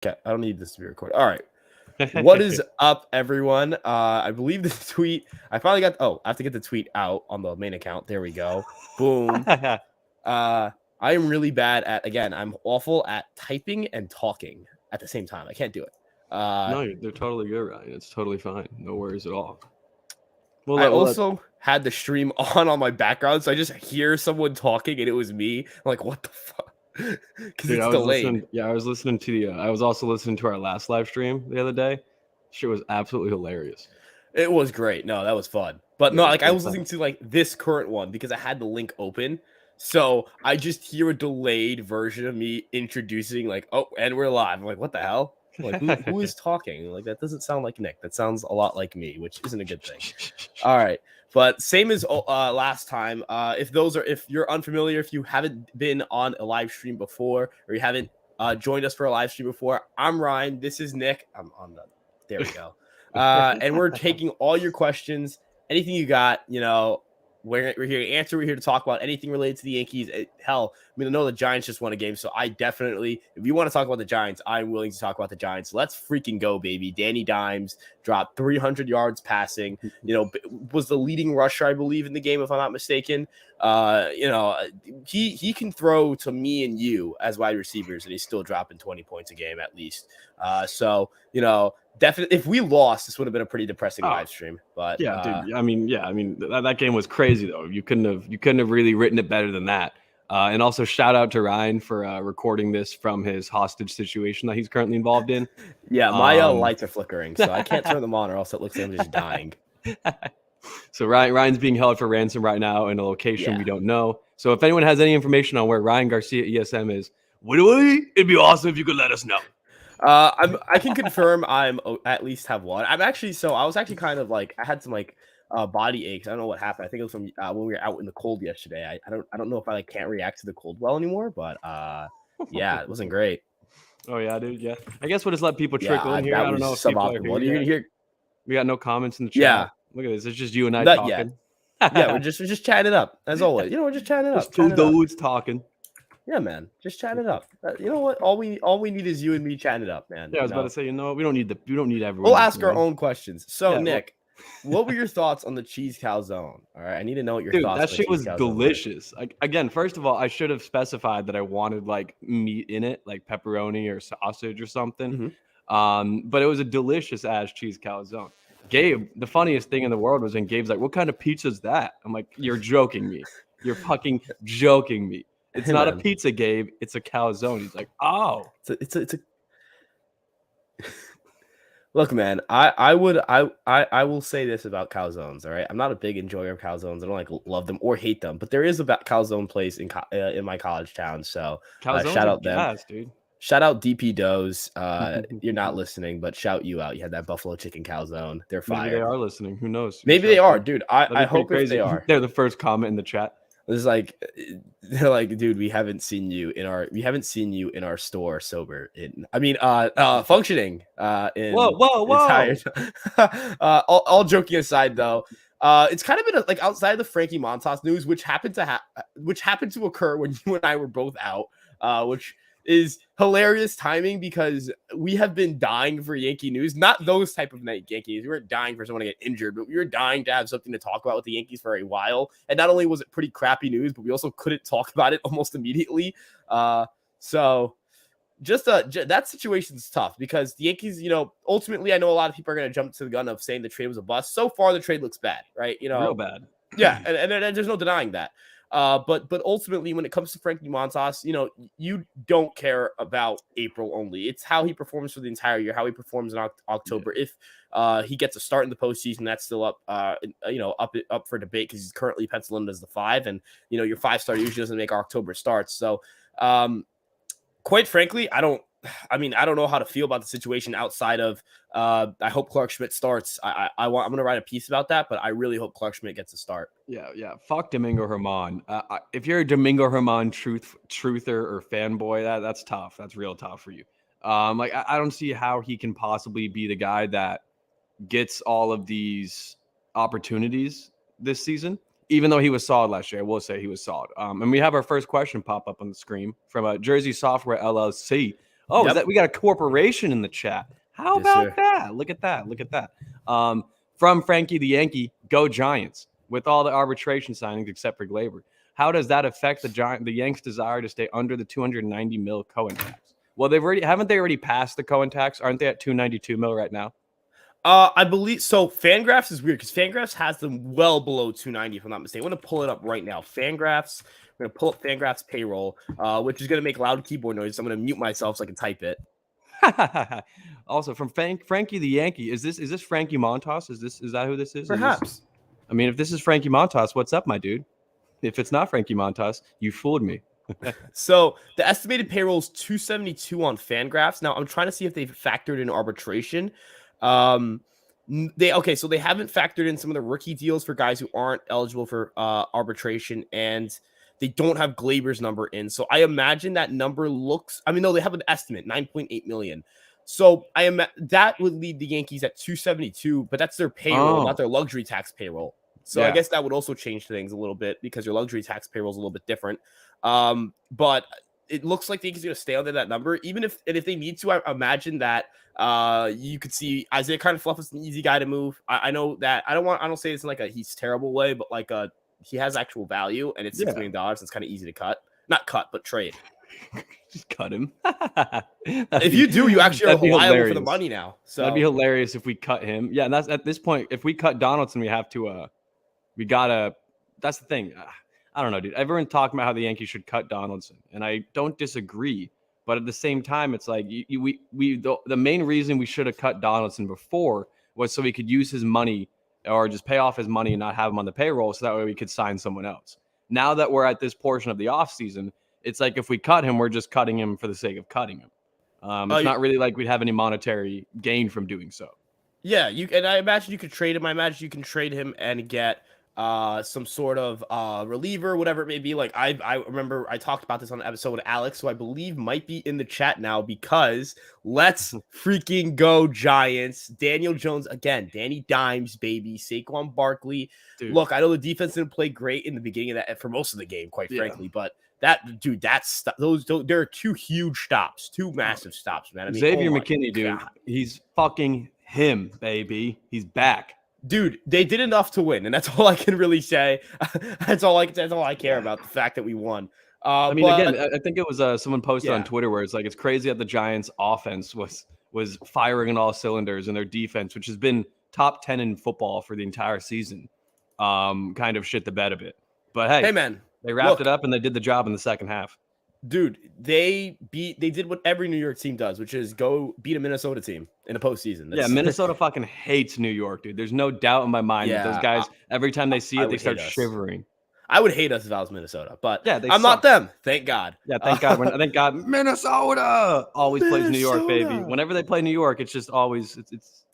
Okay, I don't need this to be recorded. All right. What is up, everyone? I believe the tweet. I finally got. Oh, I have to get the tweet out on the main account. There we go. Boom. I am really bad at. Again, I'm awful at typing and talking at the same time. I can't do it. No, they're totally good, Ryan. It's totally fine. No worries at all. I also had the stream on my background, so I just hear someone talking, and it was me. I'm like, what the fuck? Because it's delayed. I was listening to the. I was also listening to our last live stream the other day. Shit was absolutely hilarious. It was great. No, that was fun. But no, like I was listening to like this current one because I had the link open. So I just hear a delayed version of me introducing like, oh, and we're live. I'm like, what the hell? Like, who is talking? Like, that doesn't sound like Nick. That sounds a lot like me, which isn't a good thing. All right. But same as last time, if you're unfamiliar, if you haven't been on a live stream before, or you haven't joined us for a live stream before, I'm Ryan. This is Nick. I'm on the. There we go. And we're taking all your questions, anything you got. You know, we're here to answer. We're here to talk about anything related to the Yankees. Hell, I mean, I know the Giants just won a game, so I definitely, if you want to talk about the Giants, I'm willing to talk about the Giants. Let's freaking go, baby. Danny Dimes dropped 300 yards passing. You know, was the leading rusher, I believe, in the game, if I'm not mistaken. You know, he can throw to me and you as wide receivers, and he's still dropping 20 points a game at least. So, you know, definitely, if we lost, this would have been a pretty depressing live stream. But yeah, dude. I mean, that game was crazy though. You couldn't have really written it better than that. And also shout out to Ryan for recording this from his hostage situation that he's currently involved in. Yeah, my lights are flickering, so I can't turn them on, or else it looks like I'm just dying. So Ryan's being held for ransom right now in a location we don't know. So if anyone has any information on where Ryan Garcia ESM is, it'd be awesome if you could let us know. I can confirm I'm at least have one. I was actually kind of like, I had some like body aches. I don't know what happened. I think it was from when we were out in the cold yesterday. I don't know if I like can't react to the cold well anymore, but yeah, it wasn't great. Oh yeah, dude. Yeah, I guess we'll just let people trickle in here. I don't know if people are here. You're gonna hear. We got no comments in the chat. Yeah. Look at this. It's just you and I talking. Yeah, we're just chatting it up as always. You know, we're just chatting it up. Just two dudes talking. Yeah, man, just chat it up. You know what? All we need is you and me chatting it up, man. Yeah, I was about to say, we don't need everyone. We'll ask our own questions. So, Nick, what were your thoughts on the cheese calzone? All right, I need to know what your thoughts. That shit was delicious. Like, again, first of all, I should have specified that I wanted like meat in it, like pepperoni or sausage or something. Mm-hmm. But it was a delicious ass cheese calzone. Gabe, the funniest thing in the world was when Gabe's like, "What kind of pizza is that?" I'm like, "You're joking me. You're fucking joking me. It's not a pizza, Gabe. It's a calzone." He's like, "Oh, it's a." Look, man, I will say this about calzones. All right, I'm not a big enjoyer of calzones. I don't like love them or hate them, but there is a calzone place in my college town. So shout out them, dude. Shout out DP Does. You're not listeing, but shout you out. You had that buffalo chicken calzone. They're fire. Maybe they are listening. Who knows? Maybe they are, dude. I hope they are. They're the first comment in the chat. It's like they're like, dude, we haven't seen you in our store sober. Functioning. Whoa. All joking aside, though, it's kind of been like outside of the Frankie Montas news, which happened to occur when you and I were both out, which is hilarious timing because we have been dying for Yankee news. Not those type of Yankees. We weren't dying for someone to get injured, but we were dying to have something to talk about with the Yankees for a while. And not only was it pretty crappy news, but we also couldn't talk about it almost immediately. So just that situation's tough because the Yankees, ultimately, I know a lot of people are going to jump to the gun of saying the trade was a bust. So far, the trade looks bad, right? Real bad. Yeah, and there's no denying that. But ultimately, when it comes to Frankie Montas, you don't care about April only. It's how he performs for the entire year, how he performs in October. Yeah. If he gets a start in the postseason, that's still up up for debate because he's currently penciled in as the 5, and your 5-star usually doesn't make October starts. So, quite frankly, I don't know how to feel about the situation outside of I hope Clark Schmidt starts. I'm going to write a piece about that, but I really hope Clark Schmidt gets a start. Yeah. Fuck Domingo Germán. If you're a Domingo Germán truther or fanboy, that's tough. That's real tough for you. I don't see how he can possibly be the guy that gets all of these opportunities this season. Even though he was solid last year, I will say he was solid. And we have our first question pop up on the screen from Jersey Software LLC. Oh, is that we got a corporation in the chat? How Yes, about sir. that? Look at that. Look at that. From Frankie the Yankee, go Giants with all the arbitration signings except for Glaber. How does that affect the Yanks' desire to stay under the 290 mil Cohen tax? Well, haven't they already passed the Cohen tax? Aren't they at 292 mil right now? I believe so. Fangraphs is weird because Fangraphs has them well below 290, if I'm not mistaken. I'm gonna pull it up right now. Fangraphs. I'm gonna pull up Fangraphs payroll, which is gonna make loud keyboard noise. So I'm gonna mute myself so I can type it. Also, from Frankie the Yankee, is this Frankie Montas? Is that who this is? Perhaps. I mean, if this is Frankie Montas, what's up, my dude? If it's not Frankie Montas, you fooled me. So the estimated payroll is 272 on Fangraphs. Now I'm trying to see if they've factored in arbitration. So they haven't factored in some of the rookie deals for guys who aren't eligible for arbitration, and they don't have Glaber's number in. So I imagine that number they have an estimate 9.8 million. So that would leave the Yankees at 272, but that's their payroll, not their luxury tax payroll. So I guess that would also change things a little bit because your luxury tax payroll is a little bit different. But it looks like the Yankees are going to stay under that number, even if they need to. I imagine that you could see Isaiah kind of Fluff is an easy guy to move. I know that I don't say this in like a he's terrible way, but like he has actual value and it's $6 million. It's kind of easy to not cut, but trade. Just cut him. If you do, you actually are liable for the money now. So that'd be hilarious if we cut him. Yeah, and that's at this point. If we cut Donaldson, that's the thing. I don't know, dude. Everyone's talking about how the Yankees should cut Donaldson, and I don't disagree. But at the same time, it's like the main reason we should have cut Donaldson before was so we could use his money or just pay off his money and not have him on the payroll, so that way we could sign someone else. Now that we're at this portion of the offseason, it's like if we cut him, we're just cutting him for the sake of cutting him. It's not really like we'd have any monetary gain from doing so. Yeah, and I imagine you could trade him. I imagine you can trade him and get some sort of reliever, whatever it may be. Like I remember I talked about this on an episode with Alex, who I believe might be in the chat now, because let's freaking go Giants. Daniel Jones again, Danny Dimes, baby, Saquon Barkley. Dude. Look, I know the defense didn't play great in the beginning of that for most of the game, quite frankly, but there are two huge stops, two massive stops, man. I mean, Xavier McKinney, dude, he's fucking him, baby. He's back. Dude, they did enough to win, and that's all I can really say. That's all I care about, the fact that we won. I think it was someone posted on Twitter where it's like, it's crazy that the Giants offense was firing on all cylinders, and their defense, which has been top 10 in football for the entire season, kind of shit the bed a bit. But hey man, they wrapped it up and they did the job in the second half. Dude, they did what every New York team does, which is go beat a Minnesota team in the postseason. Minnesota fucking hates New York, dude. There's no doubt in my mind that those guys, every time they see it, they start shivering. I would hate us if I was Minnesota, but I'm not them. Thank God. Yeah, thank God. Thank God. Minnesota always plays New York, baby. Whenever they play New York, it's just always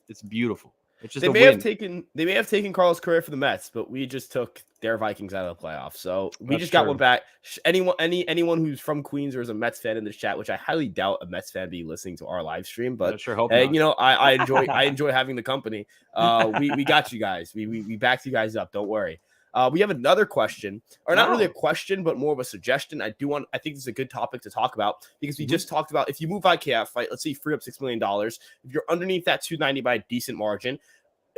it's beautiful. It's just they may have taken Carlos Correa for the Mets, but we just took their Vikings out of the playoffs. So we just got one back. Anyone who's from Queens or is a Mets fan in this chat, which I highly doubt a Mets fan be listening to our live stream, but I sure hope not. I enjoy having the company. We got you guys. We backed you guys up. Don't worry. We have another question, or not really a question, but more of a suggestion. I think this is a good topic to talk about because we just talked about if you move IKF, right? Let's say you free up $6 million. If you're underneath that 290 by a decent margin,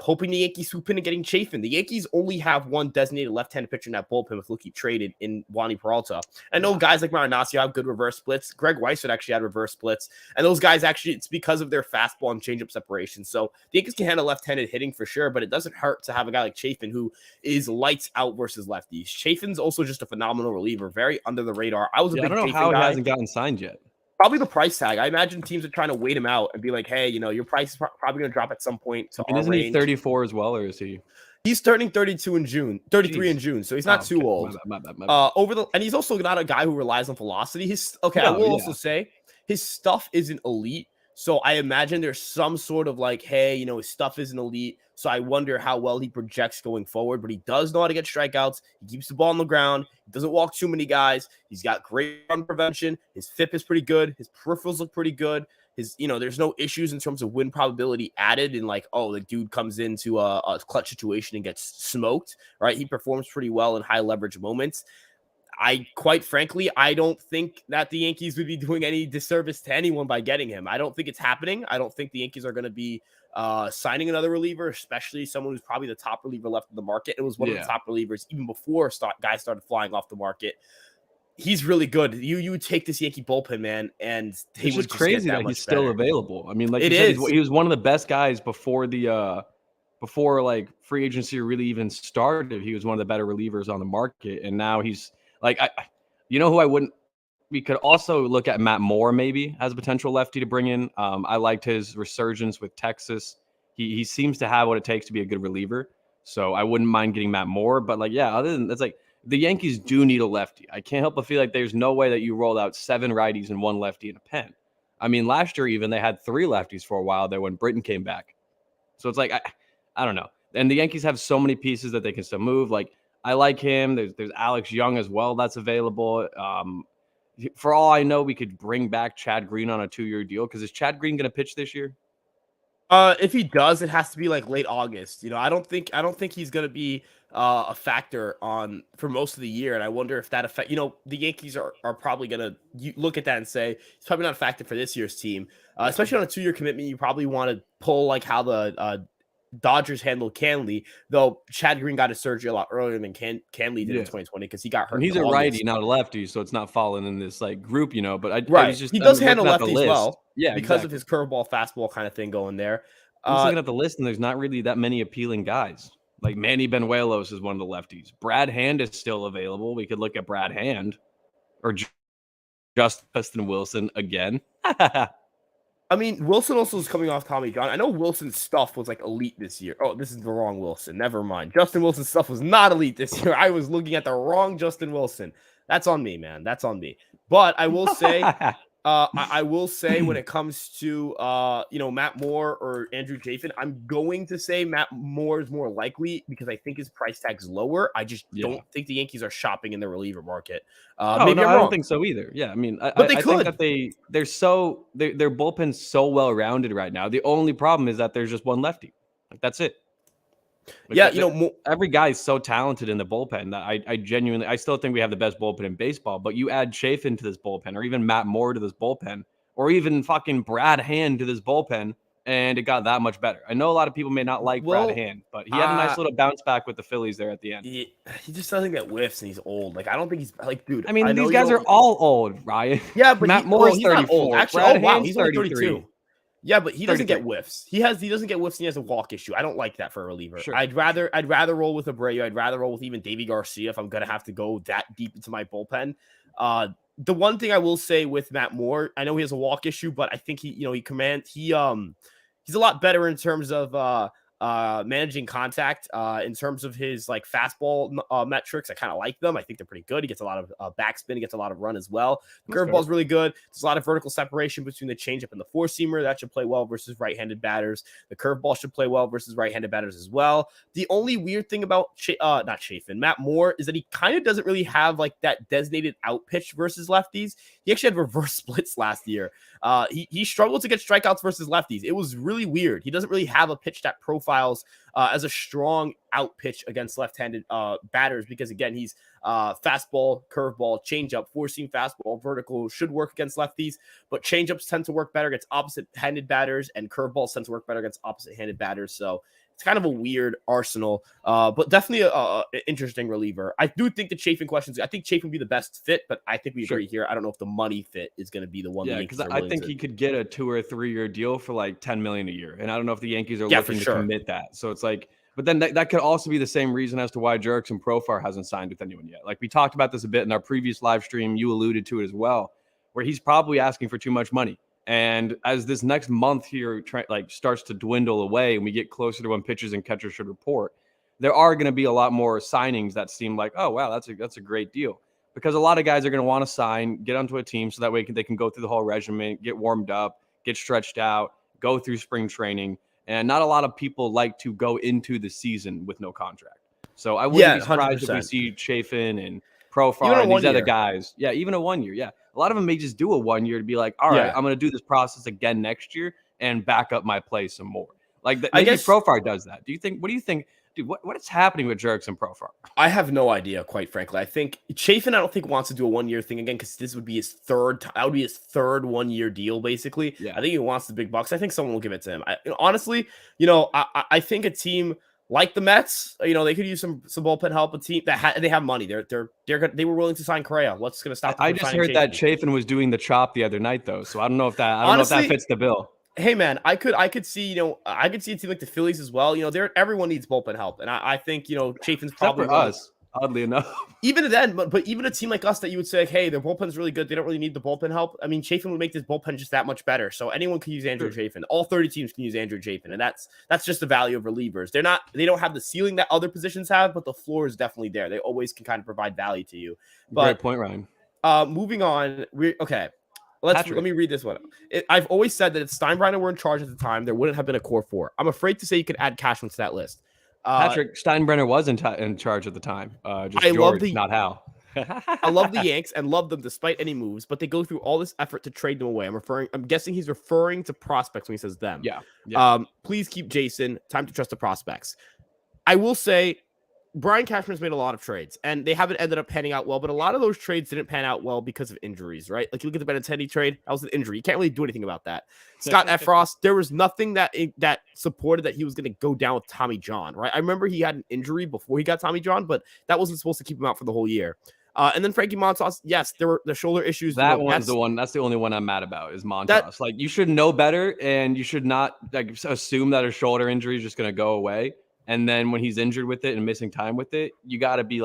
hoping the Yankees swoop in and getting Chafin. The Yankees only have one designated left-handed pitcher in that bullpen with Luki traded in Wandy Peralta. I know guys like Marinaccio have good reverse splits. Greg Weisswood actually had reverse splits. And those guys actually, it's because of their fastball and changeup separation. So the Yankees can handle left-handed hitting for sure, but it doesn't hurt to have a guy like Chafin who is lights out versus lefties. Chafin's also just a phenomenal reliever, very under the radar. I was a big I don't know Chafin how guy. He hasn't gotten signed yet. Probably the price tag. I imagine teams are trying to wait him out and be like, hey, your price is probably going to drop at some point. Isn't he 34 as well, or is he? He's turning 32 in June, 33 in June, so he's not too old. My bad. And he's also not a guy who relies on velocity. I will also say his stuff isn't elite. So I imagine there's some sort of like, hey, his stuff isn't elite. So I wonder how well he projects going forward. But he does know how to get strikeouts. He keeps the ball on the ground. He doesn't walk too many guys. He's got great run prevention. His FIP is pretty good. His peripherals look pretty good. There's no issues in terms of win probability added in like, oh, the dude comes into a clutch situation and gets smoked, right? He performs pretty well in high leverage moments. I quite frankly, I don't think that the Yankees would be doing any disservice to anyone by getting him. I don't think it's happening. I don't think the Yankees are going to be signing another reliever, especially someone who's probably the top reliever left in the market. It was one of the top relievers even before guys started flying off the market. He's really good. You would take this Yankee bullpen, man, and it's just crazy that he's still available. I mean, like you said, he was one of the best guys before like free agency really even started. He was one of the better relievers on the market, and now he's like, you know who I wouldn't. We could also look at Matt Moore maybe as a potential lefty to bring in. I liked his resurgence with Texas. He seems to have what it takes to be a good reliever, so I wouldn't mind getting Matt Moore. But like, yeah, other than that's like. The Yankees do need a lefty. I can't help but feel like there's no way that you rolled out 7 righties and 1 lefty in a pen. I mean, last year even they had 3 lefties for a while there when Britton came back. So it's like I don't know. And the Yankees have so many pieces that they can still move. Like I like him. There's Alex Young as well that's available. For all I know, we could bring back Chad Green on a 2-year deal because is Chad Green going to pitch this year? If he does, it has to be like late August. I don't think he's gonna be a factor for most of the year. And I wonder if that affect. The Yankees are probably gonna look at that and say it's probably not a factor for this year's team, especially on a 2-year commitment. You probably want to pull like how the Dodgers handled Canley, though Chad Green got his surgery a lot earlier than Canley did in 2020 because he got hurt. And he's a righty, not a lefty, so it's not falling in this like group, But he does handle lefties well, yeah, because of his curveball, fastball kind of thing going there. I was looking at the list, and there's not really that many appealing guys. Like Manny Benuelos is one of the lefties. Brad Hand is still available. We could look at Brad Hand or Justin Wilson again. I mean, Wilson also is coming off Tommy John. I know Wilson's stuff was like elite this year. Oh, this is the wrong Wilson. Never mind. Justin Wilson's stuff was not elite this year. I was looking at the wrong Justin Wilson. That's on me, man. That's on me. But I will say, I will say when it comes to Matt Moore or Andrew Chafin, I'm going to say Matt Moore is more likely because I think his price tag's lower. I just don't think the Yankees are shopping in the reliever market. Maybe I don't think so either. Yeah, I mean, I think that their bullpen's so well rounded right now. The only problem is that there's just one lefty. Like that's it. Every guy's so talented in the bullpen that I genuinely still think we have the best bullpen in baseball. But you add Chafin to this bullpen, or even Matt Moore to this bullpen, or even fucking Brad Hand to this bullpen, and it got that much better. I know a lot of people may not like Brad Hand, but he had a nice little bounce back with the Phillies there at the end. He just doesn't get whiffs, and he's old. Like I don't think he's like, dude. I mean, these guys are all old, Ryan. Yeah, but Matt Moore's 34. Actually, he's only 32. Yeah, but he doesn't get whiffs. He doesn't get whiffs, and he has a walk issue. I don't like that for a reliever. Sure. I'd rather roll with Abreu. I'd rather roll with even Davy Garcia if I'm gonna have to go that deep into my bullpen. The one thing I will say with Matt Moore, I know he has a walk issue, but I think he's a lot better in terms of managing contact, in terms of his like fastball metrics. I kind of like them. I think they're pretty good. He gets a lot of backspin. He gets a lot of run as well. The curveball is really good. There's a lot of vertical separation between the changeup and the four-seamer. That should play well versus right-handed batters. The curveball should play well versus right-handed batters as well. The only weird thing about Matt Moore is that he kind of doesn't really have like that designated out pitch versus lefties. He actually had reverse splits last year. He struggled to get strikeouts versus lefties. It was really weird. He doesn't really have a pitch that profiles as a strong out pitch against left-handed batters because, again, he's fastball, curveball, changeup, four-seam fastball, vertical should work against lefties, but changeups tend to work better against opposite-handed batters, and curveballs tend to work better against opposite-handed batters. So it's kind of a weird arsenal, but definitely an interesting reliever. I do think the Chafin questions, I think Chafin would be the best fit, but I think we agree here. I don't know if the money fit is going to be the one. Yeah, because I think he could get a 2 or 3 year deal for like $10 million a year. And I don't know if the Yankees are looking to commit that. So it's like, but then that could also be the same reason as to why Jurickson Profar hasn't signed with anyone yet. Like we talked about this a bit in our previous live stream. You alluded to it as well, where he's probably asking for too much money. And as this next month here starts to dwindle away and we get closer to when pitchers and catchers should report, there are going to be a lot more signings that seem like, oh, wow, that's a great deal. Because a lot of guys are going to want to sign, get onto a team so that way they can go through the whole regimen, get warmed up, get stretched out, go through spring training. And not a lot of people like to go into the season with no contract. So I wouldn't be surprised 100%. If we see Chafin and Profar and these other guys. Yeah, even a 1 year. Yeah. A lot of them may just do a 1 year to be like, all right, I'm going to do this process again next year and back up my play some more. Like maybe Profar does that. What do you think? dude, what is happening with Jerks and Profar? I have no idea, quite frankly. I think Chafin, I don't think wants to do a 1-year thing again because this would be his third. That would be his third 1-year deal, basically. Yeah. I think he wants the big bucks. I think someone will give it to him. Honestly, I think a team like the Mets, they could use some bullpen help. A team that they have money. They were willing to sign Correa. What's going to stop them I from just signing heard that Chafin was doing the chop the other night though, so I don't know if that Honestly, fits the bill. Hey man, I could see I could see a team like the Phillies as well. Everyone needs bullpen help, and I think Chafin's probably for us. Oddly enough, even then, but even a team like us that you would say, hey, their bullpen's really good. They don't really need the bullpen help. I mean, Chafin would make this bullpen just that much better. So anyone can use Andrew Chafin. All 30 teams can use Andrew Chafin, and that's just the value of relievers. They don't have the ceiling that other positions have, but the floor is definitely there. They always can kind of provide value to you. But, great point, Ryan. Moving on, let me read this one. I've always said that if Steinbrenner were in charge at the time, there wouldn't have been a core four. I'm afraid to say you could add Cashman to that list. Patrick, Steinbrenner was in charge at the time. Not Hal. I love the Yanks and love them despite any moves, but they go through all this effort to trade them away. I'm guessing he's referring to prospects when he says them. Yeah. Please keep Jason. Time to trust the prospects. I will say Brian Cashman's made a lot of trades, and they haven't ended up panning out well, but a lot of those trades didn't pan out well because of injuries, right? Like, you look at the Benintendi trade, that was an injury. You can't really do anything about that. Scott Efros, there was nothing that supported that he was going to go down with Tommy John, right? I remember he had an injury before he got Tommy John, but that wasn't supposed to keep him out for the whole year. And then Frankie Montas, yes, there were the shoulder issues. That's the only one I'm mad about is Montas. You should know better, and you should not assume that a shoulder injury is just going to go away. And then when he's injured with it and missing time with it, you got to be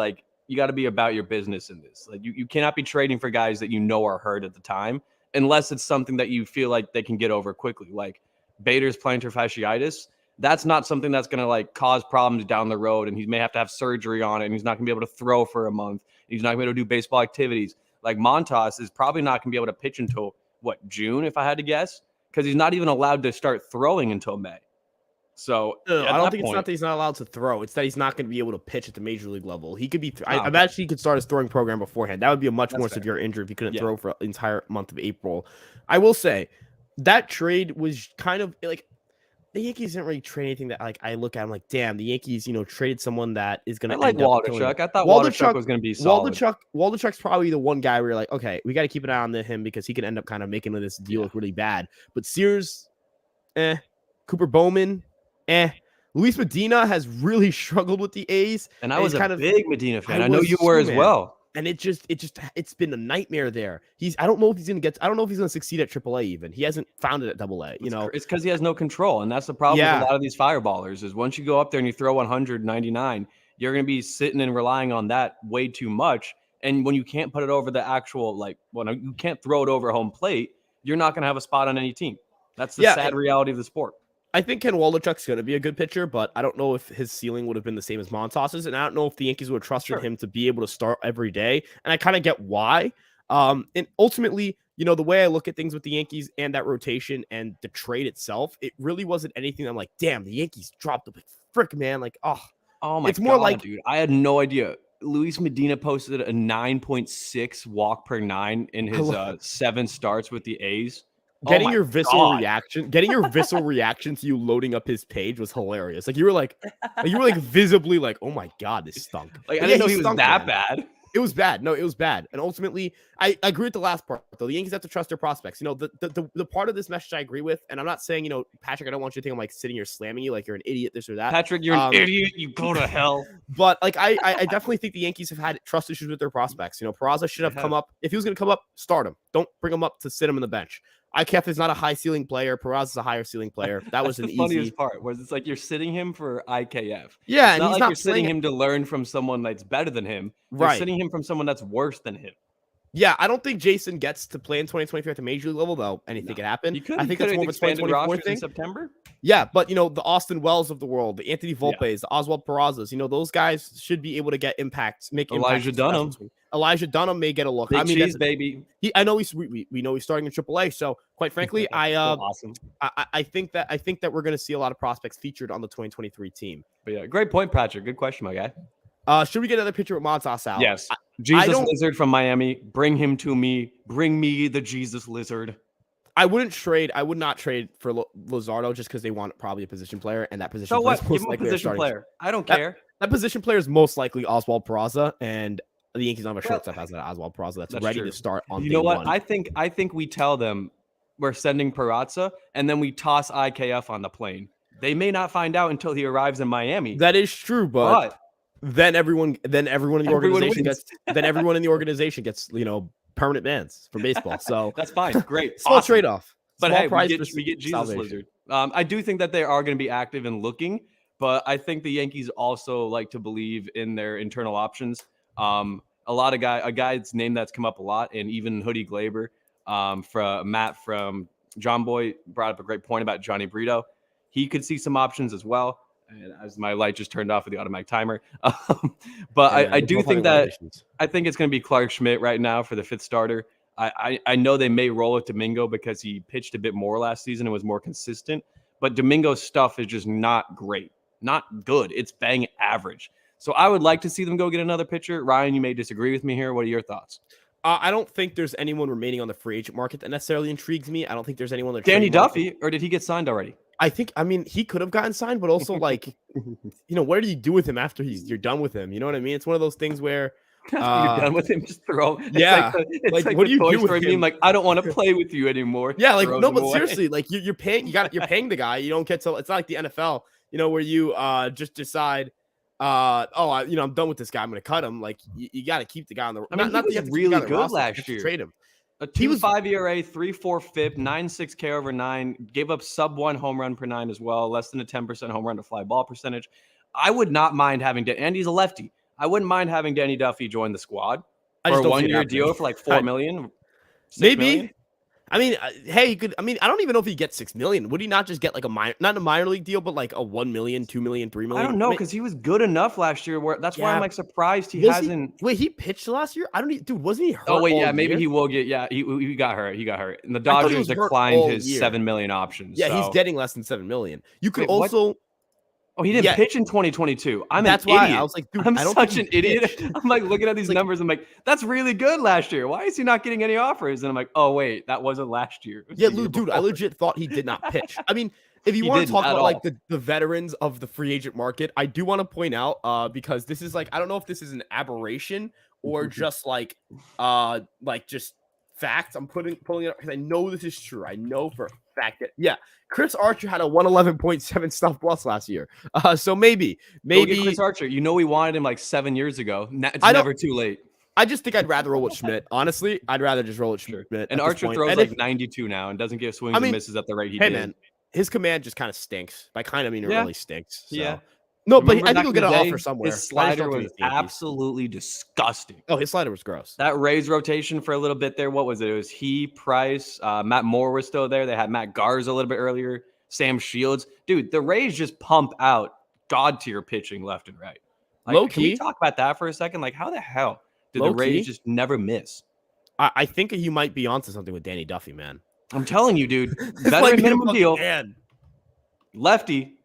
about your business in this. Like, you cannot be trading for guys that are hurt at the time, unless it's something that you feel like they can get over quickly. Like Bader's plantar fasciitis, that's not something that's going to cause problems down the road, and he may have to have surgery on it, and he's not going to be able to throw for a month. He's not going to be able to do baseball activities. Like Montas is probably not going to be able to pitch until June, if I had to guess, because he's not even allowed to start throwing until May. So I don't think it's not that he's not allowed to throw. It's that he's not going to be able to pitch at the major league level. He could be. I imagine he could start his throwing program beforehand. That would be a much more severe injury if he couldn't throw for the entire month of April. I will say that trade was kind of like the Yankees didn't really trade anything that I look at. I'm like, damn, the Yankees traded someone that is going to like Waldichuk. I thought Waldichuk was going to be solid. Waldichuk's probably the one guy where you're like, okay, we got to keep an eye on him because he can end up kind of making this deal look really bad. But Sears, Cooper Bowman, Luis Medina has really struggled with the A's, and I was a big Medina fan. I know you were as well. And it's been a nightmare there. I don't know if he's gonna succeed at AAA even. He hasn't found it at AA. It's because he has no control, and that's the problem with a lot of these fireballers. Is once you go up there and you throw 199, you're gonna be sitting and relying on that way too much. And when you can't put it over the actual when you can't throw it over home plate, you're not gonna have a spot on any team. That's the sad reality of the sport. I think Ken Waldichuk's going to be a good pitcher, but I don't know if his ceiling would have been the same as Montas's, and I don't know if the Yankees would have trusted him to be able to start every day, and I kind of get why. And ultimately, the way I look at things with the Yankees and that rotation and the trade itself, it really wasn't anything I'm like, damn, the Yankees dropped a frick, man. Oh my God, dude. I had no idea. Luis Medina posted a 9.6 walk per 9 in his 7 starts with the A's. Getting your visceral reaction to you loading up his page was hilarious. You were visibly like, oh my God, this stunk. I didn't know he was that bad. It was bad. No, it was bad. And ultimately, I agree with the last part, though. The Yankees have to trust their prospects. The part of this message I agree with, and I'm not saying, Patrick, I don't want you to think I'm sitting here slamming you like you're an idiot, this or that. Patrick, you're an idiot. You go to hell. But I definitely think the Yankees have had trust issues with their prospects. Peraza should have come up. If he was going to come up, start him. Don't bring him up to sit him on the bench. IKF is not a high ceiling player. Peraza is a higher ceiling player. That was the funniest part. Was it's like you're sitting him for IKF. Yeah, and he's not you're sitting him to learn from someone that's better than him. You're sitting him from someone that's worse than him. Yeah, I don't think Jason gets to play in 2023 at the major league level, though. Anything can happen. I think it's more of a 2024 thing. In September. Yeah, but the Austin Wells of the world, the Anthony Volpes, the Oswald Perazzas, those guys should be able to get impact. Elijah Dunham. Elijah Dunham may get a look. Big cheese, baby. I know we know he's starting in AAA. So quite frankly, awesome. I think that we're going to see a lot of prospects featured on the 2023 team. But yeah, great point, Patrick. Good question, my guy. Should we get another picture with Montas out? Yes. Jesus Lizard from Miami. Bring him to me. Bring me the Jesus Lizard. I would not trade for Luzardo just because they want probably a position player, and that position So player is what? most Give him a likely our position starting. player. I don't care. That position player is most likely Oswald Peraza, and the Yankees don't have a shortstop as Oswald Peraza that's ready true. to start on You day know what? one. I think we tell them we're sending Peraza, and then we toss IKF on the plane. They may not find out until he arrives in Miami. That is true, but then everyone in the organization gets permanent bans from baseball. So that's fine. Great. Small awesome. trade-off. But Small hey, price we get Jesus salvation. Lizard. I do think that they are going to be active and looking, but I think the Yankees also like to believe in their internal options. A guy's name that's come up a lot, and even Hoodie Glaber, from Matt from John Boy brought up a great point about Johnny Brito. He could see some options as well. And as my light just turned off with the automatic timer. But I do think that I think it's going to be Clark Schmidt right now for the fifth starter. I know they may roll with Domingo because he pitched a bit more last season and was more consistent. But Domingo's stuff is just not great. Not good. It's bang average. So I would like to see them go get another pitcher. Ryan, you may disagree with me here. What are your thoughts? I don't think there's anyone remaining on the free agent market that necessarily intrigues me. I don't think there's anyone. Danny Duffy, or did he get signed already? I mean, he could have gotten signed, but also what do you do with him after you're done with him? You know what I mean? It's one of those things where you're done with him, just throw him. Yeah. It's like what do you do with him? Like, I don't want to play with you anymore. Yeah, like no, but seriously, like you're paying the guy. You don't get to. It's not like the NFL, where you just decide, I'm done with this guy. I'm going to cut him. Like you got to keep the guy on the. I mean, he was really good last year. Trade him. A 2.5 ERA, 3.4 FIP, 9.6 K over 9, gave up sub 1 home run per 9 as well, less than a 10% home run to fly ball percentage. I would not mind having and he's a lefty. I wouldn't mind having Danny Duffy join the squad for a 1-year deal for like $4 million. Maybe. Million. I mean, hey, he could. I mean, I don't even know if he gets $6 million. Would he not just get like not a minor league deal, but like a $1 million, $2 million, $3 million? I don't know because he was good enough last year. That's why I'm like surprised he hasn't. Wait, he pitched last year? I don't even, dude. Wasn't he hurt? Oh wait, yeah, maybe he will get. Yeah, he got hurt. He got hurt, and the Dodgers declined his $7 million options. Yeah, he's getting less than $7 million. You could also. What? Oh, he didn't pitch in 2022. That's why I was like, dude, I'm such an idiot. I'm like looking at these numbers. I'm like, that's really good last year. Why is he not getting any offers? And I'm like, oh wait, that wasn't last year. Yeah, dude, I legit thought he did not pitch. I mean, if you want to talk about like the veterans of the free agent market, I do want to point out because this is like, I don't know if this is an aberration or just like just facts. I'm pulling it up because I know this is true. I know for a fact that Chris Archer had a 111.7 stuff plus last year. So maybe go get Chris Archer. You know we wanted him like 7 years ago. It's never too late. I just think I'd rather roll with Schmidt. Honestly, I'd rather just roll with Schmidt. And Archer throws like 92 now and doesn't give swings and misses at the rate he did. Man, his command just kind of stinks. By kind of mean it really stinks. So. Yeah. No, but I think he'll get an offer somewhere. His slider was absolutely disgusting. Oh, his slider was gross. That Rays rotation for a little bit there. What was it? It was he, Price, Matt Moore was still there. They had Matt Garza a little bit earlier. Sam Shields. Dude, the Rays just pump out god tier pitching left and right. Like, low key. Can we talk about that for a second? Like, how the hell did the Rays just never miss? I think you might be onto something with Danny Duffy, man. I'm telling you, dude. Veteran minimum deal. Man. Lefty.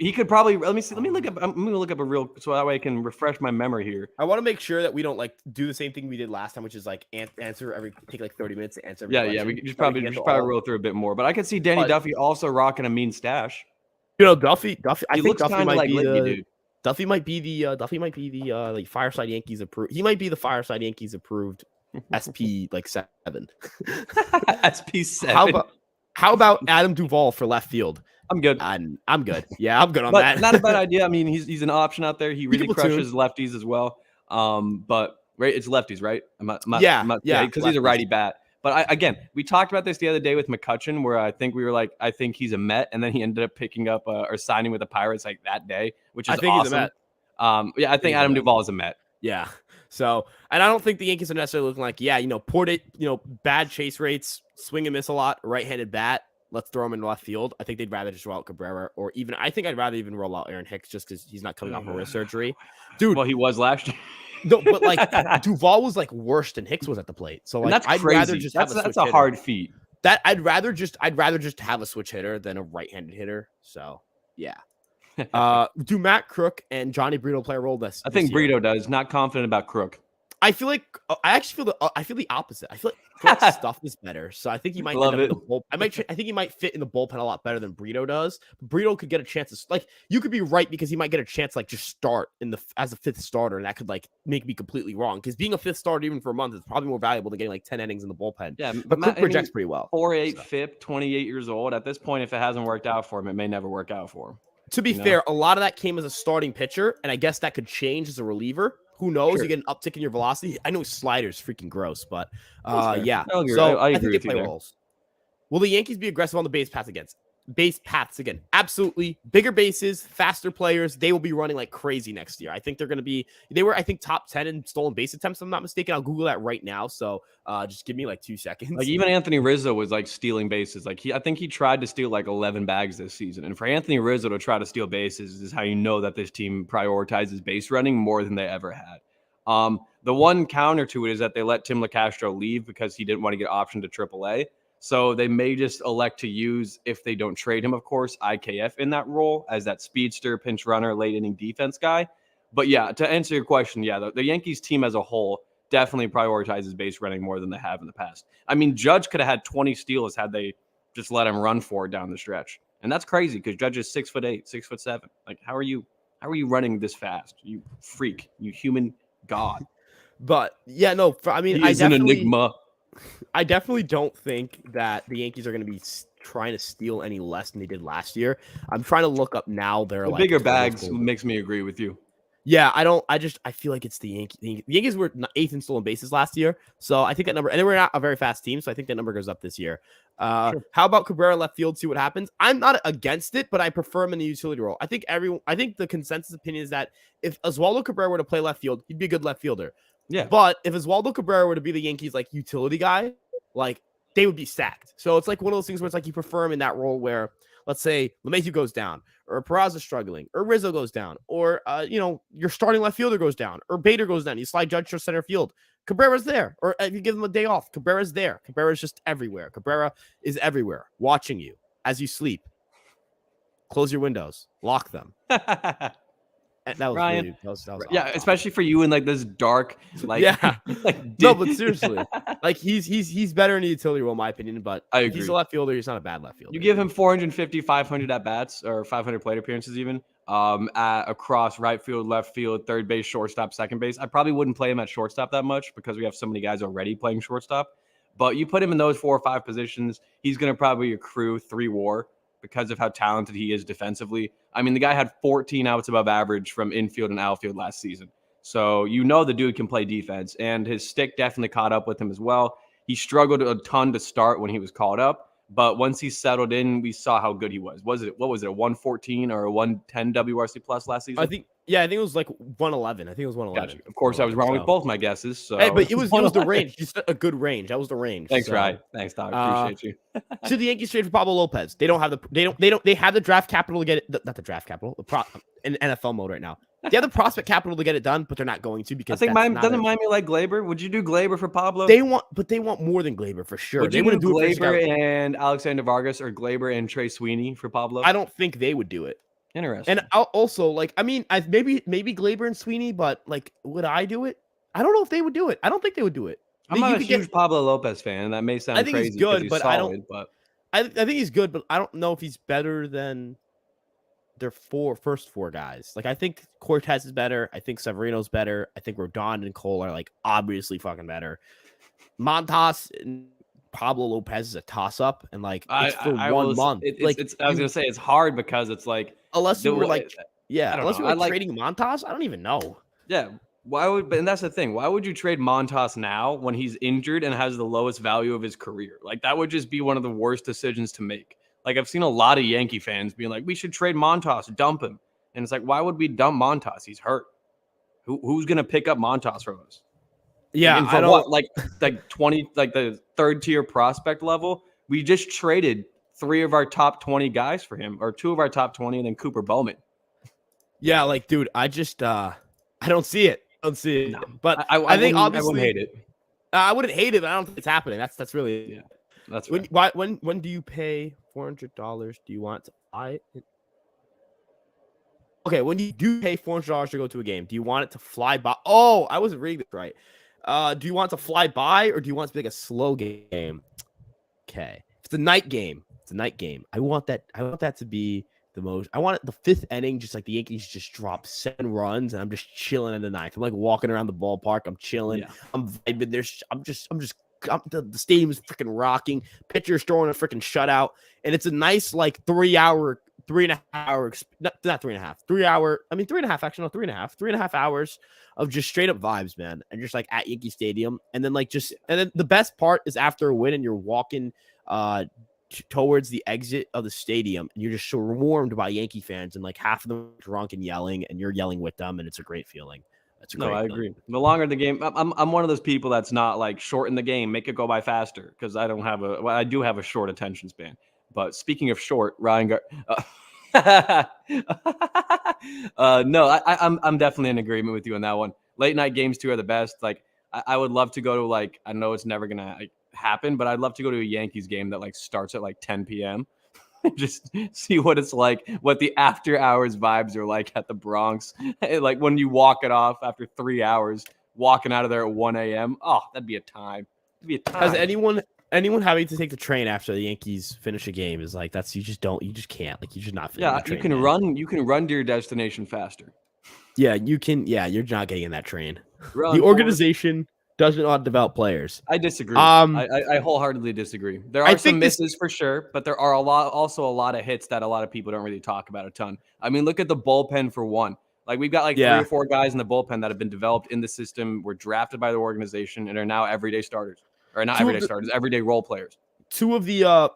He could probably let me look up. I'm gonna look up a real so that way I can refresh my memory here. I want to make sure that we don't like do the same thing we did last time, which is like take like 30 minutes to answer. Yeah. We just probably roll through a bit more, but I could see Danny Duffy also rocking a mean stash. Duffy. I think Duffy might be dude. Duffy might be the like Fireside Yankees approved. He might be the Fireside Yankees approved SP like 7. SP 7. How about Adam Duvall for left field? I'm good. I'm good. Yeah, I'm good on that. Not a bad idea. I mean, he's an option out there. He really crushes lefties as well. But right, it's lefties, right? Because he's a righty bat. But again, we talked about this the other day with McCutchen, where I think we were like, I think he's a Met, and then he ended up picking up or signing with the Pirates like that day, which is awesome. He's a Met. I think Adam Duvall is a Met. Yeah. So, and I don't think the Yankees are necessarily looking like, bad chase rates, swing and miss a lot, right-handed bat. Let's throw him in left field. I think they'd rather just roll out Cabrera, or even I think I'd rather even roll out Aaron Hicks just because he's not coming off a wrist surgery, dude. Well, he was last year. No, but like Duvall was like worse than Hicks was at the plate. So like I'd rather just that's a hard feat. That I'd rather just have a switch hitter than a right-handed hitter. So yeah. Do Matt Crook and Johnny Brito play a role this I think year? Brito does. Not confident about Crook. I feel like I feel the opposite. I feel like Stuff is better, so I think he might end Love up it. in the bull. I think he might fit in the bullpen a lot better than Brito does. Brito could get a chance to like you could be right because he might get a chance to, like just start as a fifth starter, and that could like make me completely wrong because being a fifth starter even for a month is probably more valuable than getting like 10 innings in the bullpen. Yeah, But Cook projects pretty well. 4.8 So. FIP, 28 years old. At this point, if it hasn't worked out for him, it may never work out for him. To be fair, a lot of that came as a starting pitcher, and I guess that could change as a reliever. Who knows? Sure. You get an uptick in your velocity. I know slider's freaking gross, but yeah. I agree. So I I agree think they with you play roles. Will the Yankees be aggressive on the base paths again? Absolutely. Bigger bases, faster players. They will be running like crazy next year. I think they were, I think, top 10 in stolen base attempts, if I'm not mistaken. I'll Google that right now. So just give me like 2 seconds. Like even Anthony Rizzo was like stealing bases. Like I think he tried to steal like 11 bags this season. And for Anthony Rizzo to try to steal bases is how you know that this team prioritizes base running more than they ever had. The one counter to it is that they let Tim LaCastro leave because he didn't want to get optioned to AAA. So they may just elect to use, if they don't trade him, of course, IKF in that role as that speedster, pinch runner, late inning defense guy. But yeah, to answer your question, yeah, the Yankees team as a whole definitely prioritizes base running more than they have in the past. I mean, Judge could have had 20 steals had they just let him run for it down the stretch. And that's crazy because Judge is 6'8", 6'7". Like, how are you running this fast? You freak, you human god. But yeah, no, I mean, He is an enigma. I definitely don't think that the Yankees are going to be trying to steal any less than they did last year. I'm trying to look up now. They're the like bigger bags makes me agree with you. Yeah, I feel like it's the Yankees. The Yankees were 8th in stolen bases last year, so I think that number, and they were not a very fast team, so I think that number goes up this year. Sure. How about Cabrera left field? See what happens. I'm not against it, but I prefer him in the utility role. I think the consensus opinion is that if Oswaldo Cabrera were to play left field, he'd be a good left fielder. Yeah. But if Oswaldo Cabrera were to be the Yankees like utility guy, like they would be stacked. So it's like one of those things where it's like you prefer him in that role where, let's say, LeMahieu goes down, or Peraza struggling, or Rizzo goes down, or your starting left fielder goes down, or Bader goes down. You slide Judge to center field. Cabrera's there, or if you give him a day off, Cabrera's there. Cabrera's just everywhere. Cabrera is everywhere, watching you as you sleep. Close your windows, lock them. That was Ryan. Really, that was yeah, awesome. Especially for you in like this dark, like yeah. No, but seriously, like he's better in the utility role, in my opinion. But I agree. If he's a left fielder, he's not a bad left fielder. You give him 450, 500 at bats or 500 plate appearances, even across right field, left field, third base, shortstop, second base. I probably wouldn't play him at shortstop that much because we have so many guys already playing shortstop. But you put him in those 4 or 5 positions, he's going to probably accrue 3 WAR. Because of how talented he is defensively. I mean, the guy had 14 outs above average from infield and outfield last season. So the dude can play defense, and his stick definitely caught up with him as well. He struggled a ton to start when he was called up, but once he settled in, we saw how good he was. What was it, a 114 or a 110 WRC plus last season? I think it was like 111. I think it was 111. Gotcha. Of course, I was wrong with both my guesses. So. Hey, but it was the range. Just a good range. That was the range. Thanks, Ryan. Thanks, Doc. Appreciate you. Should the Yankees trade for Pablo Lopez? They have the draft capital to get it. Not the draft capital. In NFL mode right now. They have the prospect capital to get it done, but they're not going to because I think doesn't Miami like Glaber? Would you do Glaber for Pablo? They want more than Glaber for sure. Would you do Glaber and Alexander Vargas or Glaber and Trey Sweeney for Pablo? I don't think they would do it. Interesting. And I'll also maybe Glaber and Sweeney, but like, would I do it? I don't know if they would do it. I don't think they would do it. I'm not a huge Pablo Lopez fan. That may sound crazy. I think he's good, but solid, I think he's good, but I don't know if he's better than their first 4 guys. Like, I think Cortez is better. I think Severino's better. I think Rodon and Cole are like obviously fucking better. Montas and Pablo Lopez is a toss-up, and like it's for 1 month. I was gonna say it's hard because it's like unless you were like trading Montas, I don't even know. Yeah. And that's the thing. Why would you trade Montas now when he's injured and has the lowest value of his career? Like, that would just be one of the worst decisions to make. Like, I've seen a lot of Yankee fans being like, we should trade Montas, dump him. And it's like, why would we dump Montas? He's hurt. Who's going to pick up Montas from us? Yeah. And for what? Like 20, like the 3rd tier prospect level? We just traded 3 of our top 20 guys for him, or 2 of our top 20, and then Cooper Bowman. Yeah. Like, dude, I just, I don't see it. No. But I think obviously I wouldn't hate it. I wouldn't hate it, but I don't think it's happening. That's really yeah. That's when do you pay $400? Do you want to buy it? Okay, when you do pay $400 to go to a game, do you want it to fly by? Oh, I wasn't reading this right. Do you want it to fly by or do you want it to be like a slow game? Okay. If it's a night game, it's a night game. I want that to be the most. I want it the fifth inning, just like the Yankees just drop 7 runs, and I'm just chilling in the ninth. I'm like walking around the ballpark. I'm chilling. Yeah. I'm vibing. The stadium is freaking rocking. Pitcher's throwing a freaking shutout, and it's a nice like 3-hour, 3.5 hour, not 3.5, 3 hour. I mean 3.5. Actually, no, 3.5 hours of just straight up vibes, man, and just like at Yankee Stadium, and then the best part is after a win and you're walking towards the exit of the stadium and you're just swarmed by Yankee fans and like half of them are drunk and yelling and you're yelling with them and it's a great feeling. That's a great feeling. Agree. The longer the game, I'm one of those people that's not like shorten the game, make it go by faster because I do have a short attention span. But speaking of short, Ryan no, I'm definitely in agreement with you on that one. Late night games too are the best. Like I would love to go to like I know it's never gonna happen, but I'd love to go to a Yankees game that like starts at like 10 p.m. Just see what it's like, what the after hours vibes are like at the Bronx. Like when you walk it off after 3 hours, walking out of there at 1 a.m. Oh, that'd be a time. Has anyone having to take the train after the Yankees finish a game is like you just can't. Like you just not. Yeah, train, you can run to your destination faster. Yeah, you can. Yeah, you're not getting in that train. Run the organization doesn't know how to develop players. I disagree. I wholeheartedly disagree. There are some misses for sure, but there are also a lot of hits that a lot of people don't really talk about a ton. I mean, look at the bullpen for one. Like we've got like 3 or 4 guys in the bullpen that have been developed in the system, were drafted by the organization, and are now everyday starters. Or not everyday starters, everyday role players. 2 of the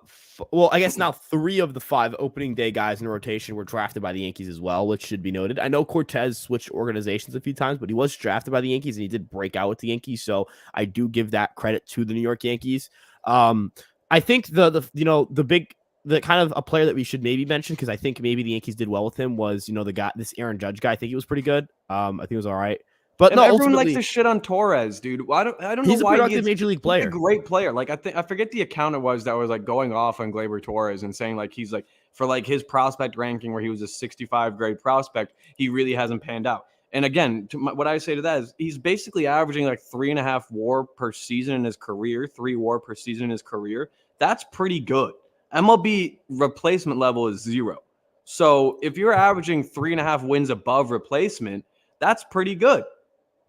I guess now 3 of the 5 opening day guys in the rotation were drafted by the Yankees as well, which should be noted. I know Cortez switched organizations a few times, but he was drafted by the Yankees and he did break out with the Yankees, so I do give that credit to the New York Yankees. I think the kind of a player that we should maybe mention, because I think maybe the Yankees did well with him, was the guy, this Aaron Judge guy. I think he was pretty good. I think it was all right. But and everyone likes to shit on Torres, dude. I don't know he's why. He's a productive major league player. He's a great player. Like I forget the account it was that was like going off on Gleyber Torres and saying like he's like for like his prospect ranking where he was a 65 grade prospect, he really hasn't panned out. And again, what I say to that is he's basically averaging like 3.5 WAR per season in his career, 3 WAR per season in his career. That's pretty good. MLB replacement level is 0. So if you're averaging 3.5 wins above replacement, that's pretty good.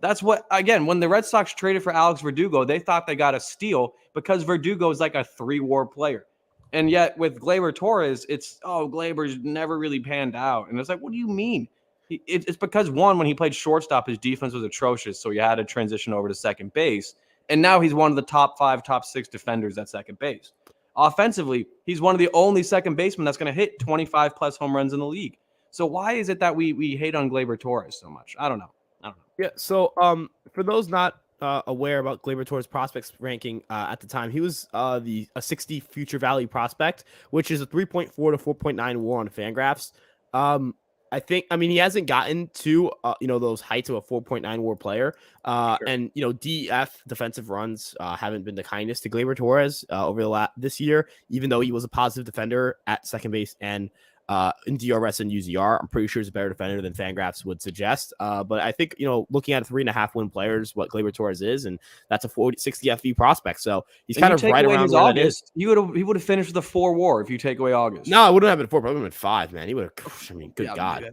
That's what, again, when the Red Sox traded for Alex Verdugo, they thought they got a steal because Verdugo is like a 3 WAR player. And yet with Gleyber Torres, it's, Gleyber's never really panned out. And it's like, what do you mean? It's because, one, when he played shortstop, his defense was atrocious, so he had to transition over to second base. And now he's one of the top 5, top 6 defenders at second base. Offensively, he's one of the only second basemen that's going to hit 25-plus home runs in the league. So why is it that we hate on Gleyber Torres so much? I don't know. Yeah, so for those not aware about Gleyber Torres' prospects ranking at the time, he was a 60 future value prospect, which is a 3.4 to 4.9 WAR on Fangraphs. I mean, he hasn't gotten to those heights of a 4.9 WAR player. Sure. And DF defensive runs haven't been the kindest to Gleyber Torres over this year, even though he was a positive defender at second base and in DRS and UZR. I'm pretty sure he's a better defender than Fangraphs would suggest. But I think, looking at 3.5 win players, what Gleyber Torres is, and that's a 60 FV prospect. So he's kind of right around where that is. He would have finished with a 4 WAR if you take away August. No, it wouldn't have been 4, probably been 5, man. He would have, good God.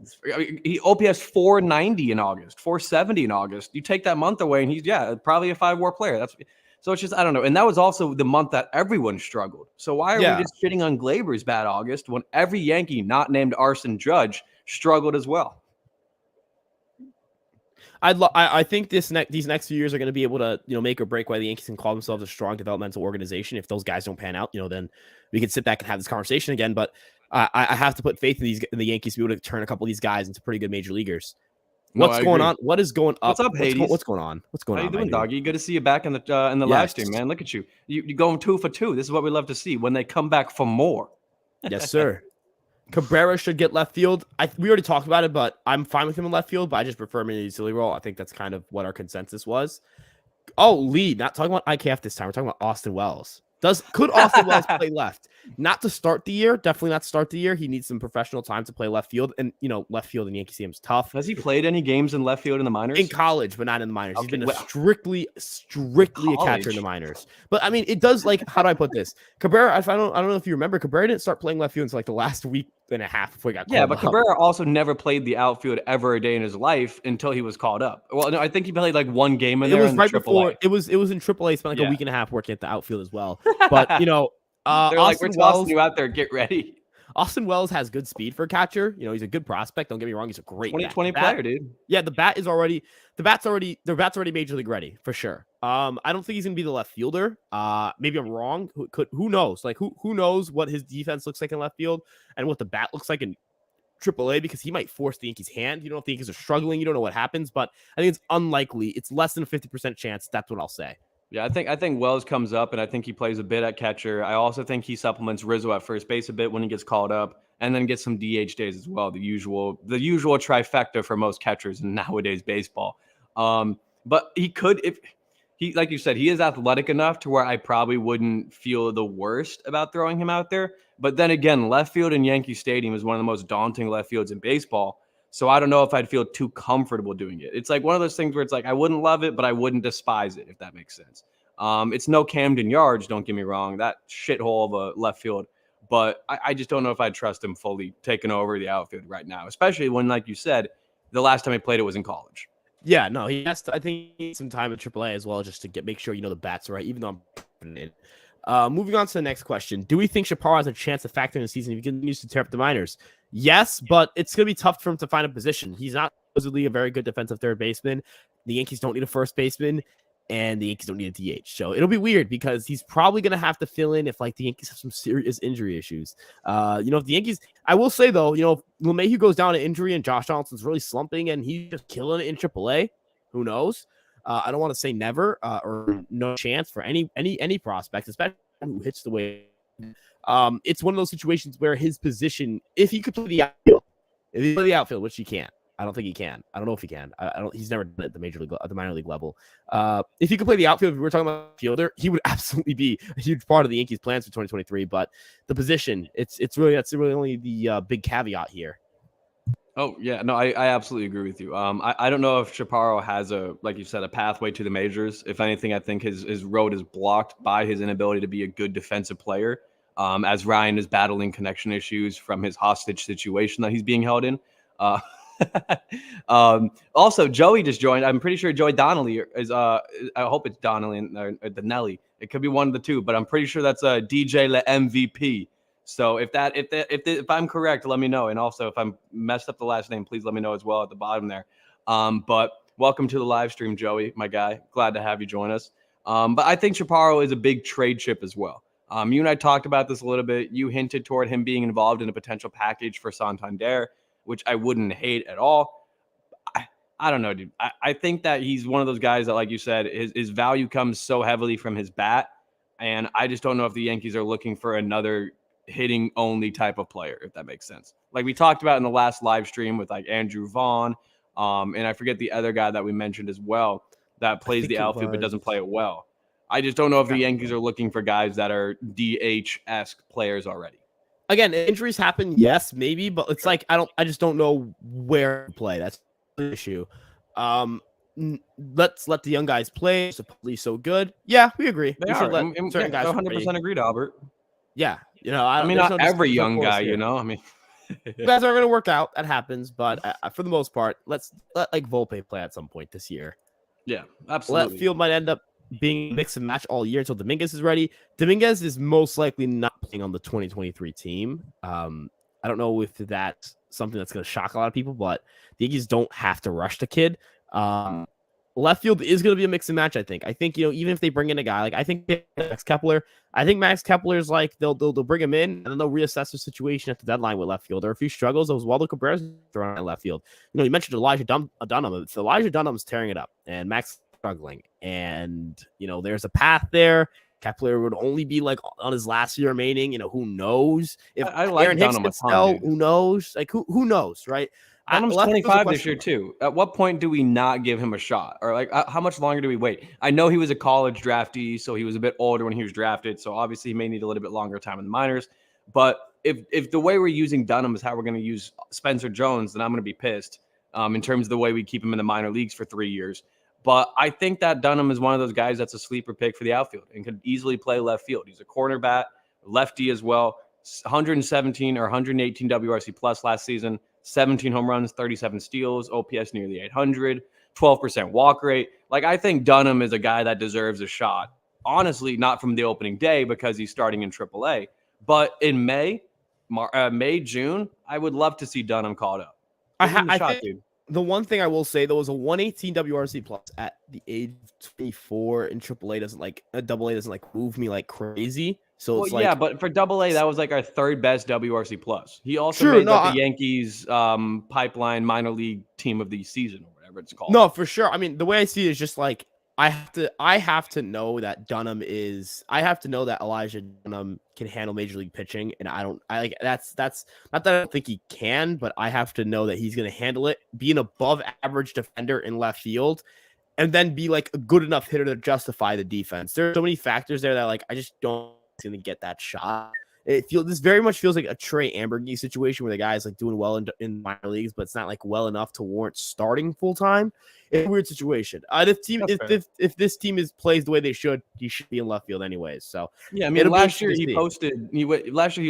He OPS 490 in August, 470 in August. You take that month away and he's, probably a 5 WAR player. So it's just, I don't know. And that was also the month that everyone struggled. So why are we just shitting on Gleyber's bad August when every Yankee not named Arson Judge struggled as well? I think these next few years are going to be able to make or break why the Yankees can call themselves a strong developmental organization. If those guys don't pan out, then we can sit back and have this conversation again. But I have to put faith in the Yankees to be able to turn a couple of these guys into pretty good major leaguers. What's going on? What is going up? What's up, Hades? What's going on? How you doing, doggy? Good to see you back in the live stream, man. Look at you. You going 2 for 2. This is what we love to see when they come back for more. Yes, sir. Cabrera should get left field. We already talked about it, but I'm fine with him in left field. But I just prefer him in the utility role. I think that's kind of what our consensus was. Oh, lead. Not talking about IKF this time. We're talking about Austin Wells. Could Austin Wells play left? Not to start the year. Definitely not to start the year. He needs some professional time to play left field. And, left field in Yankee Stadium is tough. Has he played any games in left field in the minors? In college, but not in the minors. Okay, He's been strictly a catcher in the minors. But, I mean, it does, like, how do I put this? Cabrera, I don't know if you remember, Cabrera didn't start playing left field until, like, the last week and a half before he got called up. Yeah, but Cabrera also never played the outfield ever a day in his life until he was called up. Well, no, I think he played, like, one game in there. It was right before. It was in AAA. Spent, like, a week and a half working at the outfield as well. But, they're like, we're tossing you out there. Get ready. Austin Wells has good speed for a catcher. He's a good prospect. Don't get me wrong. He's a great 2020 player, dude. Yeah, the bat's already major league ready for sure. I don't think he's gonna be the left fielder. Maybe I'm wrong. Who knows? Like who knows what his defense looks like in left field and what the bat looks like in AAA, because he might force the Yankees' hand. You don't know if the Yankees are struggling. You don't know what happens, but I think it's unlikely. It's less than a 50% chance. That's what I'll say. Yeah, I think Wells comes up, and I think he plays a bit at catcher. I also think he supplements Rizzo at first base a bit when he gets called up, and then gets some DH days as well. The usual trifecta for most catchers in nowadays baseball. But he could, if he, like you said, he is athletic enough to where I probably wouldn't feel the worst about throwing him out there. But then again, left field in Yankee Stadium is one of the most daunting left fields in baseball. So I don't know if I'd feel too comfortable doing it. It's like one of those things where it's like I wouldn't love it, but I wouldn't despise it, if that makes sense. It's no Camden Yards, don't get me wrong, that shithole of a left field. But I just don't know if I'd trust him fully taking over the outfield right now, especially when, like you said, the last time he played it was in college. Yeah, no, he has to. I think he needs some time at AAA as well, just to make sure the bats are right. Even though I'm confident. Moving on to the next question: do we think Chaparro has a chance to factor in the season if he continues to tear up the minors? Yes, but it's going to be tough for him to find a position. He's not supposedly a very good defensive third baseman. The Yankees don't need a first baseman, and the Yankees don't need a DH. So it'll be weird because he's probably going to have to fill in if the Yankees have some serious injury issues. If the Yankees, I will say though, if LeMahieu goes down to injury and Josh Johnson's really slumping and he's just killing it in AAA, who knows? I don't want to say never or no chance for any prospect, especially who hits the way. It's one of those situations where his position, if he could play the outfield, which he can't. I don't think he can. I don't know if he can. He's never done it at the major league, at the minor league level. If he could play the outfield, if we were talking about fielder, he would absolutely be a huge part of the Yankees' plans for 2023. But the position, that's really only the big caveat here. Oh yeah, no, I absolutely agree with you. I don't know if Chaparro has like you said, a pathway to the majors. If anything, I think his road is blocked by his inability to be a good defensive player. As Ryan is battling connection issues from his hostage situation that he's being held in. Also, Joey just joined. I'm pretty sure Joey Donnelly is. I hope it's Donnelly or Donnelly. It could be one of the two, but I'm pretty sure that's DJ Le MVP. So if I'm correct, let me know. And also, if I'm messed up the last name, please let me know as well at the bottom there. But welcome to the live stream, Joey, my guy. Glad to have you join us. But I think Chaparro is a big trade chip as well. You and I talked about this a little bit. You hinted toward him being involved in a potential package for Santander, which I wouldn't hate at all. I don't know, dude. I think that he's one of those guys that, like you said, his value comes so heavily from his bat. And I just don't know if the Yankees are looking for another hitting only type of player, if that makes sense. Like we talked about in the last live stream with like Andrew Vaughn. And I forget the other guy that we mentioned as well that plays the outfield but doesn't play it well. I just don't know if the Yankees are looking for guys that are DH-esque players already. Again, injuries happen, yes, maybe, but it's like I just don't know where to play. That's the issue. Let's let the young guys play. Supposedly so good. Yeah, we agree. They are. Certain guys 100% agreed, Albert. Yeah, I mean, not every young guy, I mean, guys are going to work out. That happens, but for the most part, let like Volpe play at some point this year. Yeah, absolutely. Left field might end up being mix and match all year until Dominguez is ready. Dominguez is most likely not playing on the 2023 team. I don't know if that's something that's going to shock a lot of people, but the Yankees don't have to rush the kid. Left field is going to be a mix and match. I think, even if they bring in a guy, like I think Max Kepler is like, they'll bring him in and then they'll reassess the situation at the deadline with left field. Or if he struggles, Oswaldo Cabrera's throwing at left field. You mentioned Elijah Dunham. If Elijah Dunham's tearing it up and Max struggling, and there's a path there. Kepler would only be like on his last year remaining. Who knows if I like Aaron Hicks Dunham can sell? Who knows? Like who knows, right? Dunham's 25 this year too. At what point do we not give him a shot? Or like how much longer do we wait? I know he was a college draftee, so he was a bit older when he was drafted. So obviously he may need a little bit longer time in the minors. But if the way we're using Dunham is how we're going to use Spencer Jones, then I'm going to be pissed in terms of the way we keep him in the minor leagues for 3 years. But I think that Dunham is one of those guys that's a sleeper pick for the outfield and could easily play left field. He's a corner bat, lefty as well. 117 or 118 WRC plus last season, 17 home runs, 37 steals, OPS nearly 800, 12% walk rate. Like, I think Dunham is a guy that deserves a shot. Honestly, not from the opening day because he's starting in AAA, but in May, June, I would love to see Dunham called up. I think dude. The one thing I will say though is a 118 WRC plus at the age of 24 in AAA doesn't like AA doesn't like move me like crazy. So it's yeah, but for AA, that was like our third best WRC plus. He also made the Yankees pipeline minor league team of the season or whatever it's called. No, for sure. I mean, the way I see it is just like I have to know that I have to know that Elijah Dunham can handle major league pitching, and that's not that I don't think he can, but I have to know that he's going to handle it, be an above average defender in left field, and then be like a good enough hitter to justify the defense. There's so many factors there that like I just don't going to get that shot. This very much feels like a Trey Ambergy situation where the guy's like doing well in minor leagues, but it's not like well enough to warrant starting full time. It's a weird situation. If this team plays the way they should, he should be in left field anyways. So yeah, I mean last year he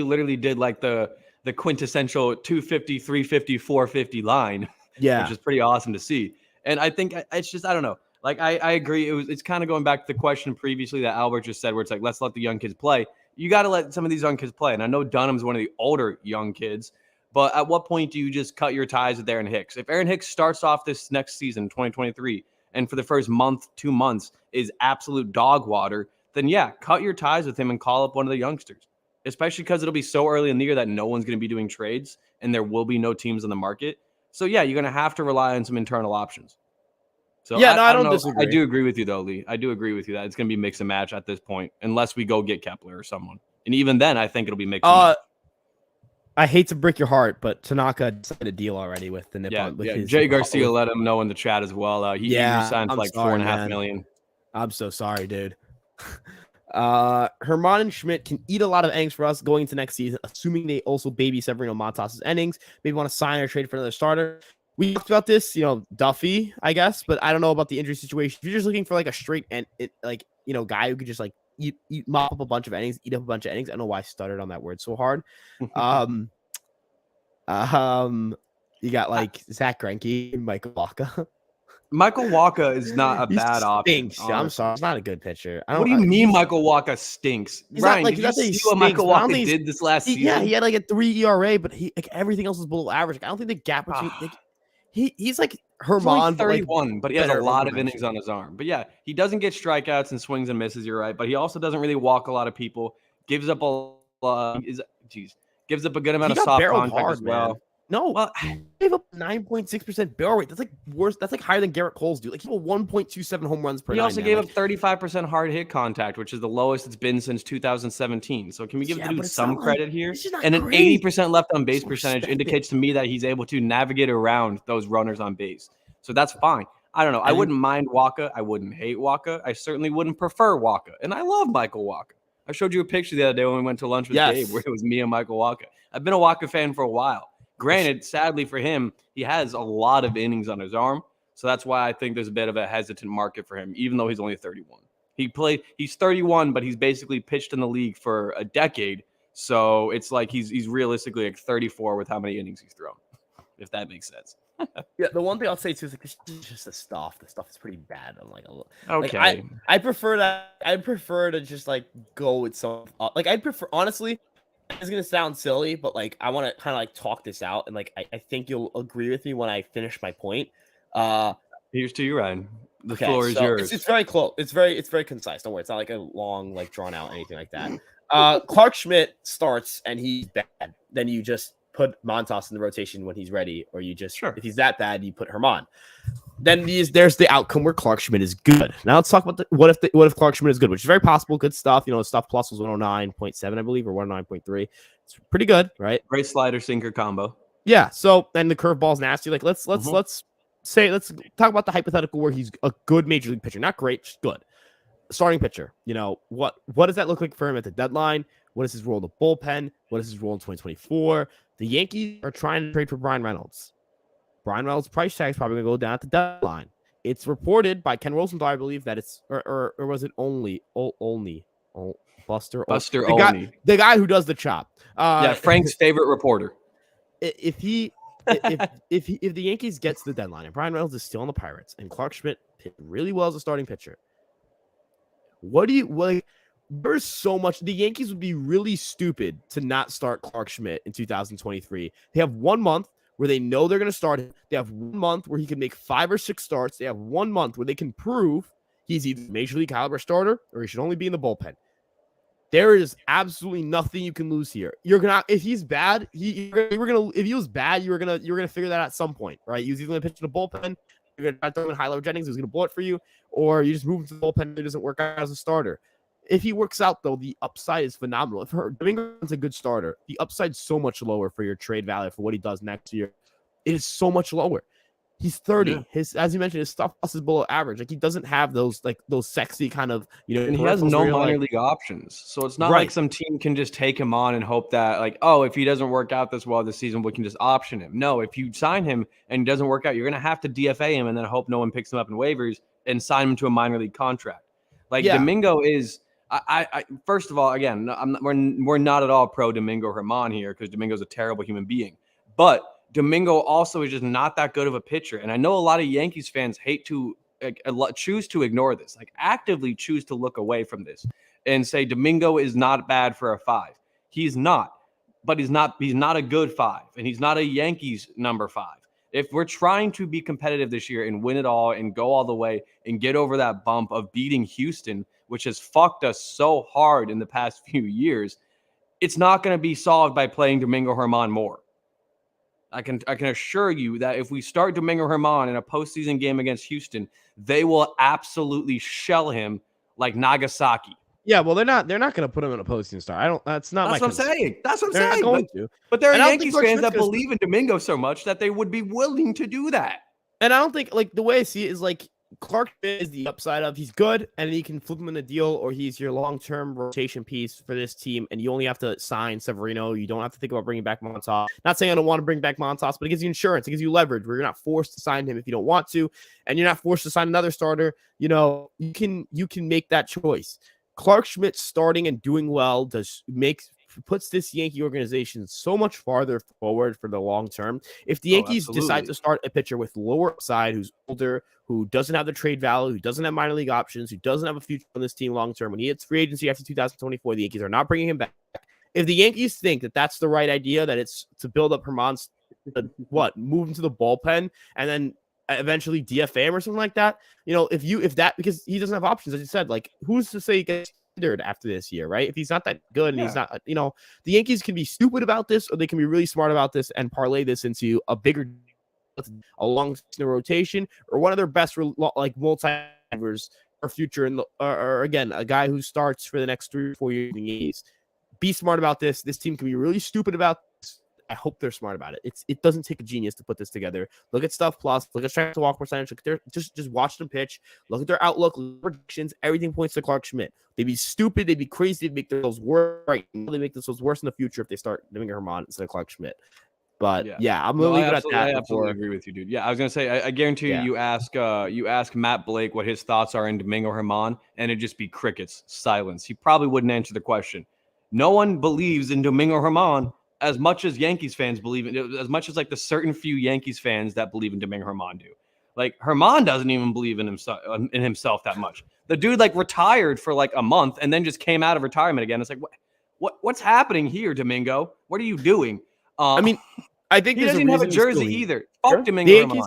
literally did like the quintessential 250, 350, 450 line. Yeah, which is pretty awesome to see. And I think it's just I don't know. Like, I agree. It's kind of going back to the question previously that Albert just said, where it's like, let's let the young kids play. You got to let some of these young kids play. And I know Dunham's one of the older young kids, but at what point do you just cut your ties with Aaron Hicks? If Aaron Hicks starts off this next season, 2023, and for the first month, 2 months is absolute dog water, then yeah, cut your ties with him and call up one of the youngsters, especially because it'll be so early in the year that no one's going to be doing trades and there will be no teams on the market. So yeah, you're going to have to rely on some internal options. So yeah, I don't disagree. I do agree with you though, Lee. I do agree with you that it's going to be mix and match at this point, unless we go get Kepler or someone. And even then, I think it'll be mix and match. I hate to break your heart, but Tanaka signed a deal already with the Nippon. Yeah, Jay Garcia let him know in the chat as well. He signed for like $4.5 million. I'm so sorry, dude. Herman and Schmidt can eat a lot of innings for us going into next season, assuming they also baby Severino Montas's innings. Maybe want to sign or trade for another starter. We talked about this, Duffy, I guess, but I don't know about the injury situation. If you're just looking for like a straight guy who could just like mop up a bunch of innings, eat up a bunch of innings. I don't know why I stuttered on that word so hard. You got like Zach Greinke, Michael Wacha. Michael Wacha is not a bad option. I'm sorry, he's not a good pitcher. What do you mean Michael Wacha stinks? Ryan, did you see what Michael Wacha did this last season? Yeah, he had like a 3 ERA, but everything else was below average. I don't think the gap between he's like Herman, 31, but he has a lot of innings on his arm. But yeah, he doesn't get strikeouts and swings and misses. You're right, but he also doesn't really walk a lot of people. Gives up gives up a good amount of soft contact as well. Man. No, he gave up 9.6% barrel rate. That's like worse. That's like higher than Garrett Cole's do. Like he had 1.27 home runs per. He also gave up 35% hard hit contact, which is the lowest it's been since 2017. So can we give the dude some credit here? And an 80% left on base percentage indicates to me that he's able to navigate around those runners on base. So that's fine. I don't know. I wouldn't mind Wacha. I wouldn't hate Wacha. I certainly wouldn't prefer Wacha. And I love Michael Wacha. I showed you a picture the other day when we went to lunch with Gabe, where it was me and Michael Wacha. I've been a Wacha fan for a while. Granted, sadly for him, he has a lot of innings on his arm. So that's why I think there's a bit of a hesitant market for him, even though he's only 31. He's 31, but he's basically pitched in the league for a decade. So it's like he's realistically like 34 with how many innings he's thrown, if that makes sense. Yeah, the one thing I'll say too is like this is just the stuff. The stuff is pretty bad. I'm like, okay. Like, I prefer that. I prefer to just like go with some. Like I prefer, honestly. It's gonna sound silly, but like I want to kind of like talk this out, and like I think you'll agree with me when I finish my point. Here's to you, Ryan. The floor is yours. It's very close. It's very concise. Don't worry. It's not like a long, like drawn out anything like that. Clark Schmidt starts and he's bad. Then you just put Montas in the rotation when he's ready, or you just if he's that bad, you put Herman. Then there's the outcome where Clark Schmidt is good. Now let's talk about what if Clark Schmidt is good, which is very possible. Good stuff. Stuff plus was 109.7, I believe, or 109.3. It's pretty good, right? Great slider sinker combo. Yeah. So, and the curveball's nasty. Like, let's Mhm. talk about the hypothetical where he's a good major league pitcher, not great, just good starting pitcher. What does that look like for him at the deadline? What is his role in the bullpen? What is his role in 2024? The Yankees are trying to trade for Brian Reynolds. Brian Reynolds' price tag is probably going to go down at the deadline. It's reported by Ken Rosenthal, I believe, that it's or was it Buster Olney. the guy who does the chop. Yeah, Frank's favorite reporter. If the Yankees get to the deadline and Brian Reynolds is still on the Pirates and Clark Schmidt hit really well as a starting pitcher, there's so much. The Yankees would be really stupid to not start Clark Schmidt in 2023. They have 1 month where they know they're going to start him. They have 1 month where he can make 5 or 6 starts. They have 1 month where they can prove he's either a major league caliber starter or he should only be in the bullpen. There is absolutely nothing you can lose here. If he's bad, if he was bad, you were gonna figure that out at some point, right? He was either gonna pitch in the bullpen, you're gonna try to throw in Hilo Jennings, who's gonna blow it for you, or you just move him to the bullpen. It doesn't work out as a starter. If he works out, though, the upside is phenomenal. If Domingo's a good starter, the upside's so much lower for your trade value for what he does next year. It is so much lower. He's 30. Yeah. As you mentioned, his stuff plus is below average. Like, he doesn't have those sexy kind of, and he has no minor league options. So it's not like some team can just take him on and hope that, like, oh, if he doesn't work out this well this season, we can just option him. No, if you sign him and he doesn't work out, you're going to have to DFA him and then hope no one picks him up in waivers and sign him to a minor league contract. Like, Domingo is, I first of all, again, we're not at all pro Domingo Germán here because Domingo's a terrible human being. But Domingo also is just not that good of a pitcher. And I know a lot of Yankees fans choose to ignore this, like actively choose to look away from this and say Domingo is not bad for a 5. He's not, but he's not a good 5, and he's not a Yankees number 5. If we're trying to be competitive this year and win it all and go all the way and get over that bump of beating Houston, which has fucked us so hard in the past few years, it's not going to be solved by playing Domingo Germán more. I can assure you that if we start Domingo Germán in a postseason game against Houston, they will absolutely shell him like Nagasaki. Yeah, well, they're not going to put him in a postseason start. That's not. That's what I'm saying. That's what I'm saying. Not going to. But there are Yankees fans that believe in Domingo so much that they would be willing to do that. And I don't think, like, the way I see it is like Clark is the upside of he's good and he can flip him in a deal, or he's your long-term rotation piece for this team, and you only have to sign Severino. You don't have to think about bringing back Montas. Not saying I don't want to bring back Montas, but it gives you insurance. It gives you leverage where you're not forced to sign him if you don't want to, and you're not forced to sign another starter. You can make that choice. Clark Schmidt starting and doing well puts this Yankee organization so much farther forward for the long term. If the Yankees decide to start a pitcher with lower upside, who's older, who doesn't have the trade value, who doesn't have minor league options, who doesn't have a future on this team long term, when he hits free agency after 2024, the Yankees are not bringing him back. If the Yankees think that that's the right idea, that it's to build up Germán's, move him to the bullpen and then eventually DFA him or something like that, because he doesn't have options, as you said, like, who's to say he gets after this year, right? If he's not that good and he's not, the Yankees can be stupid about this, or they can be really smart about this and parlay this into a long rotation, or one of their best multi-overs or future or again, a guy who starts for the next 3 or 4 years in the Yankees. Be smart about this. This team can be really stupid about this. I hope they're smart about it. It doesn't take a genius to put this together. Look at stuff plus, look at strike to walk percentage, look at just watch them pitch, look at their outlook, predictions, everything points to Clark Schmidt. They'd be stupid, they'd be crazy, they'd make themselves worse. Right. They make themselves worse in the future if they start Domingo Germán instead of Clark Schmidt. But I'm gonna leave it at that. I absolutely agree with you, dude. Yeah, I was gonna say, I guarantee you ask Matt Blake what his thoughts are in Domingo Germán, and it'd just be crickets, silence. He probably wouldn't answer the question. No one believes in Domingo Germán as much as Yankees fans believe in it, as much as like the certain few Yankees fans that believe in Domingo Germán do. Like, Germán doesn't even believe in himself that much. The dude like retired for like a month and then just came out of retirement again. It's like, what's happening here, Domingo? What are you doing? I think he doesn't even have a jersey either. Fuck Domingo Germán.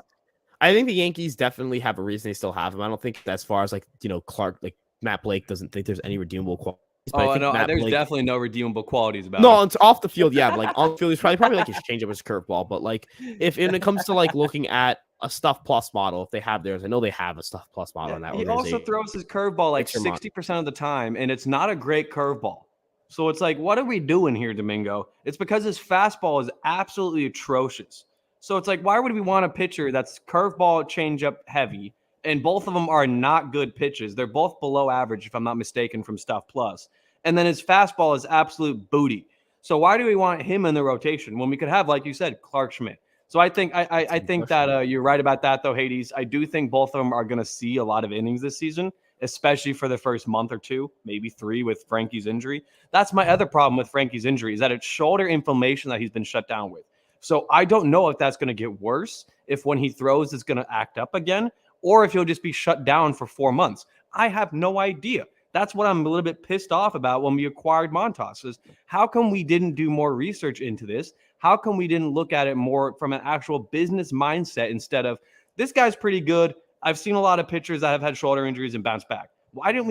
I think the Yankees definitely have a reason they still have him. I don't think as far as like, Clark, like Matt Blake doesn't think there's any redeemable qualities. There's definitely no redeemable qualities about him. It's off the field, yeah. But like on the field, he's probably like his changeup, his curveball. But like when it comes to like looking at a stuff plus model, if they have theirs, I know they have a stuff plus model in that. He also throws his curveball like 60% of the time, and it's not a great curveball. So it's like, what are we doing here, Domingo? It's because his fastball is absolutely atrocious. So it's like, why would we want a pitcher that's curveball, changeup heavy, and both of them are not good pitches? They're both below average, if I'm not mistaken, from Stuff Plus. And then his fastball is absolute booty. So why do we want him in the rotation when we could have, like you said, Clark Schmidt? So I think I think that you're right about that, though, Hades. I do think both of them are going to see a lot of innings this season, especially for the first month or two, maybe 3 with Frankie's injury. That's my other problem with Frankie's injury, is that it's shoulder inflammation that he's been shut down with. So I don't know if that's going to get worse, if when he throws it's going to act up again, or if he'll just be shut down for 4 months. I have no idea. That's what I'm a little bit pissed off about when we acquired Montas, is how come we didn't do more research into this? How come we didn't look at it more from an actual business mindset instead of, this guy's pretty good. I've seen a lot of pitchers that have had shoulder injuries and bounce back. Why didn't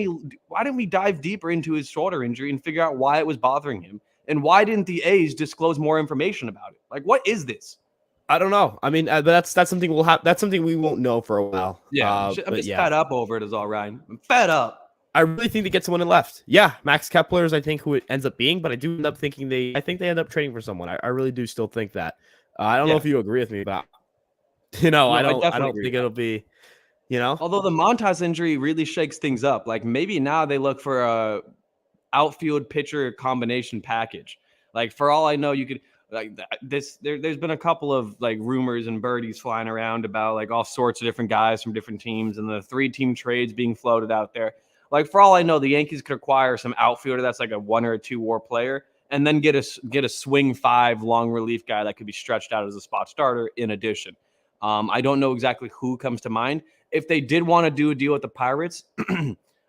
we dive deeper into his shoulder injury and figure out why it was bothering him? And why didn't the A's disclose more information about it? Like, what is this? I don't know. I mean, that's something we'll have. That's something we won't know for a while. Yeah, I'm just fed up over it, is all, Ryan. I'm fed up. I really think they get someone in left. Yeah, Max Kepler is, I think, who it ends up being, but I do end up thinking I think they end up trading for someone. I really do still think that. I don't know if you agree with me, but I don't think it'll be, Although the Montas injury really shakes things up. Like, maybe now they look for a outfield pitcher combination package. Like, for all I know, you could like this. There's been a couple of like rumors and birdies flying around about like all sorts of different guys from different teams and the 3-team trades being floated out there. Like, for all I know, the Yankees could acquire some outfielder that's like a 1 or a 2 WAR player, and then get a swing 5 long relief guy that could be stretched out as a spot starter in addition. I don't know exactly who comes to mind. If they did want to do a deal with the Pirates,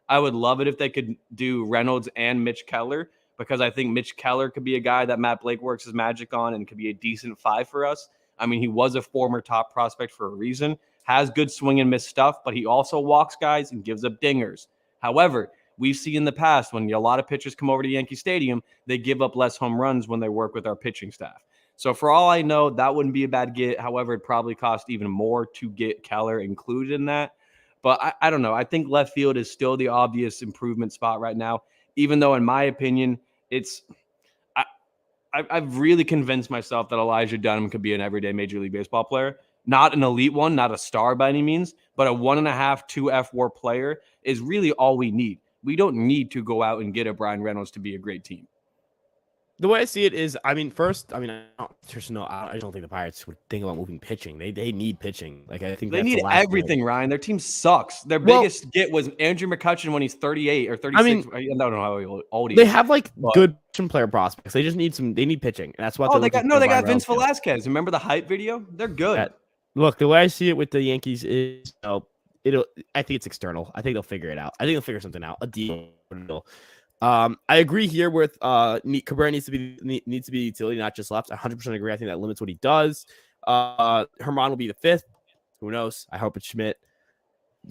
I would love it if they could do Reynolds and Mitch Keller, because I think Mitch Keller could be a guy that Matt Blake works his magic on and could be a decent 5 for us. I mean, he was a former top prospect for a reason, has good swing and miss stuff, but he also walks guys and gives up dingers. However, we've seen in the past when a lot of pitchers come over to Yankee Stadium, they give up less home runs when they work with our pitching staff. So for all I know, that wouldn't be a bad get. However, it'd probably cost even more to get Keller included in that. But I don't know. I think left field is still the obvious improvement spot right now, even though, in my opinion, I've really convinced myself that Elijah Dunham could be an everyday Major League Baseball player. Not an elite one, not a star by any means, but a 1.5, 2 F-WAR player is really all we need. We don't need to go out and get a Brian Reynolds to be a great team. The way I see it is, I don't think the Pirates would think about moving pitching. They need pitching. Like, I think they need everything, Ryan. Their team sucks. Their biggest get was Andrew McCutchen when he's 38 or 36. I don't know how old he is. They have good player prospects. They just need they need pitching. And that's what they got Vince Velasquez. Remember the hype video? They're good. Look, the way I see it with the Yankees is, I think it's external. I think they'll figure it out. I think they'll figure something out. A deal. I agree here with Cabrera needs to be utility, not just left. I 100% agree. I think that limits what he does. Herman will be the 5th. Who knows? I hope it's Schmidt.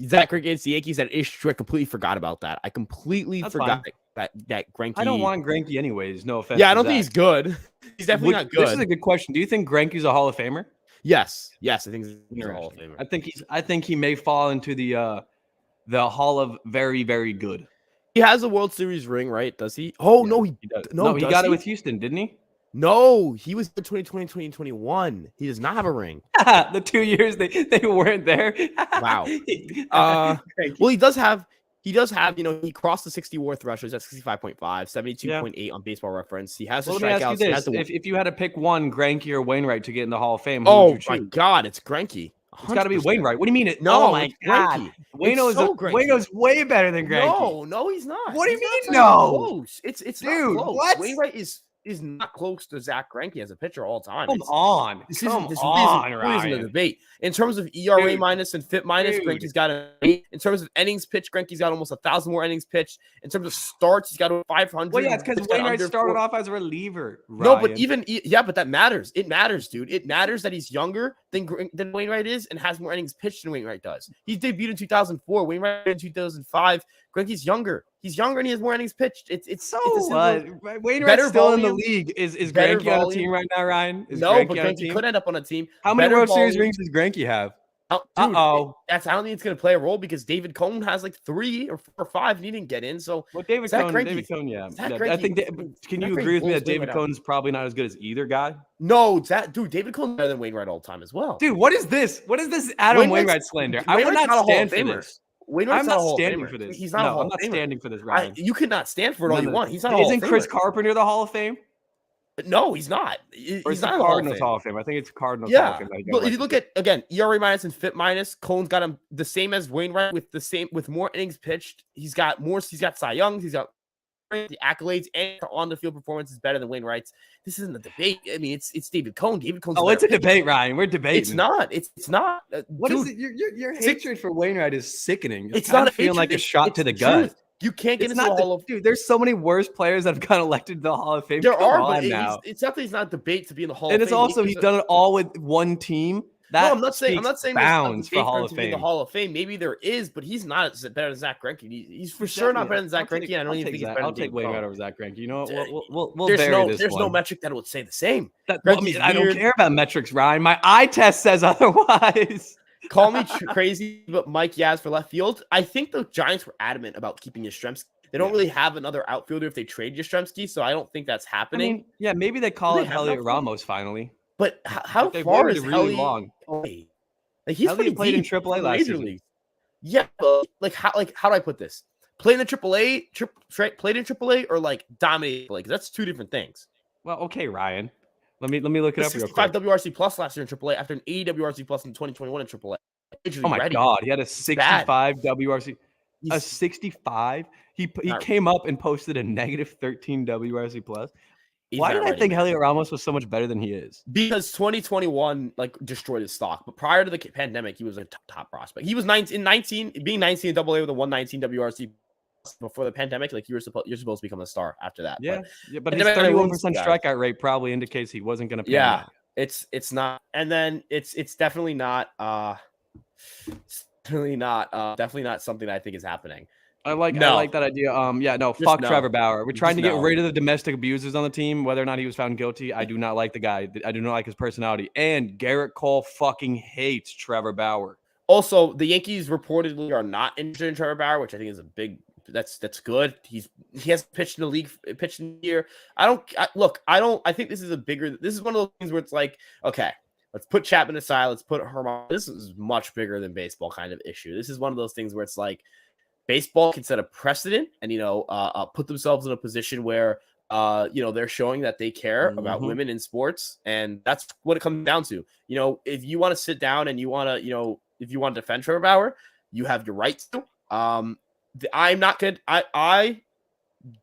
Zach Greinke against the Yankees, that is true. I completely forgot about that. I completely forgot that Greinke. I don't want Greinke anyways. No offense. Yeah, I don't think he's good. He's definitely not good. This is a good question. Do you think Greinke's a Hall of Famer? Yes. I think he's a Hall of Famer. I think he may fall into the Hall of very, very good. He has a World Series ring, right? Does he? Oh, yeah, no, he does. No, he got it with Houston, didn't he? No, he was the 2020, 2021. He does not have a ring. The 2 years they weren't there. Wow. Well, he does have, he crossed the 60 WAR threshold. He's at 65.5, 72.8 on Baseball Reference. He has the strikeouts. If you had to pick one, Greinke or Wainwright to get in the Hall of Fame, my God, it's Greinke. 100%. It's got to be Wainwright. What do you mean? No, oh my God. Waino's way better than Greinke. No, he's not. What do you mean no? Close. It's dude, not close. What? Wainwright is not close to Zach Greinke as a pitcher all time. This isn't a debate. In terms of ERA minus and FIP minus, Greinke's got an 8. In terms of innings pitched, Greinke's got almost 1,000 more innings pitched. In terms of starts, he's got 500. Well, yeah, it's because Wainwright started off as a reliever. Ryan. No, but but that matters. It matters, dude. It matters that he's younger than Wainwright is and has more innings pitched than Wainwright does. He debuted in 2004. Wainwright in 2005. Greinke's younger. He's younger and he has more innings pitched. It's Wainwright's still in the league. Is Greinke on a team right now, Ryan? But Greinke could end up on a team. How many World Series rings does Greinke have? Dude, I don't think it's going to play a role because David Cone has like 3 or 4 or 5 and he didn't get in. So well, David Cone, yeah. I think can you agree with me that David Cone's probably not as good as either guy? No, David Cone's better than Wainwright all the time as well. Dude, what is this? What is this Adam Wainwright slander? I would not stand for this. I'm not standing for this. He's not a Hall of Famer. I'm not standing for this, Ryan. You could not stand for it all you want. He's not a Hall of Famer. Isn't Chris Carpenter the Hall of Fame? No, he's not. He's not Cardinals Hall of Fame. I think it's Cardinals Hall of Fame. But if you look at, again, ERA minus and FIP minus, Cone's got him the same as Wainwright with more innings pitched. He's got Cy Young, he's got the accolades, and on the field performance is better than Wainwright's. This isn't a debate. I mean, it's David Cone. David Cone's it's a debate, Ryan. We're debating. It's not. It's not. What is it? Your hatred for Wainwright is sickening. It's not feeling like a shot to the gut. You can't get into the Hall of Dude, there's so many worse players that have gotten elected to the Hall of Fame. There are, but it's not that he's not a debate to be in the Hall of Fame. And it's also he's done it all with one team. I'm not saying bounds for Hall of Fame. The Hall of Fame. Maybe there is, but he's not better than Zach Greinke. He's for sure not better than Zach Greinke. I don't even think he's better. I'll take Wainwright over Zach Greinke. You know what? We'll there's no metric that would say the same. I don't care about metrics, Ryan. My eye test says otherwise. Call me crazy, but Mike Yaz for left field. I think the Giants were adamant about keeping Yastrzemski. They don't really have another outfielder if they trade Yastrzemski, so I don't think that's happening. Maybe they call it Heliot Ramos finally. But how far is really long? Like he's played in AAA last season. Yeah, but how do I put this? Playing in AAA, played in AAA, or like dominate AAA? Because that's two different things. Well, okay, Ryan. Let me look it up real quick. 65 WRC plus last year in AAA after an 80 WRC plus in 2021 in AAA. Oh my God, he had a 65 WRC. A 65. He came up and posted a negative 13 WRC plus. Why did I think Heliot Ramos was so much better than he is? Because 2021 destroyed his stock. But prior to the pandemic, he was a top prospect. He was being 19 in AA with a 119 WRC before the pandemic. Like you're supposed to become a star after that. But his 31% strikeout rate probably indicates he wasn't going to. Yeah, it's not, and then it's definitely not. Definitely not something that I think is happening. I like that idea. Fuck Trevor Bauer. We're trying to get rid of the domestic abusers on the team, whether or not he was found guilty. I do not like the guy. I do not like his personality. And Garrett Cole fucking hates Trevor Bauer. Also, the Yankees reportedly are not interested in Trevor Bauer, which I think is a big. That's good. He has pitched in the league, pitched in the year. I think this is one of those things where it's like, okay, let's put Chapman aside. Let's put Herman. This is much bigger than baseball kind of issue. This is one of those things where it's like baseball can set a precedent and, put themselves in a position where, they're showing that they care about women in sports. And that's what it comes down to. If you want to sit down and you want to, if you want to defend Trevor Bauer, you have your rights to. I'm not good. I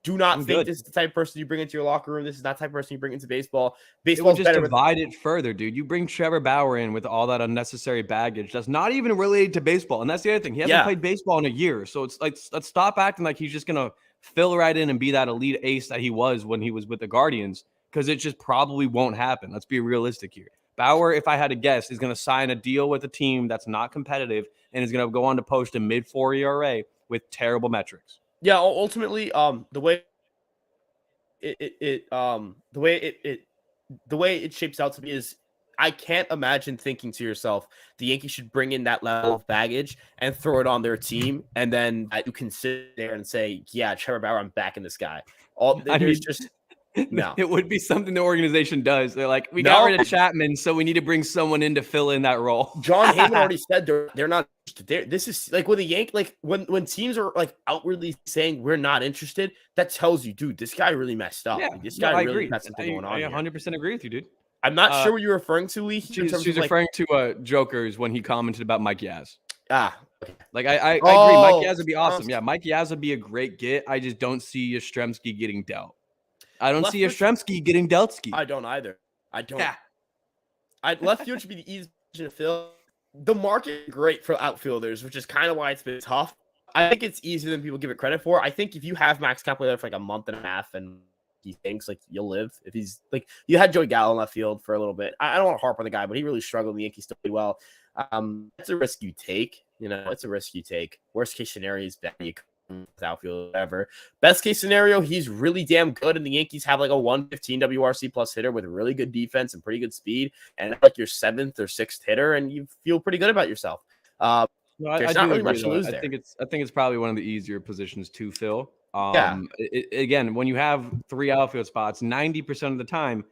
do not think this is the type of person you bring into your locker room. This is not the type of person you bring into baseball. Baseball just divide it further, dude. You bring Trevor Bauer in with all that unnecessary baggage that's not even related to baseball. And that's the other thing. He hasn't played baseball in a year. So it's like, let's stop acting like he's just going to fill right in and be that elite ace that he was when he was with the Guardians, because it just probably won't happen. Let's be realistic here. Bauer, if I had to guess, is going to sign a deal with a team that's not competitive and is going to go on to post a mid-4 ERA with terrible metrics. Yeah, ultimately, the way it shapes out to me is I can't imagine thinking to yourself the Yankees should bring in that level of baggage and throw it on their team, and then you can sit there and say, "Yeah, Trevor Bauer, I'm backing this guy." No, it would be something the organization does. They're like, we got rid of Chapman, so we need to bring someone in to fill in that role. John Heyman already said they're not interested. This is like with the Yankees, like when teams are like outwardly saying we're not interested, that tells you, dude, this guy really messed up. Yeah, like, this guy really got something going on. I 100% agree with you, dude. I'm not sure what you're referring to, Lee. She's referring to Jokers when he commented about Mike Yaz. Okay. Like I agree. Mike Yaz would be awesome. Yeah, Mike Yaz would be a great get. I just don't see Yastrzemski getting dealt. I don't see Yastrzemski getting dealt ski. I don't either. I don't. Yeah. Left field should be the easiest to fill. The market is great for outfielders, which is kind of why it's been tough. I think it's easier than people give it credit for. I think if you have Max Kepler there for like a month and a half and he thinks like you'll live, if he's like you had Joey Gallo in left field for a little bit. I don't want to harp on the guy, but he really struggled. The Yankees still played well. It's a risk you take. It's a risk you take. Worst case scenario is that you outfield, whatever. Best case scenario, he's really damn good, and the Yankees have like a 115 WRC plus hitter with really good defense and pretty good speed, and like your 7th or 6th hitter, and you feel pretty good about yourself. No, There's I not do really agree, much to though. lose I there. think it's probably one of the easier positions to fill. Yeah. Again, when you have 3 outfield spots, 90% of the time,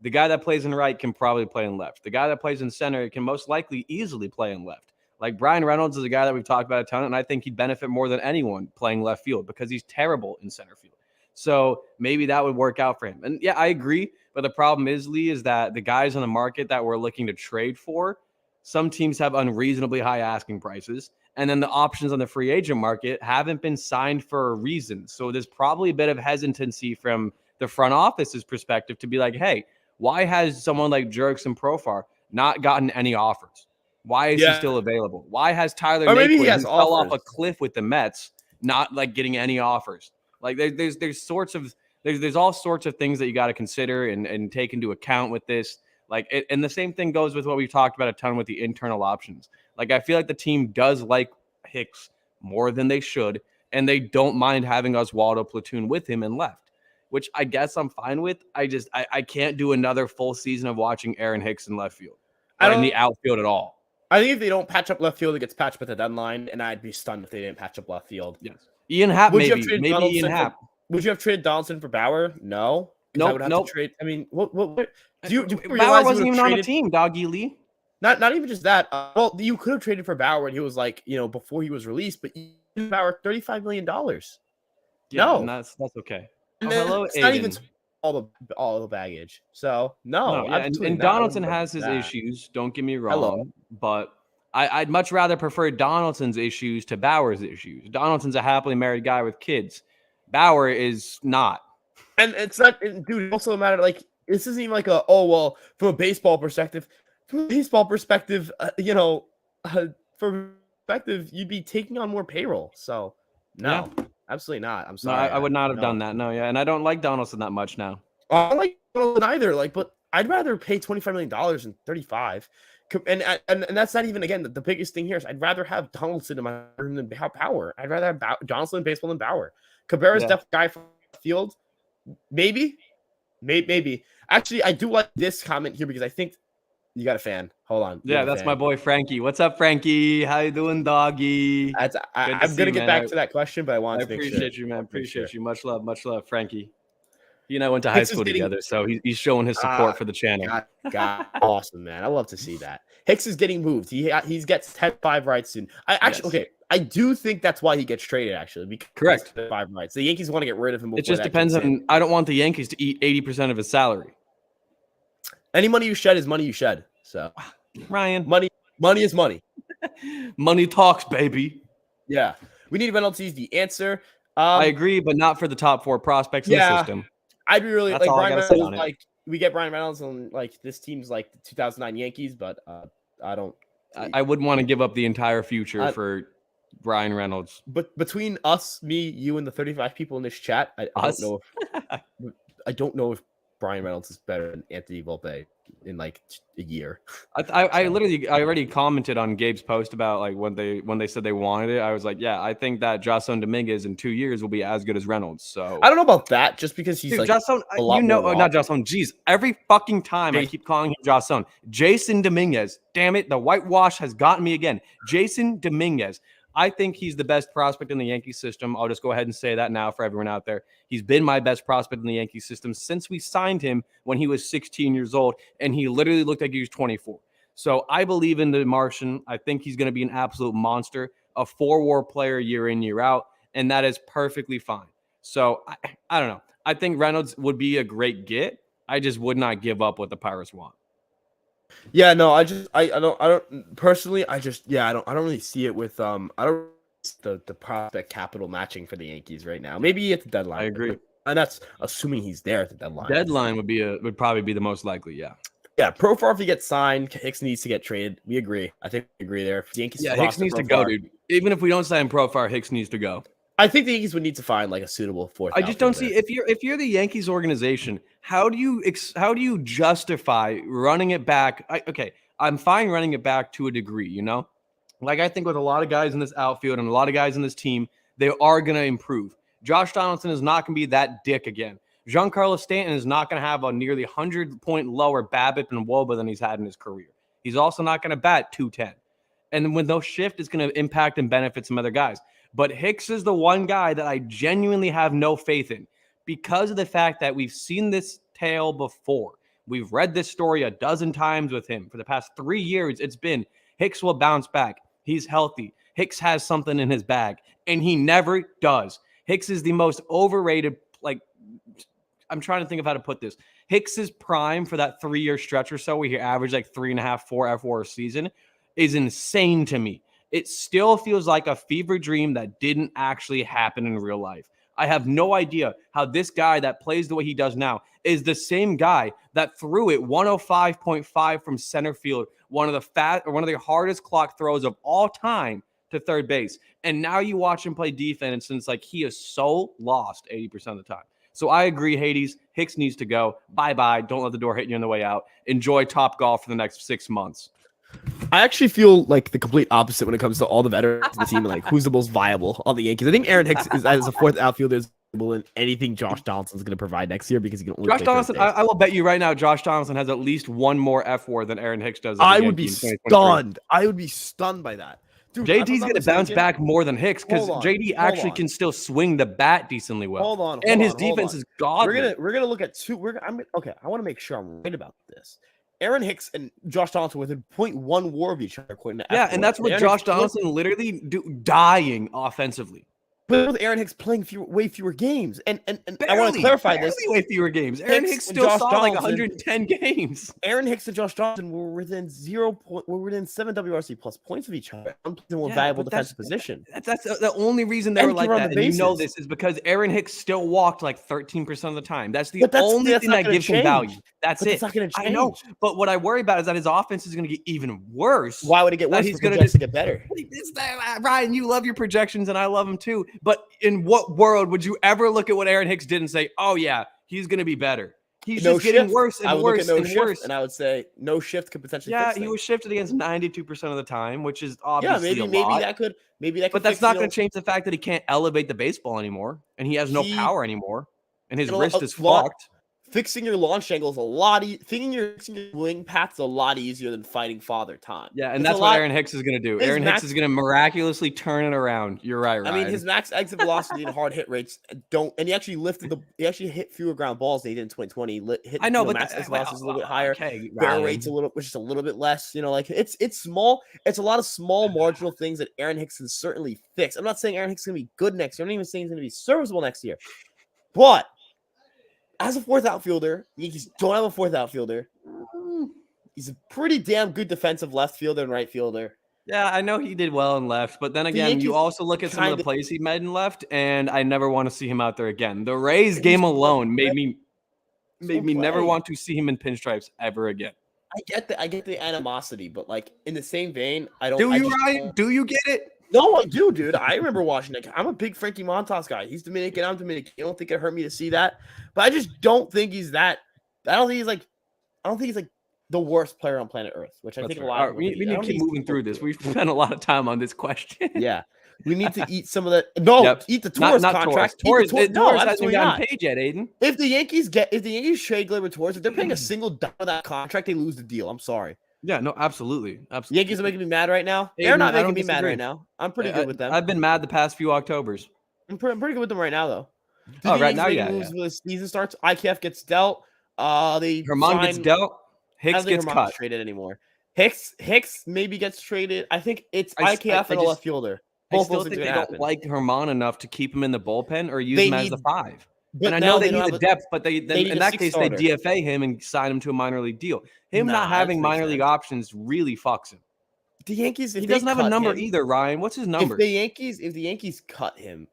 the guy that plays in right can probably play in left. The guy that plays in center can most likely easily play in left. Like Brian Reynolds is a guy that we've talked about a ton, and I think he'd benefit more than anyone playing left field because he's terrible in center field. So maybe that would work out for him. And yeah, I agree. But the problem is, Lee, is that the guys on the market that we're looking to trade for, some teams have unreasonably high asking prices. And then the options on the free agent market haven't been signed for a reason. So there's probably a bit of hesitancy from the front office's perspective to be like, hey, why has someone like Jurickson Profar not gotten any offers? Why is he still available? Why has Tyler Naquin, who fell off a cliff with the Mets, not like getting any offers? Like there's all sorts of things that you got to consider and take into account with this. Like, and the same thing goes with what we talked about a ton with the internal options. Like, I feel like the team does like Hicks more than they should, and they don't mind having Oswaldo platoon with him and left, which I guess I'm fine with. I can't do another full season of watching Aaron Hicks in left field or in the outfield at all. I think if they don't patch up left field, it gets patched at the deadline, and I'd be stunned if they didn't patch up left field. Yes. Ian Happ, maybe Ian Happ. Would you have traded Donaldson for Bauer? No. Nope. I would have to trade. I mean, what do you Bauer wasn't even on the team, Doggy Lee. Not even just that. Well, you could have traded for Bauer when he was like, before he was released, but you gave Bauer $35 million. Yeah, no, and that's okay. And hello, it's Aiden. Not even all the baggage. So no, yeah, and Donaldson has his issues. Don't get me wrong, but I'd much rather prefer Donaldson's issues to Bauer's issues. Donaldson's a happily married guy with kids. Bauer is not. And it's not, dude. It also matter. Like, this isn't even like from a baseball perspective. From a baseball perspective, you'd be taking on more payroll. So no, absolutely not. I'm sorry. No, I would not have done that. No, yeah, and I don't like Donaldson that much now. I don't like Donaldson either. Like, but I'd rather pay $25 million than 35. And that's not even, again, the biggest thing here is I'd rather have Donaldson in my room than Bauer. I'd rather have Donaldson in baseball than Bauer. Cabrera's definitely guy for field. Maybe. Actually, I do like this comment here because I think you got a fan. Hold on. Yeah, that's my boy Frankie. What's up, Frankie? How you doing, doggy? I'm gonna get back to that question, but I want to make sure. I appreciate you, man. Appreciate you. Much love, Frankie. He and I went to high school together, so he's showing his support for the channel. God, awesome, man. I love to see that. Hicks is getting moved. He gets 10-5 rights soon. I do think that's why he gets traded, actually. Because correct. 5 rights. The Yankees want to get rid of him. It just depends on. I don't want the Yankees to eat 80% of his salary. Any money you shed is money you shed. So, Ryan, money is money. Money talks, baby. Yeah, we need penalties. The answer. I agree, but not for the top 4 prospects in the system. I'd be really like Brian Reynolds. Like, we get Brian Reynolds on like this team's like the 2009 Yankees, but I don't. I wouldn't want to give up the entire future for Brian Reynolds. But between us, me, you, and the 35 people in this chat, I don't know if Brian Reynolds is better than Anthony Volpe in like a year. I already commented on Gabe's post about like when they said they wanted it. I was like, yeah, I think that Jason Dominguez in 2 years will be as good as Reynolds. So I don't know about that, just because he's like Jason, not Jason. Jeez, every fucking time I keep calling him Jason. Jason Dominguez. Damn it, the whitewash has gotten me again. Jason Dominguez. I think he's the best prospect in the Yankee system. I'll just go ahead and say that now for everyone out there. He's been my best prospect in the Yankee system since we signed him when he was 16 years old, and he literally looked like he was 24. So I believe in the Martian. I think he's going to be an absolute monster, a 4-WAR player year in, year out, and that is perfectly fine. So I don't know. I think Reynolds would be a great get. I just would not give up what the Pirates want. Yeah, no, I don't personally. I don't really see it with I don't the prospect capital matching for the Yankees right now. Maybe at the deadline. I agree, and that's assuming he's there at the deadline. Deadline would probably be the most likely. Yeah. Yeah, Profar if he gets signed, Hicks needs to get traded. We agree. I think we agree there. If the Yankees, Hicks needs to go, dude. Even if we don't sign Profar, Hicks needs to go. I think the Yankees would need to find like a suitable fourth. I just don't see if you're the Yankees organization, how do you justify running it back? I'm fine running it back to a degree, Like I think with a lot of guys in this outfield and a lot of guys in this team, they are going to improve. Josh Donaldson is not going to be that dick again. Giancarlo Stanton is not going to have a nearly 100-point lower BABIP and WOBA than he's had in his career. He's also not going to bat 210. And when those shift, it's going to impact and benefit some other guys. But Hicks is the one guy that I genuinely have no faith in because of the fact that we've seen this tale before. We've read this story a dozen times with him. For the past 3 years, it's been Hicks will bounce back. He's healthy. Hicks has something in his bag, and he never does. Hicks is the most overrated, I'm trying to think of how to put this. Hicks's prime for that 3-year stretch or so where he averaged 3.5, 4 F4 a season is insane to me. It still feels like a fever dream that didn't actually happen in real life. I have no idea how this guy that plays the way he does now is the same guy that threw it 105.5 from center field, one of the hardest clock throws of all time to third base. And now you watch him play defense, and it's he is so lost 80% of the time. So I agree, Hades. Hicks needs to go. Bye-bye. Don't let the door hit you on the way out. Enjoy Top Golf for the next 6 months. I actually feel like the complete opposite when it comes to all the veterans of the team and who's the most viable on the Yankees. I think Aaron Hicks is as a fourth outfielder is viable in anything Josh Donaldson's going to provide next year because he can only Josh Donaldson. I will bet you right now, Josh Donaldson has at least one more F4 than Aaron Hicks does. I would be stunned. I would be stunned by that. Dude, JD's going to bounce back more than Hicks because JD actually can still swing the bat decently well. His defense is godly. We're gonna look at two. Okay. I want to make sure I'm right about this. Aaron Hicks and Josh Donaldson within 0.1 WAR of each other, according to and that's what Josh Donaldson literally dying offensively. But with Aaron Hicks playing way fewer games, and I want to clarify this: way fewer games. Aaron Hicks still saw 110 games. Aaron Hicks and Josh Donaldson were within 7 WRC plus points of each other. One more valuable defensive position. That's the only reason they were like that. And you know this is because Aaron Hicks still walked 13% of the time. That's the only thing that gives him value. That's it. It's not going to change. I know, but what I worry about is that his offense is going to get even worse. Why would it get worse? He's going to get better. Ryan, you love your projections, and I love them too. But in what world would you ever look at what Aaron Hicks did and say, "Oh yeah, he's going to be better"? He's just getting worse and worse and worse. And I would say no shift could potentially. Yeah, he was shifted against 92% of the time, which is obviously maybe that could. But that's not going to change the fact that he can't elevate the baseball anymore, and he has no power anymore, and his wrist is fucked. Fixing your launch angle is a lot fixing your wing path is a lot easier than fighting father time. Yeah, and that's what Aaron Hicks is going to do. Aaron Hicks is going to miraculously turn it around. You're right, Ryan. I mean, his max exit velocity and hard hit rates and he actually hit fewer ground balls than he did in 2020. I know, but max exit velocity is a little bit higher. Okay, barrel rate's just a little bit less. It's small. It's a lot of small marginal things that Aaron Hicks can certainly fix. I'm not saying Aaron Hicks is going to be good next year. I'm not even saying he's going to be serviceable next year, but as a fourth outfielder, the Yankees don't have a fourth outfielder. He's a pretty damn good defensive left fielder and right fielder. Yeah, I know he did well in left, but then again, you also look at some of the plays he made in left, and I never want to see him out there again. The Rays game alone made me never want to see him in pinstripes ever again. I get the animosity, but in the same vein, I don't. Ryan? Do you get it? No, I do, dude. I remember watching it. I'm a big Frankie Montas guy. He's Dominican. I'm Dominican. I don't think it hurt me to see that, but I just don't think he's that. I don't think he's the worst player on planet Earth, which I think a lot. We need to keep moving through this. We've spent a lot of time on this question. Yeah, we need to eat some of the. No, eat the Torres contract. Torres hasn't gotten paid yet, Aiden. If the Yankees trade Gleyber Torres, if they're paying a single dollar of that contract, they lose the deal. I'm sorry. Yeah, no, absolutely. Yankees are making me mad right now. They're not making me mad right now. I'm pretty good with them. I've been mad the past few Octobers. I'm pretty good with them right now, though. Right now, yeah. When the season starts, IKF gets dealt. Herman gets dealt. Hicks gets cut. Traded anymore. Hicks maybe gets traded. I think it's IKF and a left fielder. I still think they don't like Herman enough to keep him in the bullpen or use him as the 5. And I know they need the depth, but in that case, they DFA him and sign him to a minor league deal. Not having minor league options really fucks him. The Yankees, he doesn't have a number either, Ryan. What's his number? If the Yankees cut him,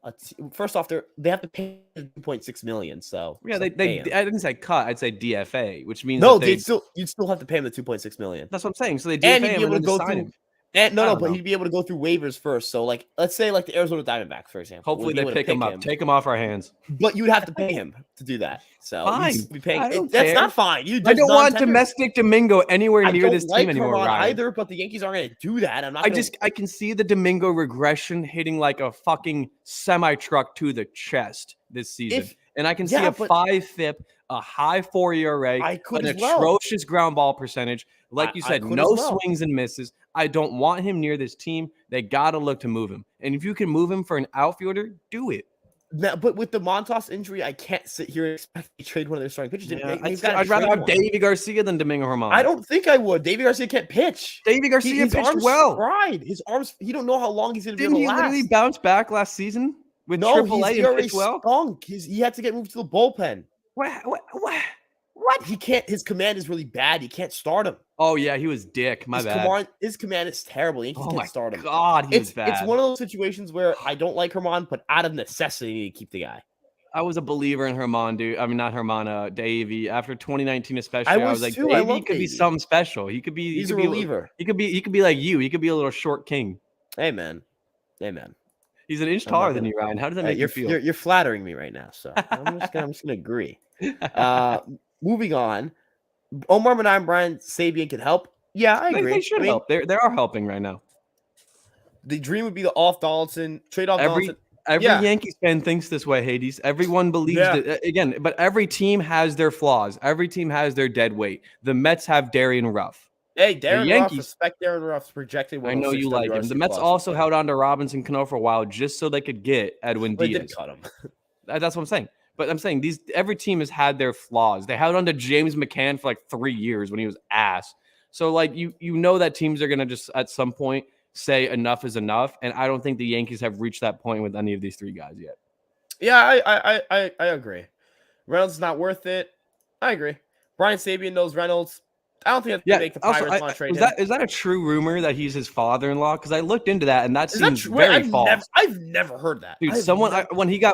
first off, they have to pay $2.6 million. So yeah, I didn't say cut. I'd say DFA, which means you'd still have to pay him the $2.6 million. That's what I'm saying. So they DFA him and then sign him. And I no, don't but know. he'd be able to go through waivers first. So, like, let's say like the Arizona Diamondbacks, for example. Hopefully would be they able to pick him up. Take him off our hands. But you'd have to pay him to do that. So Fine. you'd be paying. I don't That's care. not fine. You I just don't want non-tender. domestic Domingo anywhere I near don't this like team anymore, Herman Ryan. either, but the Yankees aren't going to do that. I'm not. I can see the Domingo regression hitting like a fucking semi truck to the chest this season, and I can see a 5 FIP, a high 4 ERA, an atrocious ground ball percentage. Like you said, no swings and misses. I don't want him near this team. They gotta look to move him, and if you can move him for an outfielder, do it. Now, but with the Montas injury, I can't sit here and expect to trade one of their starting pitchers. Yeah, I'd rather have Davy Garcia than Domingo Germán. I don't think I would. Davy Garcia can't pitch. Davy Garcia pitched well. Fried. His arms. He don't know how long he's going to be able to Didn't he last. literally bounce back last season with AAA and pitch well? Stunk. He had to get moved to the bullpen. What? He can't. His command is really bad. You can't start him. Oh yeah, he was dick. My bad. His command is terrible. You can't start him. God, he was bad. It's one of those situations where I don't like Germán, but out of necessity, you need to keep the guy. I was a believer in Germán, dude. I mean, not Germán, Davey. After 2019, especially, I was like, too. Davey could be something special. He could be. He's a reliever. He could be like you. He could be a little short king. Hey man. He's an inch taller than you, Ryan. How does that make you feel? You're flattering me right now, so I'm just gonna agree. Moving on. Omar Minaya and Brian Sabian can help. Yeah, I agree. They should help. They are helping right now. The dream would be to trade off Donaldson. Every Yankees fan thinks this way, Hades. Everyone believes that again, but every team has their flaws. Every team has their dead weight. The Mets have Darian Ruff. Hey, Ruff, respect Darian Ruff's projected. I know you like him. The Mets also held on to Robinson Cano for a while just so they could get Edwin Diaz. They did cut him. That's what I'm saying. But I'm saying every team has had their flaws. They held on to James McCann for like 3 years when he was ass. So like you know that teams are gonna just at some point say enough is enough, and I don't think the Yankees have reached that point with any of these three guys yet. Yeah, I agree. Reynolds is not worth it. I agree. Brian Sabian knows Reynolds. I don't think that's make the Pirates want to trade him. Is that a true rumor that he's his father-in-law? Because I looked into that, and that seems very false. I've never heard that. Dude,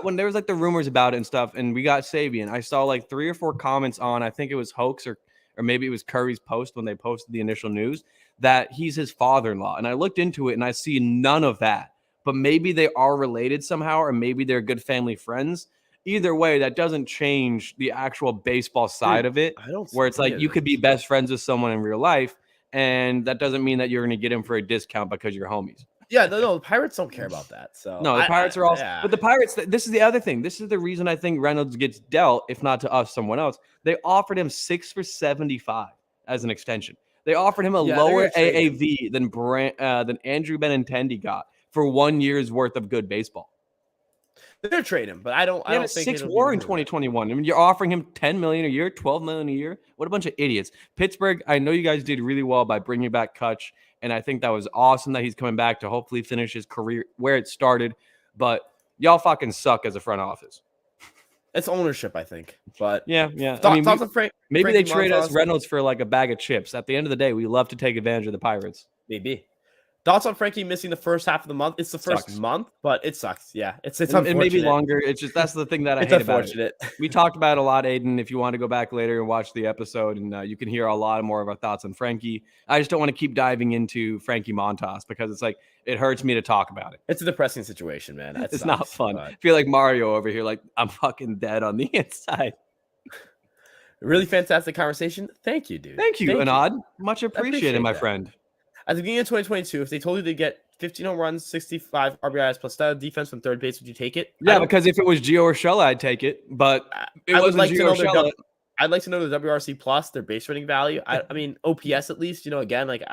when there was like the rumors about it and stuff, and we got Sabian, I saw like 3 or 4 comments on, I think it was Hoax or maybe it was Curry's post when they posted the initial news, that he's his father-in-law. And I looked into it, and I see none of that. But maybe they are related somehow, or maybe they're good family friends. Either way, that doesn't change the actual baseball side of it, where it's like you could be best friends with someone in real life, and that doesn't mean that you're going to get him for a discount because you're homies. Yeah, no, the Pirates don't care about that. So no, the Pirates are also, but the Pirates. This is the other thing. This is the reason I think Reynolds gets dealt, if not to us, someone else. They offered him 6 for $75 as an extension. They offered him a lower AAV than Andrew Benintendi got for 1 year's worth of good baseball. They're trading, but I don't think 6 WAR in 2021. I mean, you're offering him $10 million a year, $12 million a year. What a bunch of idiots! Pittsburgh. I know you guys did really well by bringing back Kutch, and I think that was awesome that he's coming back to hopefully finish his career where it started. But y'all fucking suck as a front office. It's ownership, I think. But yeah. Maybe they trade us Reynolds for like a bag of chips. At the end of the day, we love to take advantage of the Pirates. Maybe. Thoughts on Frankie missing the first half of the month? It's the first month, but it sucks. Yeah, it's unfortunate. It may be longer. It's just that's the thing that I hate about it. We talked about it a lot, Aiden. If you want to go back later and watch the episode, and you can hear a lot more of our thoughts on Frankie. I just don't want to keep diving into Frankie Montas because it's like it hurts me to talk about it. It's a depressing situation, man. It's not fun. I feel like Mario over here, like I'm fucking dead on the inside. Really fantastic conversation. Thank you, dude. Thank you, Anad. Much appreciated, my friend. At the beginning of 2022, if they told you to get 15 home runs, 65 RBIs plus that defense from third base, would you take it? Yeah, because if it was Gio Urshela, I'd take it. But it wasn't Gio Urshela. I'd like to know the WRC plus, their base running value. I mean, OPS at least. Again, like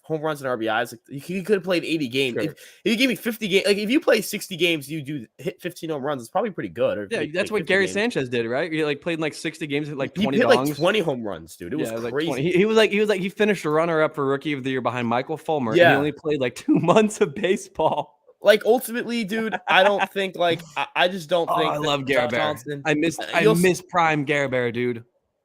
home runs and RBIs. Like he could have played 80 games. Sure. If you gave me 50 games, like if you play 60 games, you hit 15 home runs. It's probably pretty good. That's what Gary Sanchez did, right? He like played like 60 games, like 20 he dongs. Like 20 home runs, dude. It was crazy. He finished a runner-up for Rookie of the Year behind Michael Fulmer. Yeah. And he only played like 2 months of baseball. Like ultimately, dude, I don't think I just don't think. I love Garrett. I miss prime Garrett, dude.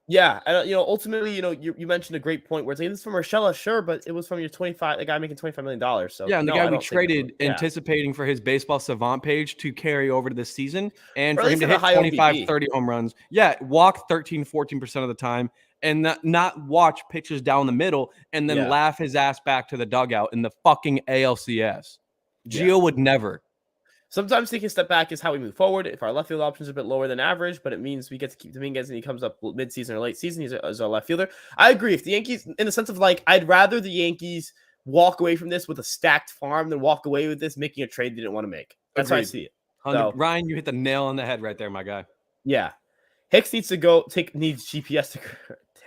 Yeah, ultimately, you mentioned a great point where it's like, this is from Urshela, sure, but it was from your the guy making $25 million. So yeah, and the guy we traded anticipating for his baseball savant page to carry over to this season and for him to hit 25, 30 home runs. Yeah, walk 13, 14% of the time and not watch pitches down the middle and then laugh his ass back to the dugout in the fucking ALCS. Gio would never. Sometimes taking a step back is how we move forward. If our left field options are a bit lower than average, but it means we get to keep Dominguez and he comes up mid-season or late season, he's our left fielder. I agree. If the Yankees, in the sense of like, I'd rather the Yankees walk away from this with a stacked farm than walk away with this making a trade they didn't want to make. That's how I see it. So, Ryan, you hit the nail on the head right there, my guy. Yeah. Hicks needs to needs GPS to.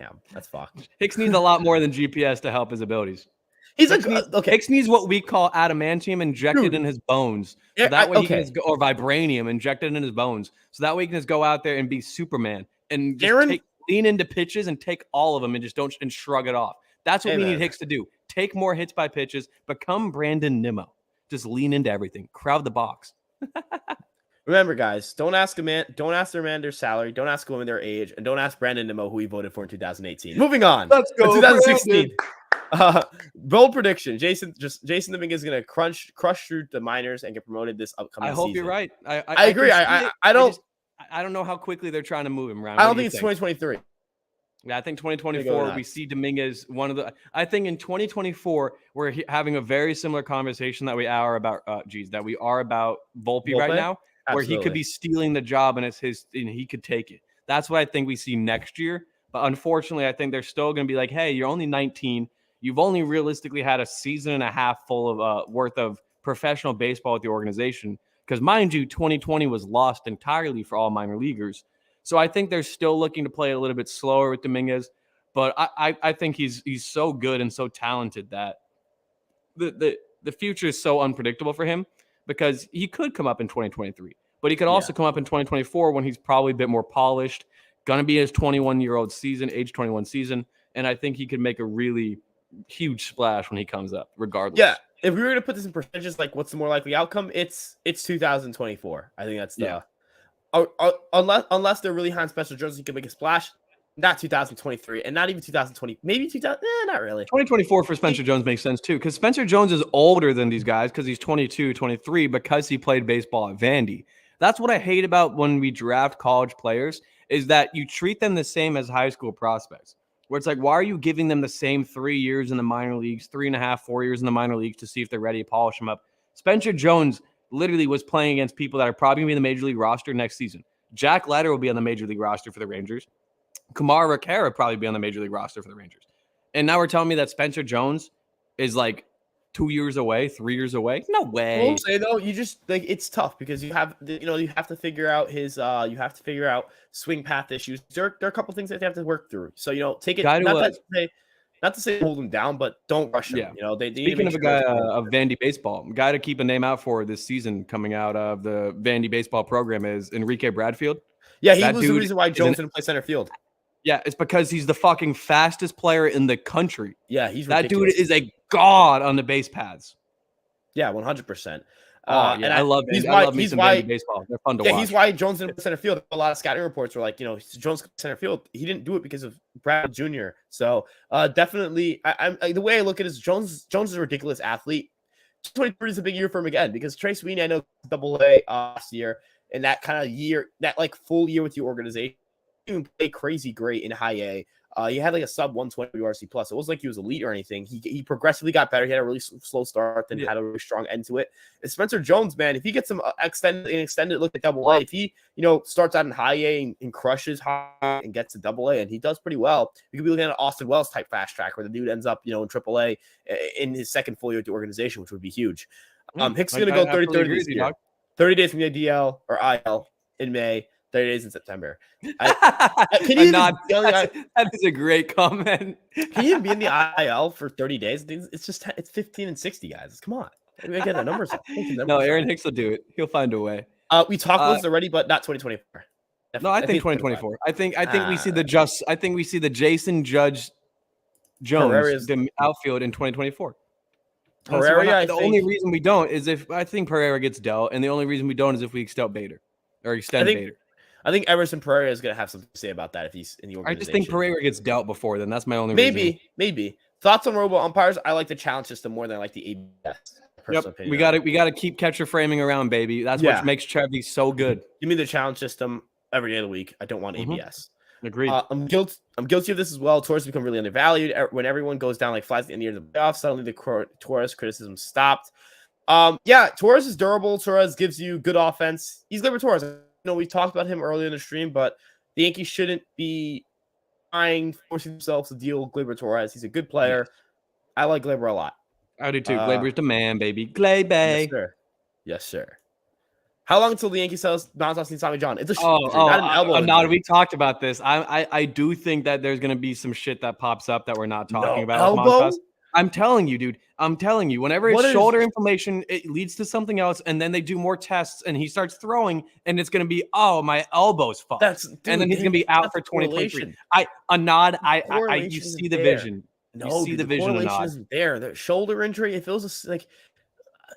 Damn, that's fucked. Hicks needs a lot more than GPS to help his abilities. Hicks needs what we call adamantium injected in his bones. So that way he can or vibranium injected in his bones. So that way he can just go out there and be Superman and just lean into pitches and take all of them and just and shrug it off. That's what we need Hicks to do. Take more hits by pitches, become Brandon Nimmo. Just lean into everything. Crowd the box. Remember, guys, don't ask their man their salary, don't ask women their age, and don't ask Brandon Nimmo who he voted for in 2018. Moving on. Let's go. 2016. Bold prediction. Jason Dominguez is going to crush through the minors and get promoted this upcoming season. I hope you're right. I agree. I don't know how quickly they're trying to move him around. I don't think it's 2023. Yeah, I think 2024 we see Dominguez I think in 2024 we're having a very similar conversation that we are about Volpe right now. Absolutely. Where he could be stealing the job and he could take it. That's what I think we see next year. But unfortunately, I think they're still going to be like, hey, you're only 19. You've only realistically had a season and a half full of worth of professional baseball with the organization. Because mind you, 2020 was lost entirely for all minor leaguers. So I think they're still looking to play a little bit slower with Dominguez. But I think he's so good and so talented that the future is so unpredictable for him. Because he could come up in 2023, but he could also come up in 2024 when he's probably a bit more polished, going to be his age 21 season. And I think he could make a really huge splash when he comes up, regardless. Yeah. If we were to put this in percentages, like what's the more likely outcome? It's 2024. I think that's unless they're really high on Spencer Jones, he can make a splash. Not 2023 and not even 2020. Maybe 2000. Not really. 2024 for Spencer Jones makes sense too because Spencer Jones is older than these guys because he's 22, 23 because he played baseball at Vandy. That's what I hate about when we draft college players is that you treat them the same as high school prospects. Where it's like, why are you giving them the same 3 years in the minor leagues, 3.5, 4 years in the minor leagues to see if they're ready to polish them up? Spencer Jones literally was playing against people that are probably going to be in the major league roster next season. Jack Leiter will be on the major league roster for the Rangers. Kumar Roqueira probably be on the major league roster for the Rangers. And now we're telling me that Spencer Jones is like 2 years away, 3 years away. No way. I'll say though, you just like it's tough because you have to figure out swing path issues. There are a couple things that they have to work through. So take it not to say hold him down, but don't rush him. Yeah. They Speaking of a guy of Vandy baseball, guy to keep a name out for this season coming out of the Vandy baseball program is Enrique Bradfield. Yeah, he was the reason why Jones didn't play center field. Yeah, it's because he's the fucking fastest player in the country. Yeah, he's that ridiculous. dude is a god on the base paths. Yeah, 100%. And I love it. I love me some Vandy baseball. They're fun to watch. Yeah, he's why Jones didn't play center field. A lot of scouting reports were like, Jones center field. He didn't do it because of Brad Jr. So definitely, the way I look at it is Jones is a ridiculous athlete. 2023 is a big year for him again because Trey Sweeney, I know, Double-A last year, and that kind of year, that like full year with the organization. Even play crazy great in high A. He had like a sub 120 WRC plus. It wasn't like he was elite or anything. He progressively got better. He had a really slow start, then had a really strong end to it. And Spencer Jones, man, if he gets some extended look at Double-A, if he starts out in high A and crushes high and gets to Double-A, and he does pretty well, we could be looking at an Austin Wells type fast track where the dude ends up in Triple-A in his second full year with the organization, which would be huge. Hicks is going to go 30 this year. 30 days from the DL or IL in May. 30 days in September. That is a great comment. Can you even be in the IL for 30 days? It's 15 and 60 guys. Come on. We gotta get the numbers up. No, Aaron Hicks will do it. He'll find a way. We talked about this already, but not 2024. No, I think 2024. I think we see the Jason Judge Jones the outfield in 2024. Pereira, the only reason we don't is if I think Pereira gets dealt, and the only reason we don't is if we extend Bader. I think Everson Pereira is going to have something to say about that if he's in the organization. I just think Pereira gets dealt before then. That's my only reason. Maybe. Thoughts on robo umpires? I like the challenge system more than I like the ABS. Yep. We got to keep catcher framing around, baby. That's what makes Trevi so good. Give me the challenge system every day of the week. I don't want ABS. Agreed. I'm guilty of this as well. Torres become really undervalued when everyone goes down like flies at the end of the playoffs. Suddenly, the Torres criticism stopped. Yeah, Torres is durable. Torres gives you good offense. He's Gleyber Torres. I know we talked about him earlier in the stream, but the Yankees shouldn't be forcing themselves to deal with Gleyber Torres. He's a good player. Yes. I like Gleyber a lot. I do too. Gleyber's the man, baby. Gleyber. Yes, sir. Yes, sir. How long until the Yankees sells Montas and Tommy John? It's a injury, not an elbow. No, we talked about this. I do think that there's gonna be some shit that pops up that we're not talking about with Montas. I'm telling you, dude. I'm telling you. Whenever it's shoulder inflammation, it leads to something else, and then they do more tests, and he starts throwing, and it's gonna be, oh, my elbow's fucked, and then he's gonna be out for 2023. You see the vision. No, you see the vision. Correlation isn't there. The shoulder injury, it feels like.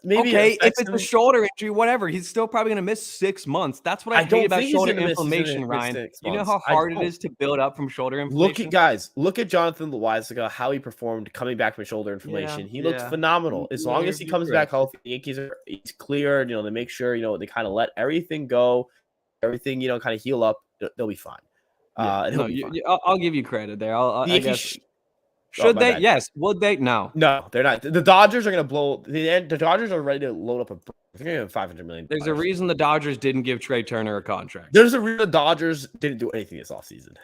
Maybe okay, if it's a shoulder injury, whatever, he's still probably going to miss 6 months. That's what I hate about shoulder inflammation, Ryan. You know how hard it is to build up from shoulder inflammation? Look at Jonathan Loáisiga, how he performed coming back from shoulder inflammation. He looked phenomenal. As long as he comes back healthy, the Yankees he's cleared, they make sure, they kind of let everything go, everything, kind of heal up. They'll be fine. I'll give you credit there. I guess. Should they? Yes. Would they? No. No, they're not. The Dodgers are going to blow. The Dodgers are ready to load up $500 million. There's a reason the Dodgers didn't give Trey Turner a contract. There's a reason the Dodgers didn't do anything this offseason.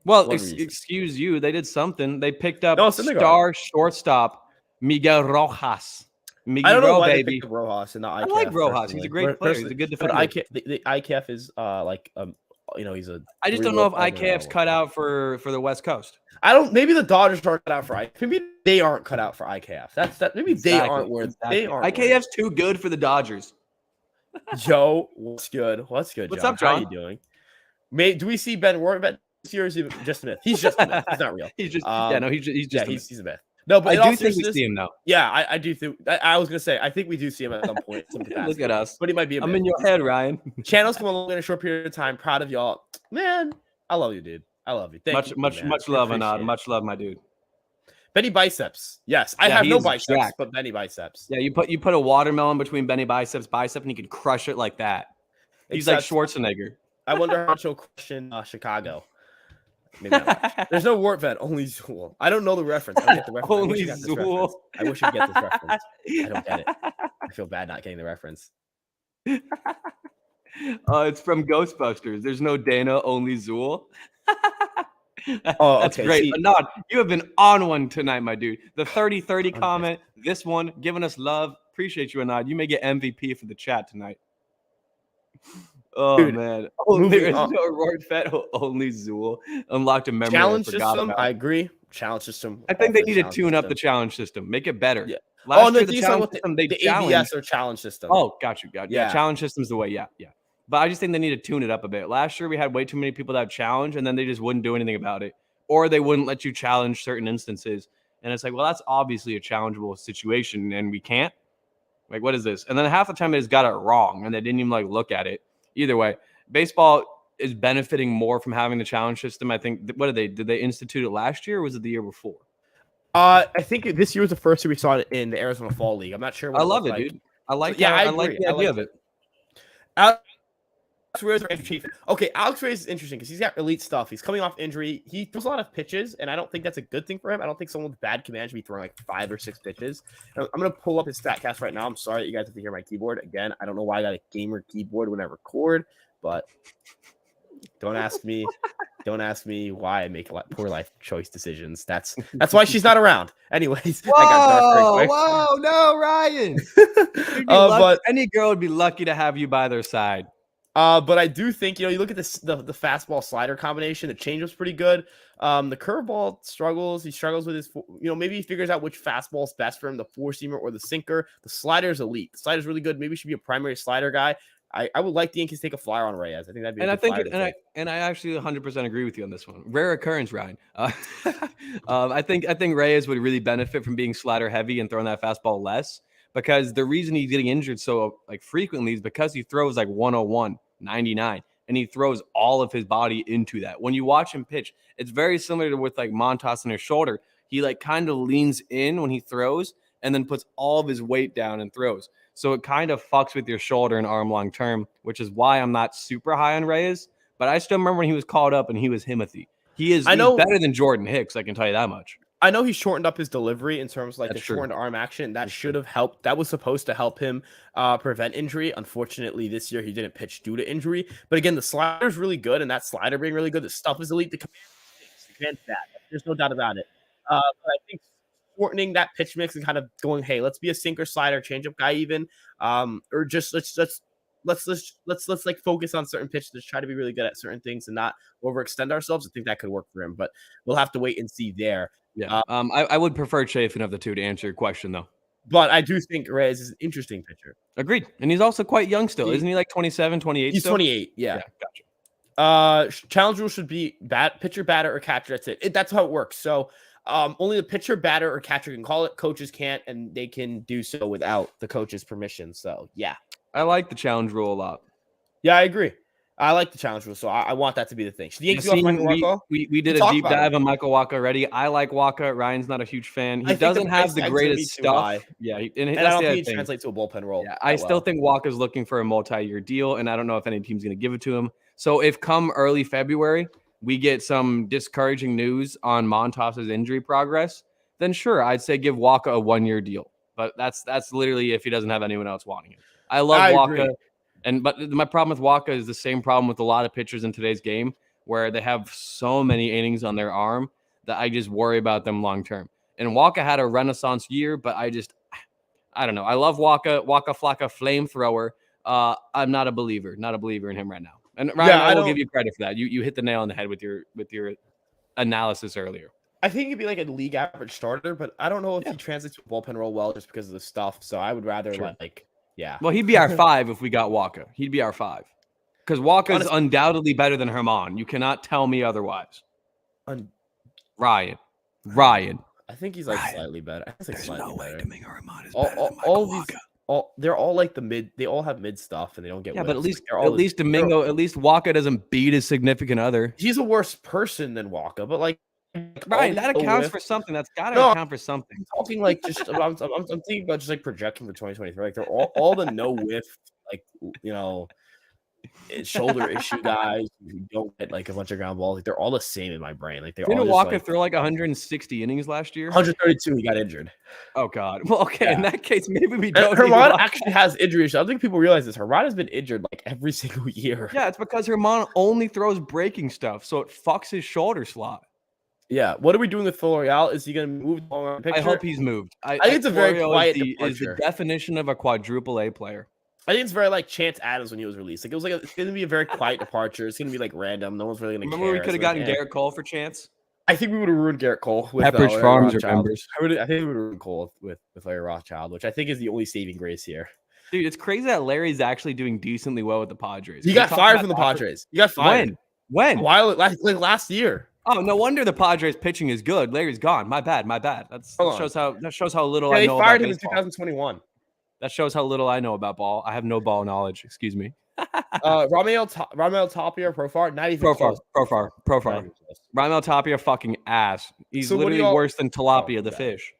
Well, excuse you. They did something. They picked up star shortstop Miguel Rojas. I don't know why they picked up Rojas and not IKF. I like Rojas. He's a great player. He's a good defender. But the IKF is he's a. I just don't know if IKF's cut out for the West Coast. Maybe the Dodgers aren't cut out for IKF. Maybe they aren't cut out for IKF. Maybe they aren't worth. They aren't. IKF's too good for the Dodgers. Joe, what's good? What's good? What's up, John? How you doing? Do we see Ben Warren? Seriously, just a myth. He's just a myth. He's not real. He's just he's a myth. No, but I do think we see him though. Yeah, I do think. I was gonna say I think we do see him at some point. Look at us. But he might be. I'm in your head, Ryan. Channels come along in a short period of time. Proud of y'all, man. I love you, dude. I love you. Thank you, much love, Anad. Much love, my dude. Benny biceps. Yes, I have no biceps, but Benny biceps. Yeah, you put a watermelon between Benny bicep, and he can crush it like that. He's like Schwarzenegger. I wonder how much he'll crush in Chicago. Maybe not. There's no Wart vet, only Zool. I don't know the reference. I don't get the reference. Only Zool. I wish you'd get this reference. I don't get it. I feel bad not getting the reference. It's from Ghostbusters. There's no Dana, only Zool. That's okay. Great. Anad, you have been on one tonight, my dude. The 30-30 comment, this one, giving us love. Appreciate you, Anad. You may get MVP for the chat tonight. Oh, dude, man. There's no Roy Fett, only Zool. Unlocked a memory. Challenge system, I agree. Challenge system. I think they need to tune up the challenge system. Make it better. Yeah. Last year, the challenge system, they challenged. ABS or challenge system. Oh, got you. Yeah, challenge system's the way. Yeah. But I just think they need to tune it up a bit. Last year, we had way too many people that have challenge, and then they just wouldn't do anything about it. Or they wouldn't let you challenge certain instances. And it's like, well, that's obviously a challengeable situation, and we can't. Like, what is this? And then half the time they just got it wrong, and they didn't even look at it. Either way, baseball is benefiting more from having the challenge system. I think. Did they institute it last year, or was it the year before? I think this year was the first year we saw it in the Arizona Fall League. I'm not sure. I love it, dude. I like. Yeah, I like the idea of it. Alex Reyes, okay, Alex Reyes is interesting because he's got elite stuff. He's coming off injury. He throws a lot of pitches, and I don't think that's a good thing for him. I don't think someone with bad command should be throwing 5 or 6 pitches. I'm going to pull up his StatCast right now. I'm sorry that you guys have to hear my keyboard. Again, I don't know why I got a gamer keyboard when I record, but don't ask me. Don't ask me why I make poor life choice decisions. That's why she's not around. Anyways, whoa, I got dark very quick. Whoa, no, Ryan. But any girl would be lucky to have you by their side. But I do think, you look at this, the fastball slider combination, the change was pretty good. The curveball struggles. He struggles with his, maybe he figures out which fastball is best for him, the 4-seamer or the sinker. The slider is elite. The slider is really good. Maybe he should be a primary slider guy. I would like the Yankees to take a flyer on Reyes. I think that'd be and I actually 100% agree with you on this one. Rare occurrence, Ryan. I think Reyes would really benefit from being slider heavy and throwing that fastball less, because the reason he's getting injured so frequently is because he throws 101, 99, and he throws all of his body into that. When you watch him pitch, it's very similar to with Montas on his shoulder. He kind of leans in when he throws and then puts all of his weight down and throws. So it kind of fucks with your shoulder and arm long term, which is why I'm not super high on Reyes. but I still remember when he was called up and he was Himothy. He's better than Jordan Hicks, I can tell you that much. I know he shortened up his delivery in terms of like That's the true. shortened arm action. That should have helped. That was supposed to help him prevent injury. Unfortunately, this year he didn't pitch due to injury. But again, the slider is really good, and that slider being really good, the stuff is elite. The command's bad. There's no doubt about it. But I think shortening that pitch mix and kind of going, hey, let's be a sinker, slider, changeup guy, even, or just let's like focus on certain pitches, try to be really good at certain things and not overextend ourselves. I think that could work for him, but we'll have to wait and see there. Yeah. I would prefer Chafin of the two to answer your question, though. But I do think Reyes is an interesting pitcher. Agreed. And he's also quite young still. Isn't he like 27, 28? He's still? 28. Yeah. Gotcha. Challenge rule should be pitcher, batter, or catcher. That's it. That's how it works. So only the pitcher, batter, or catcher can call it. Coaches can't, and they can do so without the coach's permission. So, yeah. I like the challenge rule a lot. Yeah, I agree. I like the challenge rule, so I want that to be the thing. Should the Yankees go off Michael Wacha? We did a deep dive on Michael Wacha already. I like Wacha. Ryan's not a huge fan. He doesn't have the greatest stuff. Yeah, and I don't think he translates to a bullpen role. Yeah, I still think Wacha's looking for a multi-year deal, and I don't know if any team's going to give it to him. So if come early February we get some discouraging news on Montas's injury progress, then sure, I'd say give Wacha a 1-year deal. But that's literally if he doesn't have anyone else wanting him. I love Wacha. But my problem with Wacha is the same problem with a lot of pitchers in today's game, where they have so many innings on their arm that I just worry about them long term. And Wacha had a renaissance year, but I don't know. I love Wacha Flocka flamethrower. I'm not a believer in him right now. And Ryan, I will give you credit for that. You hit the nail on the head with your analysis earlier. I think he'd be like a league average starter, but I don't know if he translates to a bullpen role well just because of the stuff. So I would rather yeah. Well, he'd be our 5 if we got Wacha. He'd be our 5. Because Walker is undoubtedly better than Herman. You cannot tell me otherwise. Ryan. I think he's like slightly better. There's no way Domingo Herman is better than Michael Wacha. They're all like the mid. They all have mid stuff, and they don't get. Yeah, but at least Domingo, at least Wacha doesn't beat his significant other. He's a worse person than Wacha, but like. Ryan, that accounts for something. That's got to account for something. I'm talking like just. I'm thinking about just like projecting for 2023. Like they're all the no whiff, like shoulder issue guys who don't get like a bunch of ground balls. Like they're all the same in my brain. Like they're didn't all Wacha throw like 160 innings last year? 132. He got injured. Oh God. Well, okay. Yeah. In that case, maybe we don't. Herman actually has injury issues. I don't think people realize this. Herman has been injured like every single year. Yeah, it's because Herman only throws breaking stuff, so it fucks his shoulder slot. Yeah. What are we doing with Florial? Is he going to move on picture? I hope he's moved. I think it's a very quiet is the definition of a quadruple A player. I think it's very like Chance Adams when he was released. Like it was like it's going to be a very quiet departure. It's going to be like random. No one's really going to care. Remember we could have gotten Garrett Cole for Chance? I think we would have ruined Garrett Cole with Pepperidge Farms members. I think we would have ruined Cole with Larry Rothschild, which I think is the only saving grace here. Dude, it's crazy that Larry's actually doing decently well with the Padres. He got fired from the Padres. He got fired. When? A while last year. Oh, no wonder the Padres pitching is good. Larry's gone. My bad. That shows how little I know about baseball. They fired him in 2021. That shows how little I know about ball. I have no ball knowledge. Excuse me. Ramel Tapia, Profar, not even Profar. Ramel Tapia, fucking ass. He's literally worse than Tilapia, the fish.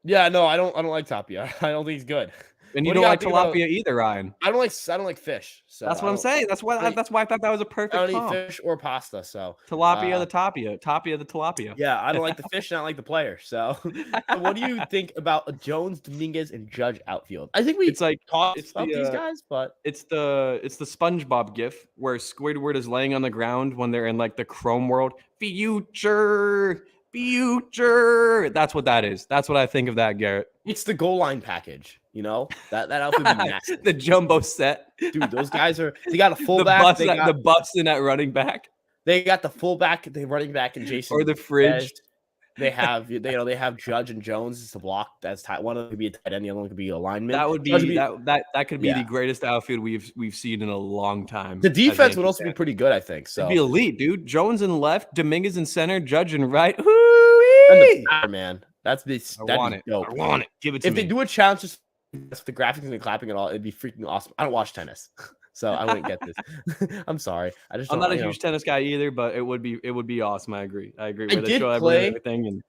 Yeah, no, I don't like Tapia. I don't think he's good. And you don't like tilapia either, Ryan. I don't like fish. So that's what I'm saying. That's why I thought that was a perfect. I don't eat fish or pasta. So tilapia, the tapia the tilapia. Yeah, I don't like the fish, and I don't like the player. So, what do you think about Jones, Dominguez, and Judge outfield? I think it's like talked about these guys, but it's the SpongeBob gif where Squidward is laying on the ground when they're in like the Chrome world. Future. That's what that is. That's what I think of that, Garrett. It's the goal line package. That outfit would be massive. The jumbo set. Dude, those guys they got a fullback. The buffs in that running back. They got the fullback, the running back, and Jason. Or the fridge. They have they have Judge and Jones to block. That's one of them could be a tight end, the other one could be a lineman. That would be that could be the greatest outfield we've seen in a long time. The defense would also be pretty good, I think. So it'd be elite, dude. Jones in left, Dominguez in center, Judge in right. And the power, man. I want it. Dope. I want it. Give it to me. If they do a challenge, just the graphics and clapping and all, it'd be freaking awesome. I don't watch tennis, so I wouldn't get this. I'm sorry. I'm not a huge tennis guy either, but it would be awesome. I agree. I did play everything.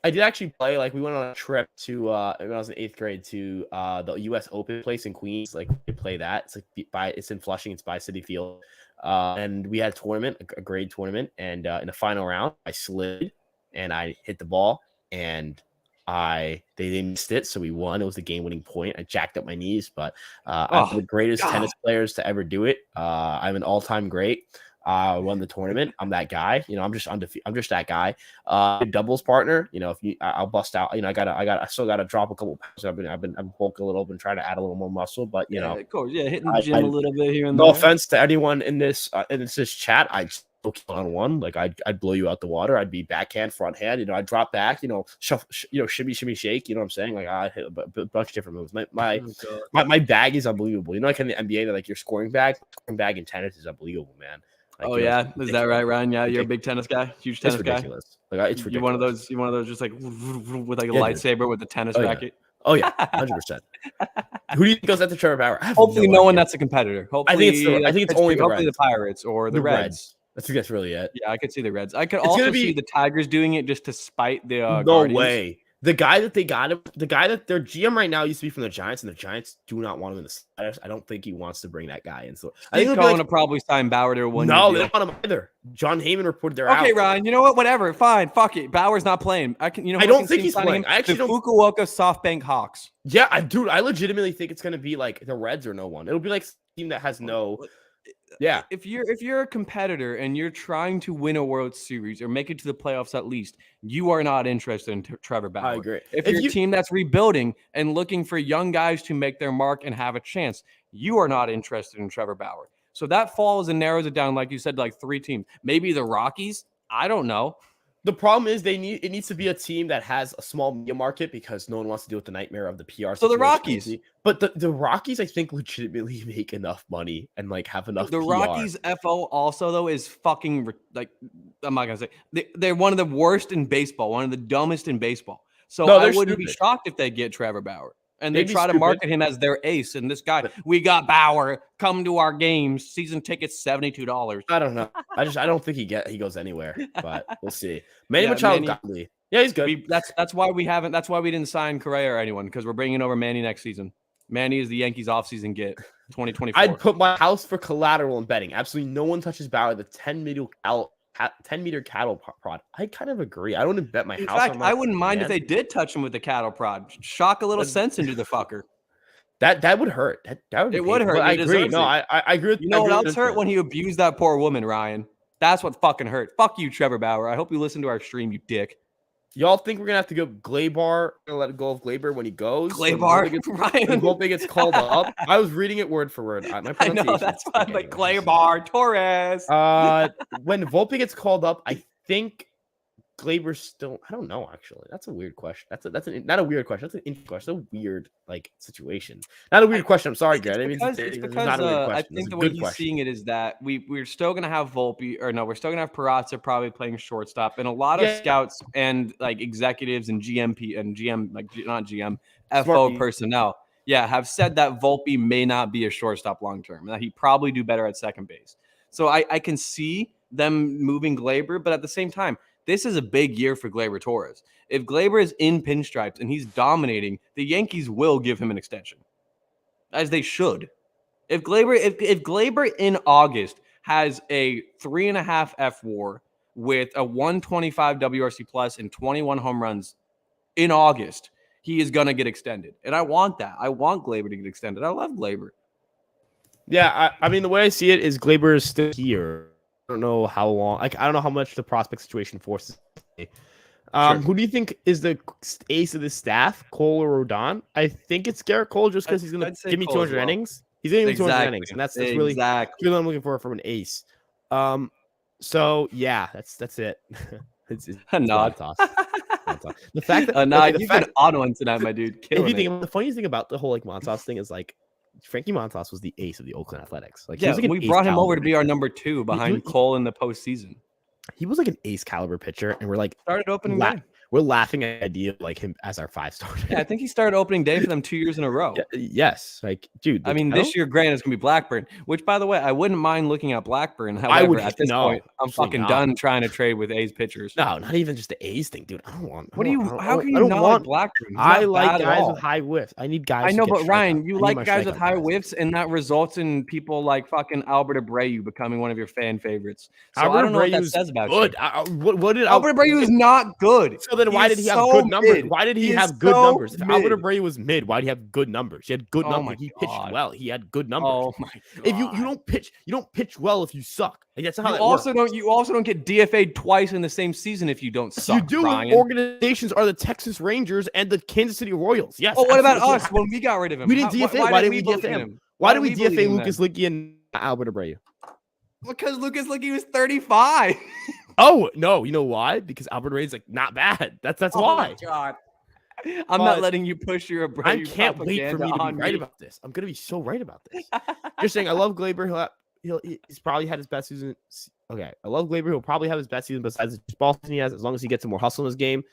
I did actually play. Like we went on a trip to when I was in 8th grade to the U.S. Open place in Queens. Like we play that. It's like it's in Flushing. It's by City Field. And we had a tournament, a grade tournament, and in the final round, I slid and I hit the ball, and they missed it, so we won. It was the game-winning point. I jacked up my knees, but I'm one of the greatest tennis players to ever do it. I'm an all-time great. Won the tournament. I'm that guy. I'm just undefeated. I'm just that guy. Doubles partner. I'll bust out. I still got to drop a couple pounds. I've been bulking a little, been trying to add a little more muscle, but of course, hitting the gym a little bit here and no there. offense to anyone in this chat. I still kill on one. Like I'd blow you out the water. I'd be backhand, front hand. I'd drop back. Shuffle, shimmy, shake. You know what I'm saying? Like I hit a bunch of different moves. My bag is unbelievable. Like in the NBA, that like your scoring bag in tennis is unbelievable, man. Like, is that right, Ryan? Yeah, you're a big tennis guy, huge tennis guy. Ridiculous. Like it's ridiculous. You're one of those just like with like a lightsaber with the tennis racket. Oh yeah, 100%. Who do you think goes at the Trevor Bauer? Hopefully, no one that's a competitor. Hopefully, I think it's only the Pirates or the Reds. I think that's really it. Yeah, I could see the Reds. I could also see the Tigers doing it just to spite the no Guardians. Way. The guy that they got him, the guy that their GM right now used to be from the Giants, and the Giants do not want him in the status. I don't think he wants to bring that guy in. So I think Cohen will probably sign Bauer to a 1 year deal. No, they don't want him either. John Heyman reported they're out. Okay, Ryan, you know what? Whatever. Fine. Fuck it. Bauer's not playing. I don't think he's playing. I actually don't. Fukuoka SoftBank Hawks. Yeah, I legitimately think it's going to be like the Reds or no one. It'll be like a team that has no. Yeah. If you're a competitor and you're trying to win a World Series or make it to the playoffs at least, you are not interested in Trevor Bauer. I agree. If you're a team that's rebuilding and looking for young guys to make their mark and have a chance, you are not interested in Trevor Bauer. So that falls and narrows it down, like you said, like 3 teams. Maybe the Rockies. I don't know. The problem is it needs to be a team that has a small media market because no one wants to deal with the nightmare of the PR. So the Rockies, but the Rockies, I think, legitimately make enough money and like have enough. The PR. Rockies FO also though is fucking like I'm not gonna say they're one of the worst in baseball, one of the dumbest in baseball. So I wouldn't be shocked if they get Trevor Bauer. And they try to market him as their ace. And this guy, we got Bauer. Come to our games. Season tickets, $72. I don't know. I don't think he goes anywhere. But we'll see. Manny Machado Godley. Yeah, he's good. That's why we haven't. That's why we didn't sign Correa or anyone because we're bringing over Manny next season. Manny is the Yankees offseason get 2024. I'd put my house for collateral in betting. Absolutely no one touches Bauer. The 10-meter cattle prod. I kind of agree. I don't even bet my house. In fact, I wouldn't mind if they did touch him with the cattle prod. Shock a little sense into the fucker. That would hurt. It would hurt. I agree. No, I agree. You know what else hurt? When he abused that poor woman, Ryan. That's what fucking hurt. Fuck you, Trevor Bauer. I hope you listen to our stream, you dick. Y'all think we're gonna have to go Gleyber? We're gonna let go of Gleyber when he goes. Gleyber, Ryan. Volpe gets called up. I was reading it word for word. My pronunciation. I know that's why I'm like Gleyber Torres. When Volpe gets called up, I think Gleyber's still. I don't know. Actually, that's a weird question. That's not a weird question. That's an interesting question. That's a weird situation. Not a weird question. I'm sorry, Greg. It's because I think the way he's seeing it is that we're still gonna have Volpe, or no, we're still gonna have Peraza probably playing shortstop, and a lot of scouts and like executives and GMP and GM like not GM FO personnel, have said that Volpe may not be a shortstop long term, and that he'd probably do better at second base. So I can see them moving Gleyber, but at the same time. This is a big year for Gleyber Torres. If Gleyber is in pinstripes and he's dominating, the Yankees will give him an extension, as they should. If Gleyber in August has a 3.5 FWAR with a 125 WRC plus and 21 home runs in August, he is gonna get extended, and I want that. I want Gleyber to get extended. I love Gleyber. Yeah, I mean the way I see it is Gleyber is still here. I don't know how long. Like I don't know how much the prospect situation forces. Who do you think is the ace of the staff, Cole or Rodon? I think it's Garrett Cole, just because he's going to give me 200 innings. He's going to give me 200 innings, and that's really what I'm looking for from an ace. So yeah, that's it. it's a nod. The fact that you've been on one tonight, my dude. The funniest thing about the whole like Montas thing is like. Frankie Montas was the ace of the Oakland Athletics. Like, we brought him over to be our number 2 behind Cole in the postseason. He was like an ace caliber pitcher, and we're like started opening day. we're laughing at the idea of like him as our 5 starter. Yeah, I think he started opening day for them 2 years in a row. Yeah, yes, like dude. I mean, this year, granted, it's gonna be Blackburn. Which, by the way, I wouldn't mind looking at Blackburn. However, at this point, I'm fucking done trying to trade with A's pitchers. No, not even just the A's thing, dude. I don't want. What do you? How can you not like Blackburn? I like guys with high whiffs. I need guys. I know, but Ryan, you like guys with high whiffs, and that results in people like fucking Albert Abreu becoming one of your fan favorites. So I don't know what that says about you. What did Albert Abreu is not good? So then why did he have good numbers? Why did he have good numbers? If Albert Abreu was mid, why did he have good numbers? He had good numbers. He pitched well. He had good numbers. Oh my god! If you don't pitch well if you suck. Like that's how you also works. You also don't get DFA'd twice in the same season if you don't suck. You do. Ryan. Organizations are the Texas Rangers and the Kansas City Royals. Yes. Oh, what about us when we got rid of him? We didn't DFA. Why didn't we DFA him? Why did we DFA Lucas Licky and Albert Abreu? Because Lucas Licky was 35. Oh no! You know why? Because Albert Abreu is like not bad. That's why. Oh my god! I'm not letting you push your Abreu. I can't wait for me to be right about this. I'm gonna be so right about this. You're saying I love Glaber. He's probably had his best season. Okay, I love Glaber. He'll probably have his best season besides the ball season he has, as long as he gets some more hustle in his game.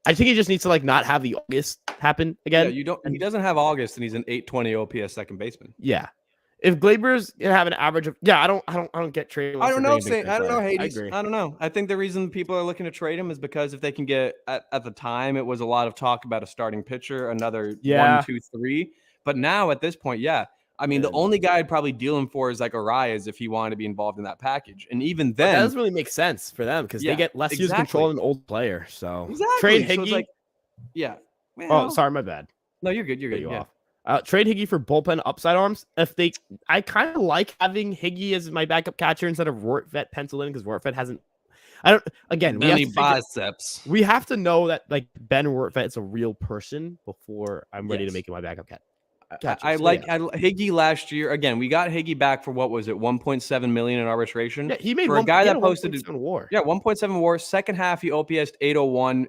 I think he just needs to like not have the August happen again. Yeah, you don't. He doesn't have August, and he's an 820 OPS second baseman. Yeah, if Glaber's gonna have an average of I don't get traded. I don't know, Hades. I don't know. I think the reason people are looking to trade him is because if they can get at the time, it was a lot of talk about a starting pitcher, another 1, 2, 3. But now at this point, I mean, the only guy I'd probably deal him for is like Arias if he wanted to be involved in that package. And even then, that doesn't really make sense for them because they get less use control of an old player. So trade Higgy. So well, sorry, my bad. No, you're good. You're good. Trade Higgy for bullpen upside arms. I kind of like having Higgy as my backup catcher instead of Rortvedt penciled in because Rortvedt hasn't. I don't. Again, biceps. We have to know that like Ben Rortvedt is a real person before I'm ready to make him my backup catcher. I Higgy last year. Again, we got Higgy back for what was it, 1.7 million in arbitration. Yeah, he made for a guy that posted 1.7 WAR. Yeah, 1.7 WAR. Second half, he OPS'd 801.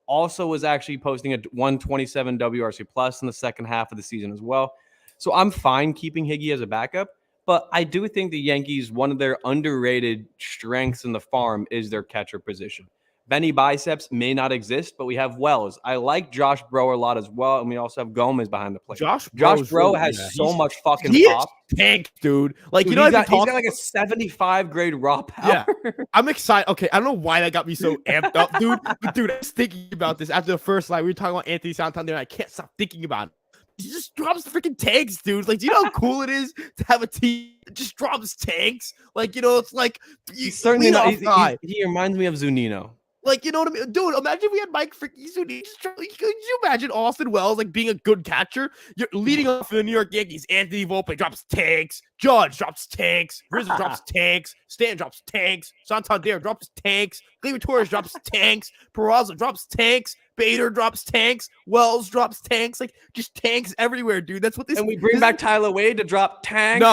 Also was actually posting a 127 WRC plus in the second half of the season as well. So I'm fine keeping Higgy as a backup, but I do think the Yankees, one of their underrated strengths in the farm is their catcher position. Benny Biceps may not exist, but we have Wells. I like Josh Brewer a lot as well, and we also have Gomez behind the plate. Josh Brewer has so much fucking pop. Tank, dude. Like, dude, he's got like a 75 grade raw power. Yeah, I'm excited. Okay, I don't know why that got me so amped up, dude. But dude, I was thinking about this after the first slide. We were talking about Anthony Santander, and I can't stop thinking about it. He just drops freaking tanks, dude. Like, do you know how cool it is to have a team that just drops tanks? Like, it's like he's certainly not. He reminds me of Zunino. Like, you know what I mean? Dude, imagine if we had Mike freaking Zunino. Could you imagine Austin Wells, like, being a good catcher? You're leading off for the New York Yankees. Anthony Volpe drops tanks. Judge drops tanks. Rizzo drops tanks. Stanton drops tanks. Santander drops tanks. Gleyber Torres drops tanks. Peraza drops tanks. Bader drops tanks. Wells drops tanks. Like, just tanks everywhere, dude. That's what this. And we bring back Tyler Wade to drop tanks?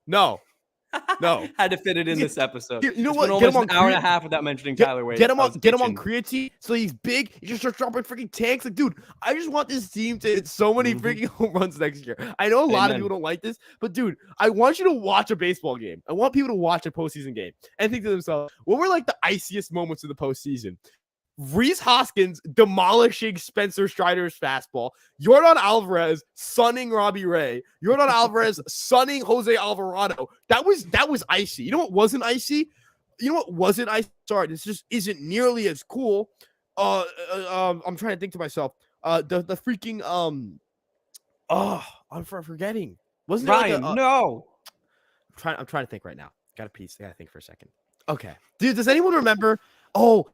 No. Had to fit it in this episode. You know what? Get him on an hour and a half without mentioning Tyler Wade. Get him on creatine so he's big. He just starts dropping freaking tanks. Like, dude, I just want this team to hit so many freaking home runs next year. I know a lot of people don't like this, but dude, I want you to watch a baseball game. I want people to watch a postseason game and think to themselves, what were like the iciest moments of the postseason? Rhys Hoskins demolishing Spencer Strider's fastball. Yordan Alvarez sunning Robbie Ray. Yordan Alvarez sunning Jose Alvarado. That was icy. You know what wasn't icy? Sorry, this just isn't nearly as cool. I'm trying to think to myself. The freaking I'm forgetting. Wasn't Ryan? Like no. I'm trying to think right now. Got a piece. I gotta think for a second. Okay, dude. Does anyone remember? Oh,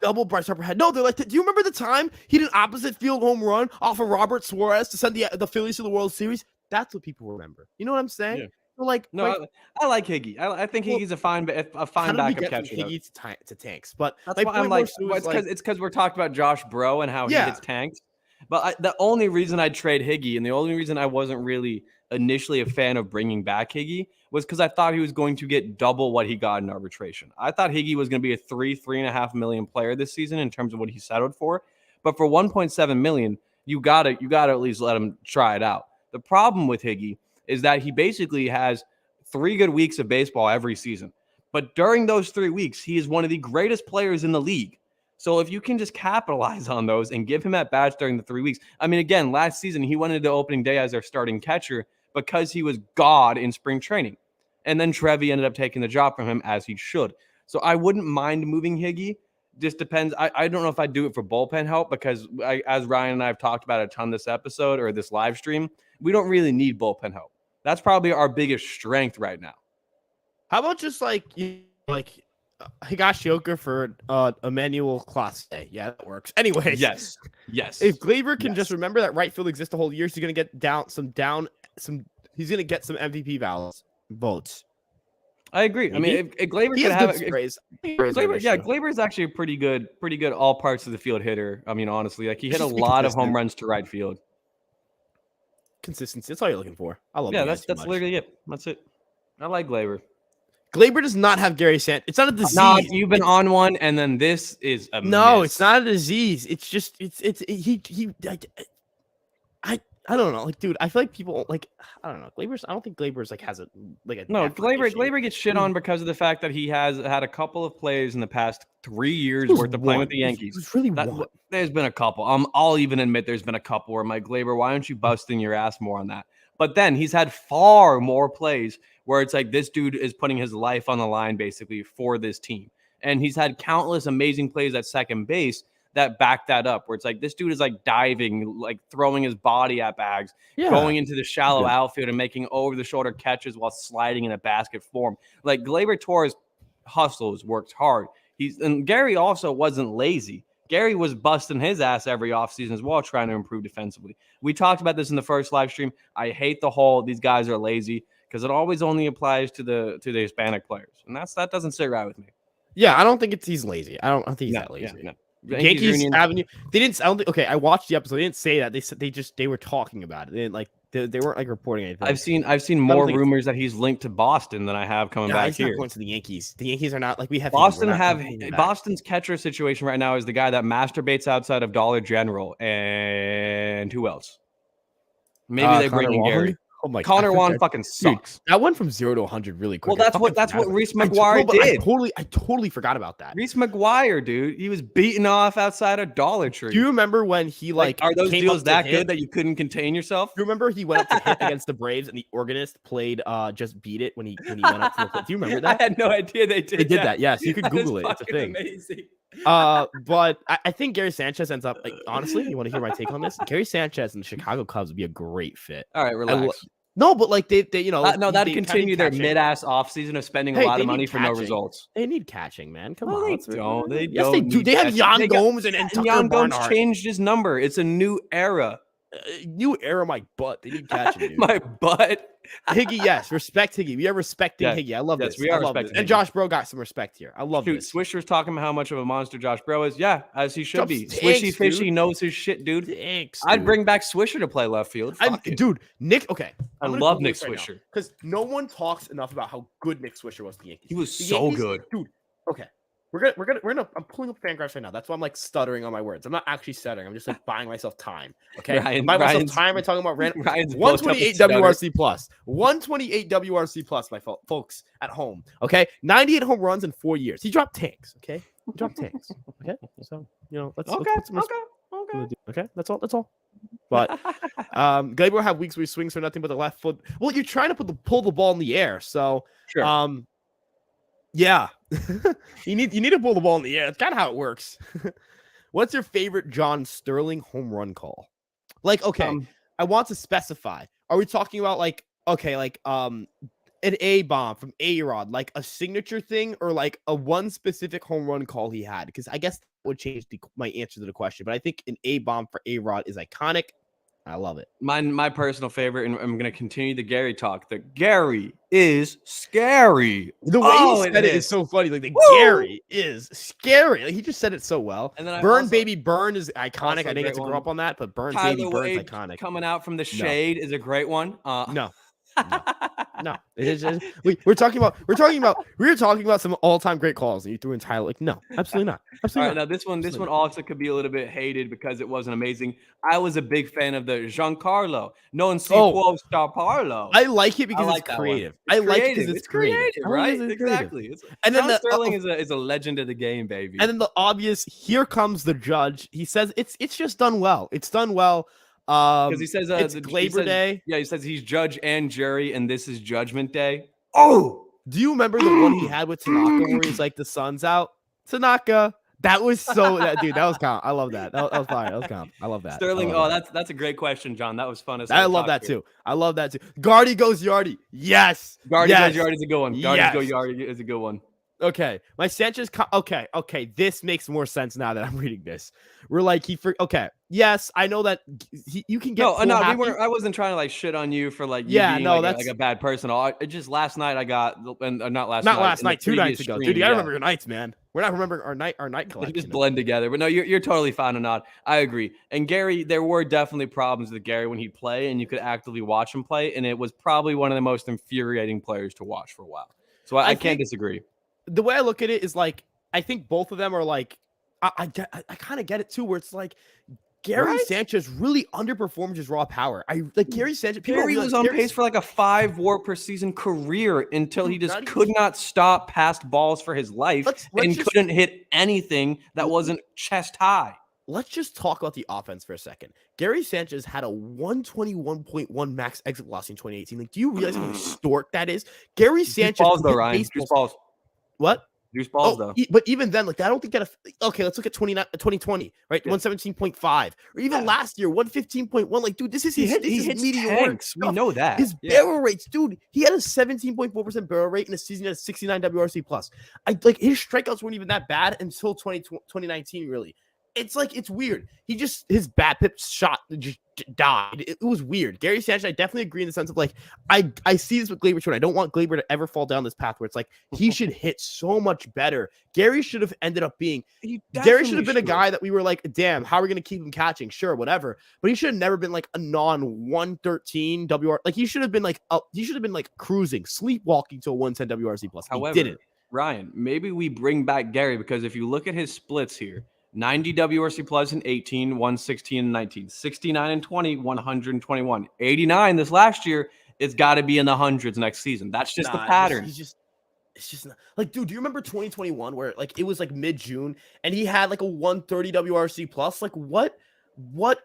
double Bryce Harper had. No, they're like, do you remember the time he did an opposite field home run off of Robert Suarez to send the Phillies to the World Series? That's what people remember. You know what I'm saying? Yeah. Like, no, I like Higgy. I think Higgy's a fine backup catcher. Higgy to tanks, but that's why I'm like, it's because we're talking about Josh Brewer and how he hits tanks. But the only reason I'd trade Higgy and the only reason I wasn't really initially a fan of bringing back Higgy was because I thought he was going to get double what he got in arbitration. I thought Higgy was going to be a $3.5 million player this season in terms of what he settled for. But for 1.7 million, you gotta at least let him try it out. The problem with Higgy is that he basically has 3 good weeks of baseball every season. But during those 3 weeks, he is one of the greatest players in the league. So if you can just capitalize on those and give him at bats during the 3 weeks. I mean, again, last season he went into opening day as their starting catcher because he was God in spring training. And then Trevi ended up taking the job from him, as he should. So I wouldn't mind moving Higgy. Just depends. I don't know if I'd do it for bullpen help because as Ryan and I have talked about a ton this episode or this live stream, we don't really need bullpen help. That's probably our biggest strength right now. How about just Higashioka for Emmanuel Classe? Yeah, that works. Anyways, yes. If Gleyber can just remember that right field exists the whole year, he's gonna get he's gonna get some MVP votes. I agree. Maybe? I mean, if Gleyber can have Gleyber is actually a pretty good all parts of the field hitter. I mean, honestly, like he hit a lot of home runs to right field. Consistency. That's all you're looking for. I love. Yeah, that's literally it. That's it. I like Gleyber. Gleyber does not have Gary Sanchez. It's not a disease. No, you've been on one, and then this is a no. miss. It's not a disease. It's just I don't know. Like, dude, I feel like people like I don't know. I don't think Gleyber's has a no. Gleyber gets shit on because of the fact that he has had a couple of plays in the past 3 years worth of playing with the Yankees. It's really one. There's been a couple. I'll even admit there's been a couple where I'm like, Gleyber, why aren't you busting your ass more on that? But then he's had far more plays where it's like this dude is putting his life on the line basically for this team. And he's had countless amazing plays at second base that back that up, where it's like this dude is diving, throwing his body at bags, going into the shallow outfield and making over-the-shoulder catches while sliding in a basket form. Like Gleyber Torres hustles, works hard. And Gary also wasn't lazy. Gary was busting his ass every offseason as well, trying to improve defensively. We talked about this in the first live stream. I hate the whole these guys are lazy because it always only applies to the Hispanic players, and that doesn't sit right with me. Yeah, I don't think he's lazy. I don't think he's that lazy. Yeah, no. Yankees Avenue. They didn't. I don't think. Okay, I watched the episode. They didn't say that. They said they were talking about it. They didn't they weren't reporting anything. I've seen more rumors that he's linked to Boston than I have coming back he's here. Not going to the Yankees. The Yankees are not we have Boston's catcher situation right now is the guy that masturbates outside of Dollar General, and who else? Maybe they bring in Gary. Oh my! Connor Juan fucking sucks. Dude, that went from 0 to 100 really quick. Well, that's what Reese McGuire did. I totally forgot about that. Reese McGuire, dude, he was beaten off outside a Dollar Tree. Do you remember when he are those deals that good that you couldn't contain yourself? Do you remember he went up to hit against the Braves and the organist played "Just Beat It" when he went up to the. Do you remember that? I had no idea they did. They did that. Yes, you could Google it. It's a thing. Amazing. But I think Gary Sanchez ends up honestly. You want to hear my take on this? Gary Sanchez and the Chicago Cubs would be a great fit. All right, relax. No, but they that'd continue their mid-ass offseason of spending a lot of money for no results. They need catching, man. Come on. They yes, they do. They have Jan Gomes and Jan Gomes changed his number. It's a new era. New era, my butt. They need catching, dude. My butt. Higgy, yes. Respect Higgy. We are respecting Higgy. I love this. We are respecting and Josh Bro got some respect here. I love this. Swisher's talking about how much of a monster Josh Bro is. Yeah, as he should be. Swishy Fishy knows his shit, dude. Thanks, I'd bring back Swisher to play left field. Dude, Nick. Okay, I love Nick Swisher because no one talks enough about how good Nick Swisher was to the Yankees. He was so good, dude. Okay. We're gonna. I'm pulling up Fangraphs right now. That's why I'm stuttering on my words. I'm not actually stuttering. I'm just buying myself time. Okay, buying myself time by talking about random. 128 WRC plus. 128 WRC plus, my folks at home. Okay, 98 home runs in 4 years. He dropped tanks. Okay, he dropped tanks. Okay, so let's put some okay. That's all. But Gleyber will have weeks where he swings for nothing but the left foot. Well, you're trying to pull the ball in the air, so sure. Yeah, you need to pull the ball in the air. That's kind of how it works. What's your favorite John Sterling home run call? I want to specify. Are we talking about an A bomb from A-Rod, like a signature thing, or like a one specific home run call he had? Because I guess that would change my answer to the question. But I think an A bomb for A-Rod is iconic. I love it. My personal favorite, and I'm going to continue the Gary talk. The Gary is scary. The way he said it is so funny. Gary is scary. He just said it so well. And then Burn Baby Burn is iconic. I didn't get to grow up on that, but Burn Baby Burn is iconic. Coming out from the shade is a great one. No. No, it's just, we're talking about some all-time great calls, and you threw in Tyler. Like, no, absolutely not. All Absolutely right, not. now this one also could be a little bit hated because it wasn't amazing. I was a big fan of the Giancarlo. Non si Oh, può star parlo. I like it I because it's like that one. creative. It's I like it creative. because it's It's creative. creative, I like it right? 'cause it's creative. Exactly. And then John Sterling is a legend of the game, baby. and then the obvious. Here comes the judge. He says it's just done well. It's done well. Because he says It's Glaber Day. Yeah, he says he's judge and jury, and this is Judgment Day. Oh, Do you remember the one he had with Tanaka where he's like, the sun's out? Tanaka. That was so dude. That was calm. I love that. That was fire. That was calm. I love that. Sterling. Love Oh, that. that's a great question, John. That was fun as I love that too. I love that too. Guardy goes Yardy. Yes. Guardy yes. goes Yardy is a good one. Guardy yes. go Yardy is a good one. Okay, my Sanchez. Okay. This makes more sense now that I'm reading this. We're like okay. Yes, I know that you can get. No, happy. I wasn't trying to like shit on you for like yeah, being no, like, that's a bad person. Just last night I got and not last night, 2 nights ago, dude. You gotta remember your nights, man. We're not remembering our night collection. They just blend together. But no, you're totally fine or not. I agree. And Gary, there were definitely problems with Gary when he'd play, and you could actively watch him play, and it was probably one of the most infuriating players to watch for a while. So I can't disagree. The way I look at it is like I think both of them are like I kind of get it too, where it's like Gary Sanchez really underperformed his raw power. I like Gary Sanchez. Gary was on pace for like a 5 WAR per season career until he just could not stop past balls for his life and couldn't hit anything that wasn't chest high. Let's just talk about the offense for a second. Gary Sanchez had a 121.1 max exit velocity in 2018. Like, do you realize how historic that is? Gary Sanchez. Balls though, Ryan. Juice balls. What? Juice balls though. But even then, like I don't think that. Okay, let's look at 2020, right? Yeah. 117.5, or even last year 115.1. Like, dude, this is his meteoric stuff. We know that his barrel rates, dude. He had a 17.4% barrel rate in a season at 69 WRC plus. Like his strikeouts weren't even that bad until 2019. Really, it's like it's weird. His bat pip shot just died. It was weird. Gary Sanchez, I definitely agree in the sense of like I see this with Glaber too. I don't want Glaber to ever fall down this path where it's like he should hit so much better. Gary should have ended up being Gary should have been a guy that we were like, damn, how are we gonna keep him catching? Sure, whatever. But he should have never been like a non-113 WR. Like he should have been like cruising, sleepwalking to a 110 WRC plus. However, he didn't. Ryan, maybe we bring back Gary because if you look at his splits here. 90 WRC plus in 18, 116 and 19, 69 and 20, 121, 89 this last year. It's got to be in the hundreds next season. That's just the pattern. It's just not like, dude, do you remember 2021 where like it was like mid-June and he had like a 130 WRC plus? Like what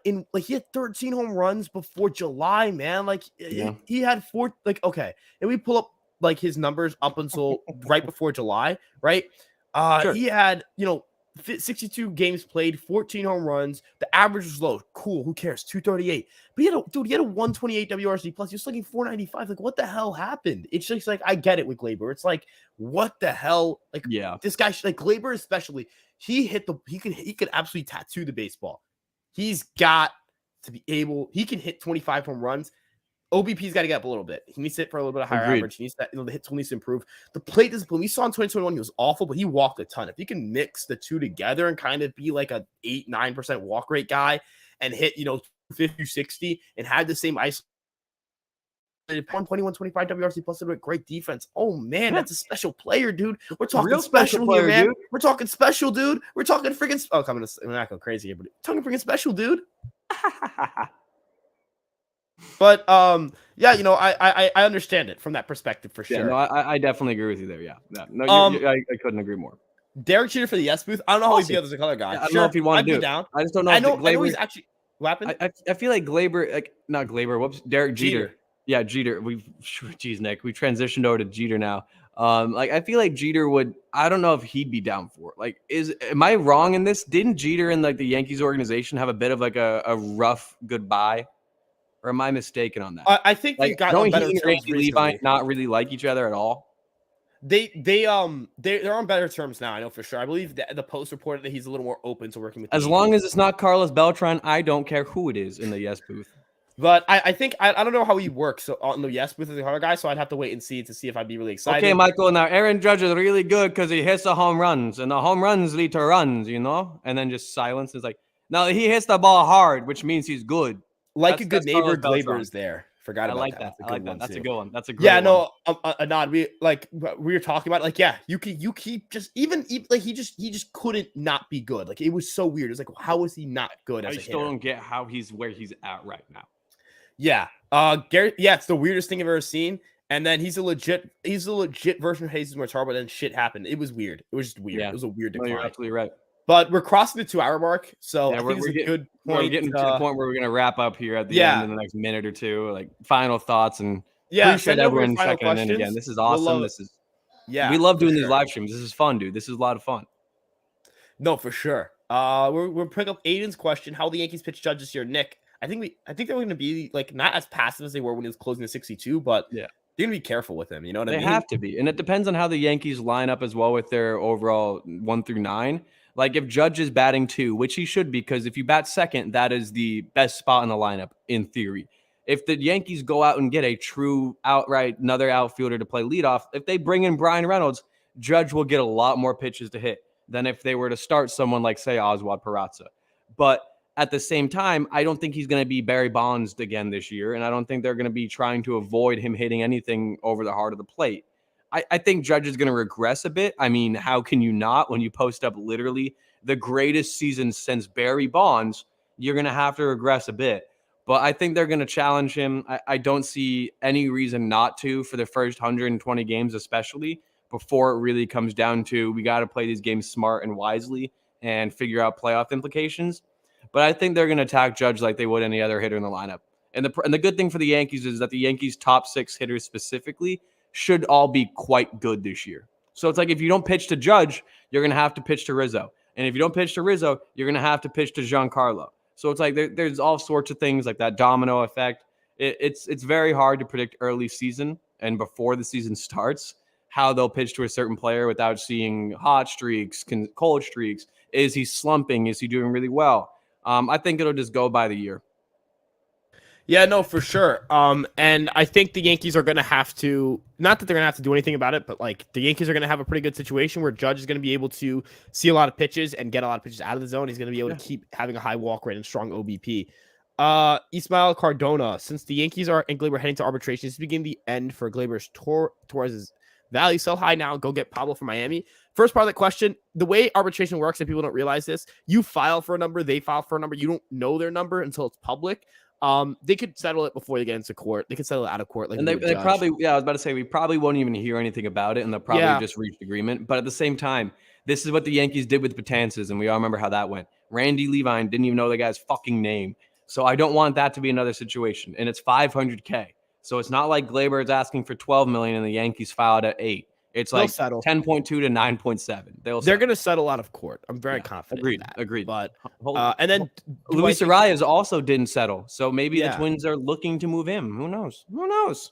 in like he had 13 home runs before July, man. Like he had 4, like, okay. And we pull up like his numbers up until right before July, right? Sure. He had, 62 games played, 14 home runs. The average was low. Cool. Who cares? 238. But he had a 128 WRC plus. He was slugging 495. Like, what the hell happened? It's just like, I get it with Glaber. It's like, what the hell? Like, this guy, like Glaber especially, he could absolutely tattoo the baseball. He's got to be able, he can hit 25 home runs. OBP's got to get up a little bit. He needs to hit for a little bit of higher average. He needs to, the hit tool needs to improve. The plate discipline we saw in 2021, he was awful, but he walked a ton. If he can mix the two together and kind of be like a 8-9% walk rate guy and hit, 50, 60 and have the same ice 121, 25 WRC plus with great defense. Oh man, that's a special player, dude. We're talking special player, here, man. Dude. We're talking special, dude. We're talking freaking. Oh, we're not going crazy here, but talking freaking special, dude. But I understand it from that perspective for sure. Yeah, no, I definitely agree with you there. Yeah, no, I couldn't agree more. Derek Jeter for the yes booth. I don't know how he'd be as a color guy. I don't know if he want to do it. Down. I just don't know. I know he's actually. What happened? I feel like Glaber, like not Glaber. Whoops, Derek Jeter. Yeah, Jeter. Geez, Nick, we transitioned over to Jeter now. Like I feel like Jeter would. I don't know if he'd be down for it. Like, am I wrong in this? Didn't Jeter and like the Yankees organization have a bit of like a rough goodbye? Or am I mistaken on that? I think they got on better terms. Randy Levi not really like each other at all. They're on better terms now. I know for sure. I believe that the Post reported that he's a little more open to working with. As long as it's not Carlos Beltran, I don't care who it is in the yes booth. But I think I don't know how he works on the yes booth as a color guy, so I'd have to wait and see if I'd be really excited. Okay, Michael. Now Aaron Judge is really good because he hits the home runs, and the home runs lead to runs, and then just silence is like, no, he hits the ball hard, which means he's good. Like a good That's neighbor, Carlos Glaber Beltran. is there. Forgot I about like that. that. That's a I good like one that. That's a too. good one. That's a Yeah, great one. no, Anand, we were talking about, like, yeah, you keep just even like he just couldn't not be good. Like, it was so weird. It's like, how is he not good I as a still hitter? don't get how he's where he's at right now. Yeah. Garrett, yeah, it's the weirdest thing I've ever seen. And then he's a legit version of Jesus Mortar, but then shit happened. It was weird. It was just weird. Yeah. It was a weird No, you're decline. absolutely right. But we're crossing the 2-hour mark, so Yeah, I think it's a good we're point. getting to the point where we're gonna wrap up here at the end Yeah. in the next minute or two. Like final thoughts, and Yeah, appreciate send over your everyone final checking in again. questions. This is We'll awesome. love it. We Yeah, love for doing these sure. live streams. This is fun, dude. This is a lot of fun. No, for sure. We're putting up Aiden's question: how the Yankees pitch Judge this year, Nick? I think they're going to be like not as passive as they were when he was closing to 62, but Yeah. they're going to be careful with him. You know what I They mean? have to be. And it depends on how the Yankees line up as well with their overall 1 through 9. Like if Judge is batting 2, which he should, because if you bat second, that is the best spot in the lineup in theory. If the Yankees go out and get a true outright another outfielder to play leadoff, if they bring in Brian Reynolds, Judge will get a lot more pitches to hit than if they were to start someone like, say, Oswald Peraza. But at the same time, I don't think he's going to be Barry Bonds again this year, and I don't think they're going to be trying to avoid him hitting anything over the heart of the plate. I think Judge is going to regress a bit. I mean, how can you not when you post up literally the greatest season since Barry Bonds? You're going to have to regress a bit. But I think they're going to challenge him. I don't see any reason not to for the first 120 games, especially before it really comes down to we got to play these games smart and wisely and figure out playoff implications. But I think they're going to attack Judge like they would any other hitter in the lineup. And the good thing for the Yankees is that the Yankees' top 6 hitters specifically should all be quite good this year. So it's like if you don't pitch to Judge, you're going to have to pitch to Rizzo. And if you don't pitch to Rizzo, you're going to have to pitch to Giancarlo. So it's like there's all sorts of things like that domino effect. It's very hard to predict early season and before the season starts how they'll pitch to a certain player without seeing hot streaks, cold streaks. Is he slumping? Is he doing really well? I think it'll just go by the year. Yeah, no, for sure. And I think the Yankees are going to have to, not that they're going to have to do anything about it, but like the Yankees are going to have a pretty good situation where Judge is going to be able to see a lot of pitches and get a lot of pitches out of the zone. He's going to be able to keep having a high walk rate and strong OBP. Ismael Cardona, since the Yankees and Gleyber heading to arbitration, this is beginning the end for Gleyber's Torres' value. Sell high now, go get Pablo from Miami. First part of the question, the way arbitration works, and people don't realize this, you file for a number, they file for a number. You don't know their number until it's public. They could settle it before they get into court. They could settle it out of court. Like, and they probably, I was about to say, we probably won't even hear anything about it, and they'll probably just reach agreement. But at the same time, this is what the Yankees did with Betances, and we all remember how that went. Randy Levine didn't even know the guy's fucking name. So I don't want that to be another situation. And it's $500K. So it's not like Gleyber is asking for $12 million and the Yankees filed at $8 million. It's like 10.2 to 9.7. They're going to settle out of court. I'm very confident. Agreed. But and then Luis Arias also didn't settle. So maybe the Twins are looking to move him. Who knows?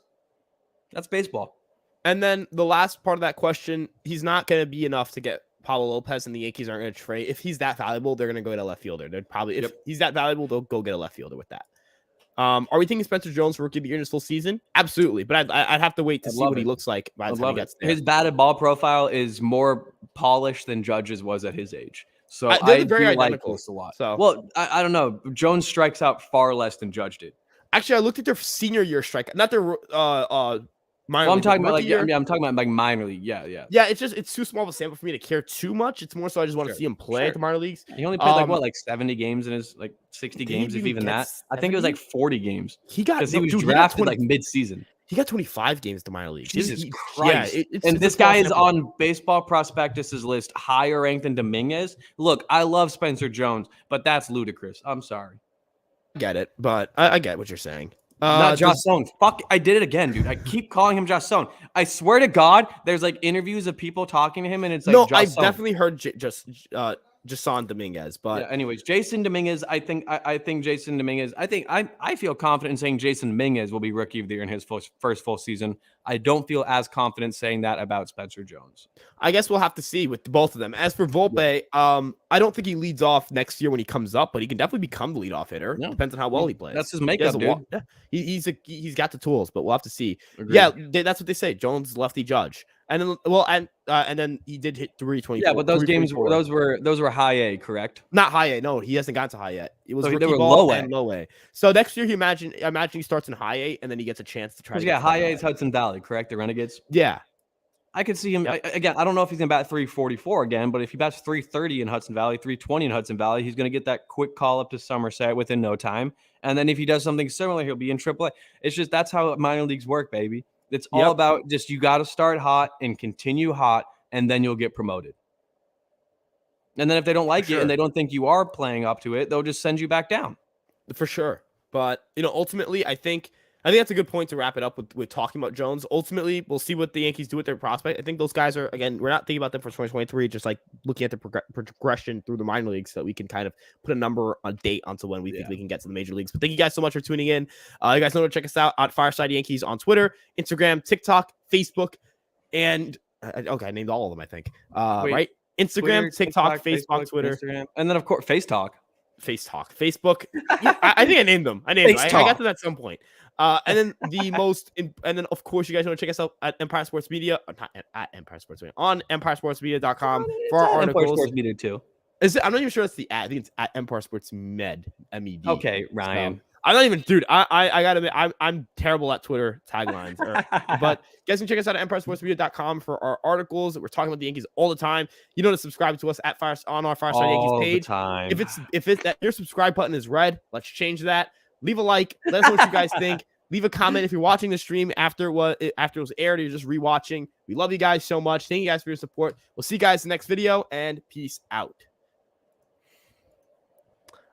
That's baseball. And then the last part of that question, he's not going to be enough to get Pablo Lopez, and the Yankees aren't going to trade. If he's that valuable, they're going to go get a left fielder. They'd probably, if he's that valuable, they'll go get a left fielder with that. Are we thinking Spencer Jones rookie of the year in his full season? Absolutely, but I'd have to wait to see what he looks like by the time he gets there. His batted ball profile is more polished than Judge's was at his age. So they're very identical. Like this a lot. So well, I don't know. Jones strikes out far less than Judge did. Actually, I looked at their senior year strike, not their minor league. I'm talking about I'm talking about like minor league. Yeah. It's too small of a sample for me to care too much. It's more so I just want to see him play at the minor leagues. He only played like 70 games in his 60 games, if even that. 70? I think it was like 40 games. He was drafted like mid-season. He got 25 games to minor league. Jesus Christ. And this guy is on Baseball Prospectus's list, higher ranked than Dominguez. Look, I love Spencer Jones, but that's ludicrous. I'm sorry. I get it, but I get what you're saying. Not Josh Stone. Fuck, I did it again, dude. I keep calling him Josh Stone. I swear to God, there's like interviews of people talking to him, and it's like I've definitely heard Jason Dominguez, but anyways, Jason Dominguez. I think Jason Dominguez. I feel confident in saying Jason Dominguez will be rookie of the year in his first full season. I don't feel as confident saying that about Spencer Jones. I guess we'll have to see with both of them. As for Volpe, I don't think he leads off next year when he comes up, but he can definitely become the leadoff hitter. Yeah. Depends on how well he plays. That's his makeup, dude. He's got the tools, but we'll have to see. Agreed. Yeah, that's what they say. Jones lefty Judge. And then and then he did hit 324. Yeah, but those games those were high A, correct? Not high A. No, he hasn't gotten to high yet. It was So rookie they were ball low A. and low A. So next year, imagine he starts in high A and then he gets a chance to try to get high A is Hudson Valley, correct? The Renegades. Yeah, I could see him again. I don't know if he's gonna bat 344 again, but if he bats 330 in Hudson Valley, 320 in Hudson Valley, he's gonna get that quick call up to Somerset within no time. And then if he does something similar, he'll be in AAA. It's just that's how minor leagues work, baby. It's all about just you got to start hot and continue hot, and then you'll get promoted. And then if they don't like it and they don't think you are playing up to it, they'll just send you back down. For sure. But ultimately, I think that's a good point to wrap it up with talking about Jones. Ultimately, we'll see what the Yankees do with their prospect. I think those guys are, again, we're not thinking about them for 2023, just like looking at the progression through the minor leagues so that we can kind of put a date onto when we think we can get to the major leagues. But thank you guys so much for tuning in. You guys know to check us out at Fireside Yankees on Twitter, Instagram, TikTok, Facebook, and I named all of them, I think. Right? Instagram, Twitter, TikTok, Facebook, Twitter. Instagram. And then, of course, Facebook. Facebook. I think I named them. I got to that at some point. And then of course you guys want to check us out at Empire Sports Media, not at Empire Sports Media, on EmpireSportsMedia.com for our articles. Empire Sports Media too. I'm not even sure it's the ad. I think it's at Empire Sports Med, MED. Okay, Ryan. So, I'm not even, dude. I gotta admit, I'm terrible at Twitter taglines. But you guys can check us out at EmpireSportsMedia.com for our articles. We're talking about the Yankees all the time. You know to subscribe to us on our Fireside Yankees page. Time. If it's that your subscribe button is red, let's change that. Leave a like. Let us know what you guys think. Leave a comment if you're watching the stream after it was aired or you're just rewatching. We love you guys so much. Thank you guys for your support. We'll see you guys in the next video, and peace out.